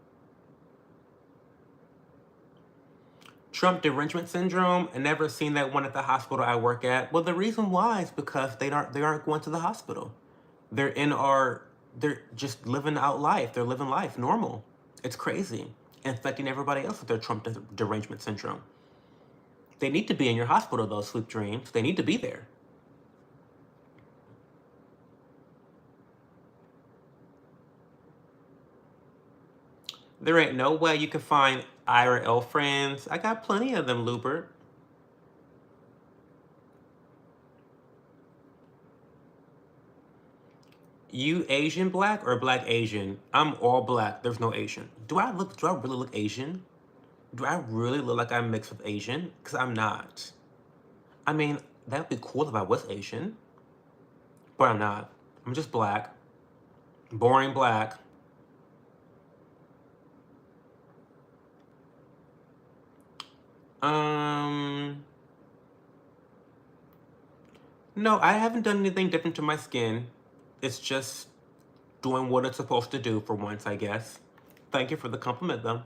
A: Trump derangement syndrome. I never seen that one at the hospital I work at. Well, the reason why is because they aren't going to the hospital. They're just living out life. They're living life normal. It's crazy. Infecting everybody else with their Trump derangement syndrome. They need to be in your hospital, though, Sleep Dreams. They need to be there. There ain't no way you can find IRL friends. I got plenty of them, Lubert. You Asian black or black Asian? I'm all black. There's no Asian. Do I really look Asian? Do I really look like I'm mixed with Asian? Because I'm not. I mean, that'd be cool if I was Asian. But I'm not. I'm just black. Boring black. No, I haven't done anything different to my skin. It's just doing what it's supposed to do for once, I guess. Thank you for the compliment, though.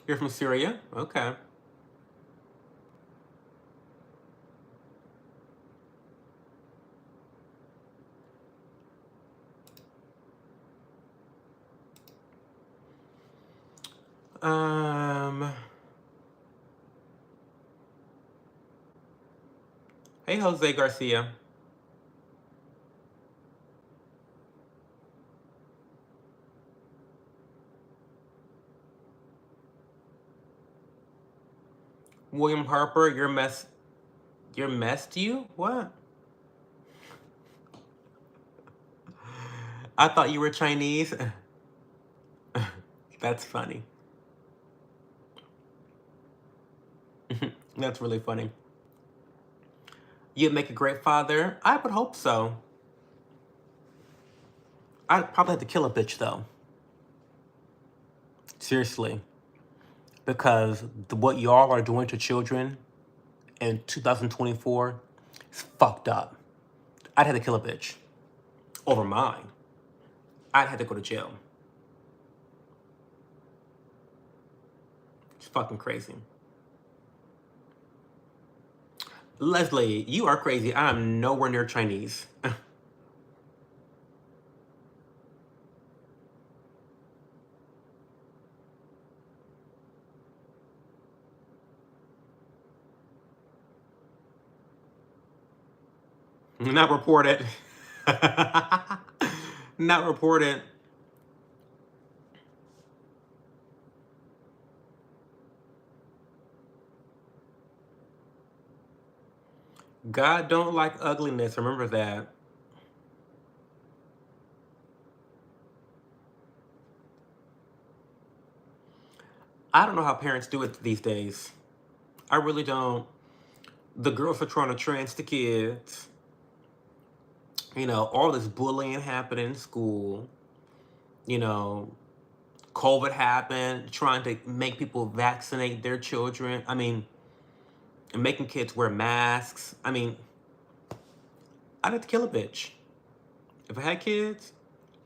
A: You're from Syria? Okay. Hey, Jose Garcia. William Harper, you're messed you? What? I thought you were Chinese. That's funny. That's really funny. You'd make a great father? I would hope so. I'd probably have to kill a bitch, though. Seriously. Because what y'all are doing to children in 2024 is fucked up. I'd have to kill a bitch. Over mine. I'd have to go to jail. It's fucking crazy. Leslie, you are crazy. I am nowhere near Chinese. Not reported. Not reported. God don't like ugliness. Remember that. I don't know how parents do it these days. I really don't. The girls are trying to trans the kids. You know, all this bullying happening in school. You know, COVID happened, trying to make people vaccinate their children. I mean, and making kids wear masks. I mean, I'd have to kill a bitch. If I had kids,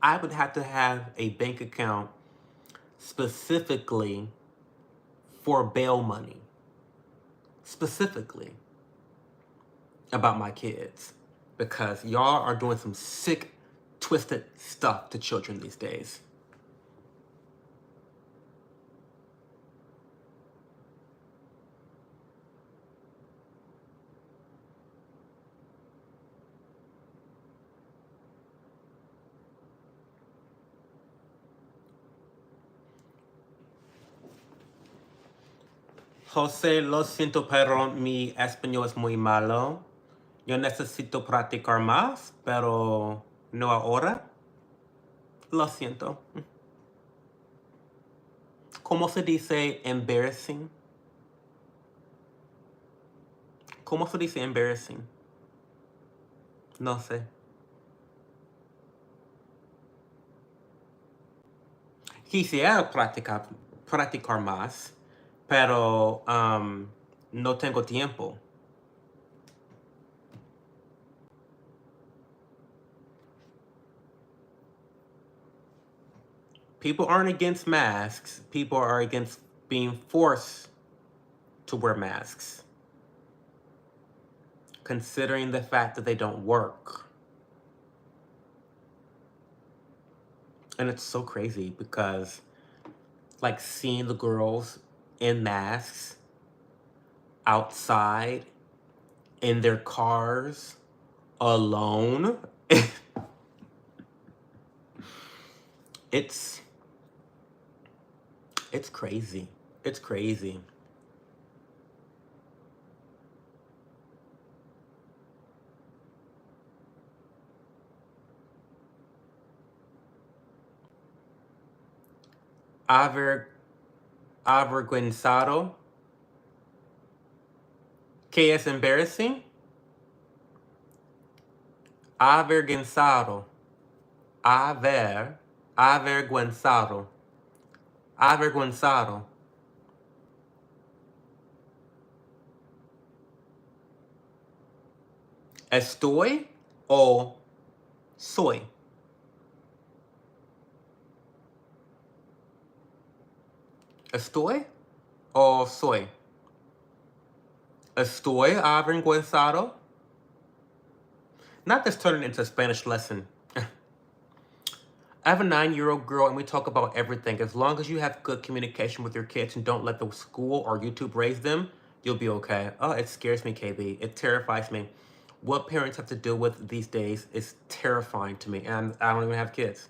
A: I would have to have a bank account specifically for bail money. Specifically about my kids. Because y'all are doing some sick, twisted stuff to children these days. José, lo siento, pero mi español es muy malo. Yo necesito practicar más, pero no ahora. Lo siento. ¿Cómo se dice embarrassing? ¿Cómo se dice embarrassing? No sé. Quisiera practicar más, pero no tengo tiempo. People aren't against masks. People are against being forced to wear masks, considering the fact that they don't work. And it's so crazy because, like, seeing the girls in masks outside in their cars alone, it's crazy. It's crazy. Avergüenzado. ¿Qué es embarrassing? Avergüenzado. Avergüenzado. Avergüenzado. Estoy o soy. Estoy o soy. Estoy avergüenzado. Not this turning into a Spanish lesson. I have a 9-year-old girl and we talk about everything. As long as you have good communication with your kids and don't let the school or YouTube raise them, you'll be okay. Oh, it scares me, KB. It terrifies me. What parents have to deal with these days is terrifying to me. And I don't even have kids.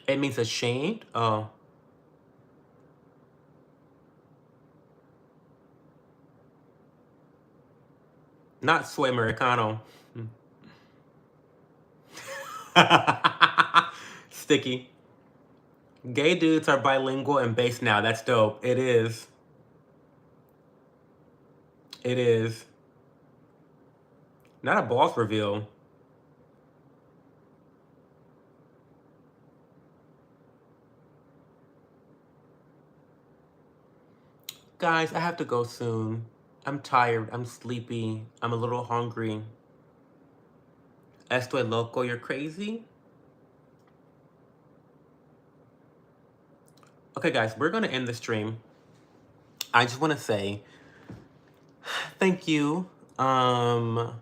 A: It means ashamed? Oh. Not soy americano. Sticky. Gay dudes are bilingual and based now. That's dope. It is. It is. Not a boss reveal. Guys, I have to go soon. I'm tired. I'm sleepy. I'm a little hungry. Estoy loco. You're crazy? Okay, guys, we're going to end the stream. I just want to say thank you. Oh,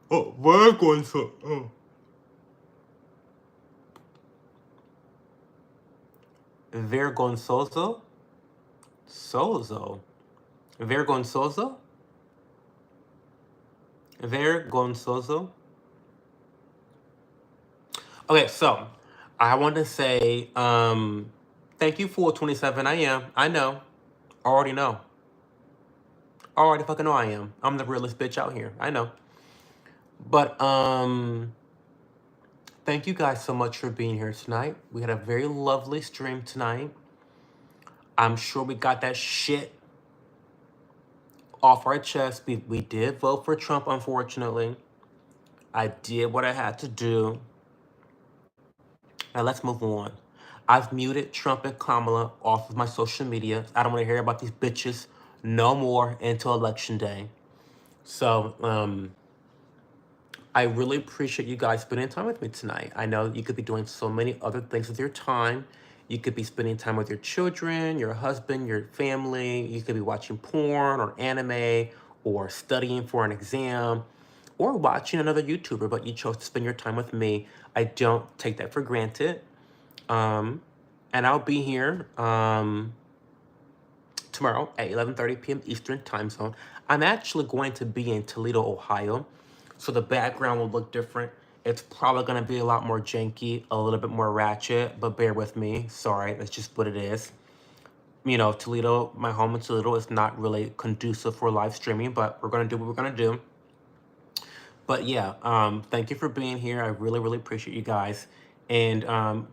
A: vergonzoso. Oh. Vergonzoso? Sozo. Vergonzoso? There, Gonzozo. Okay, so I want to say thank you for 27. I am. I know. Already know. Already fucking know I am. I'm the realest bitch out here. I know. But thank you guys so much for being here tonight. We had a very lovely stream tonight. I'm sure we got that shit off our chest. We did vote for Trump, unfortunately. I did what I had to do. Now let's move on. I've muted Trump and Kamala off of my social media. I don't want to hear about these bitches no more until election day. So, I really appreciate you guys spending time with me tonight. I know you could be doing so many other things with your time. You could be spending time with your children, your husband, your family. You could be watching porn or anime or studying for an exam or watching another YouTuber, but you chose to spend your time with me. I don't take that for granted. And I'll be here tomorrow at 11:30 p.m. Eastern time zone. I'm actually going to be in Toledo, Ohio, so the background will look different. It's probably going to be a lot more janky, a little bit more ratchet, but bear with me. Sorry, that's just what it is. You know, Toledo, my home in Toledo is not really conducive for live streaming, but we're going to do what we're going to do. But yeah, thank you for being here. I really, really appreciate you guys. And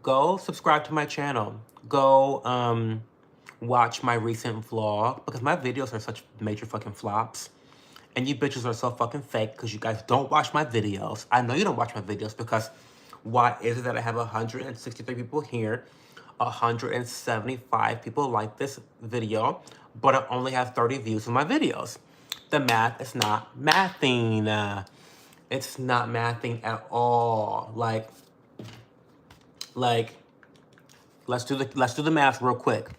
A: go subscribe to my channel. Go watch my recent vlog because my videos are such major fucking flops. And you bitches are so fucking fake because you guys don't watch my videos. I know you don't watch my videos because why is it that I have 163 people here, 175 people like this video, but I only have 30 views on my videos? The math is not mathing. It's not mathing at all. Like, let's do the math real quick.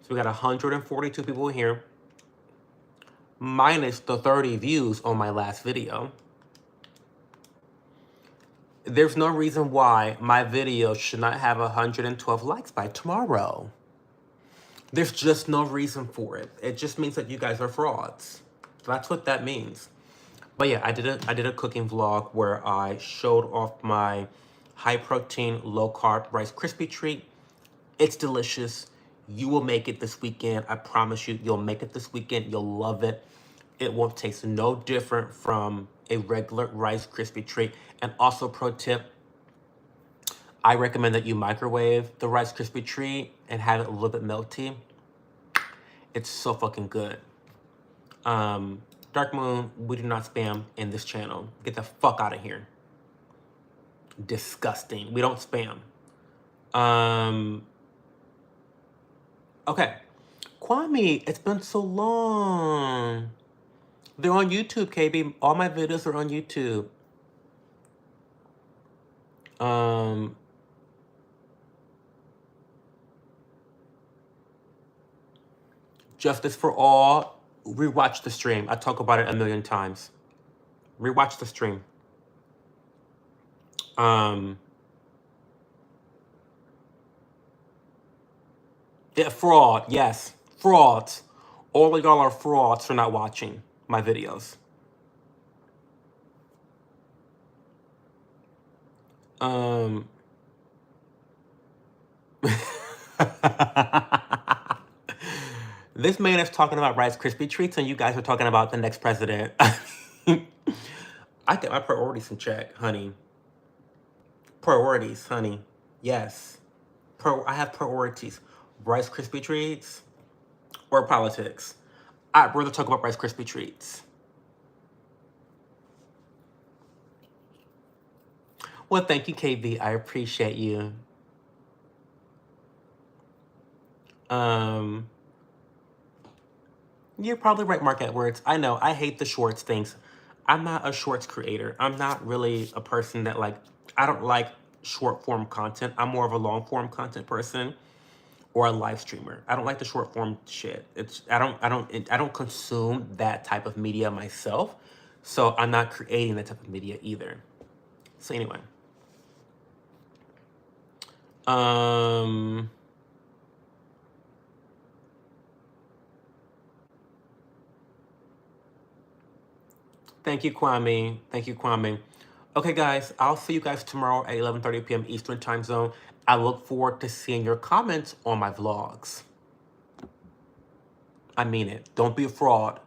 A: So we got 142 people here, minus the 30 views on my last video. There's no reason why my video should not have 112 likes by tomorrow. There's just no reason for it. It just means that you guys are frauds. That's what that means. But yeah, I did a cooking vlog where I showed off my high protein, low carb Rice Krispie treat. It's delicious. You will make it this weekend. I promise you, you'll make it this weekend. You'll love it. It won't taste no different from a regular Rice Krispie treat. And also, pro tip, I recommend that you microwave the Rice Krispie treat and have it a little bit melty. It's so fucking good. Dark Moon, we do not spam in this channel. Get the fuck out of here. Disgusting. We don't spam. Okay. Kwame, it's been so long. They're on YouTube, KB. All my videos are on YouTube. Justice for All. Rewatch the stream. I talk about it a million times. Rewatch the stream. Yeah, fraud. Yes, frauds. All of y'all are frauds for not watching my videos. This man is talking about Rice Krispie treats, and you guys are talking about the next president. I get my priorities in check, honey. Priorities, honey. Yes. I have priorities. Rice Krispie treats or politics. I'd rather talk about Rice Krispie treats. Well, thank you, KB. I appreciate you. You're probably right, Mark Edwards. I know. I hate the shorts things. I'm not a shorts creator. I'm not really a person that I don't like short form content. I'm more of a long form content person or a live streamer. I don't like the short form shit. I don't consume that type of media myself. So I'm not creating that type of media either. So anyway. Thank you, Kwame. Thank you, Kwame. Okay, guys, I'll see you guys tomorrow at 11:30 p.m. Eastern Time Zone. I look forward to seeing your comments on my vlogs. I mean it. Don't be a fraud.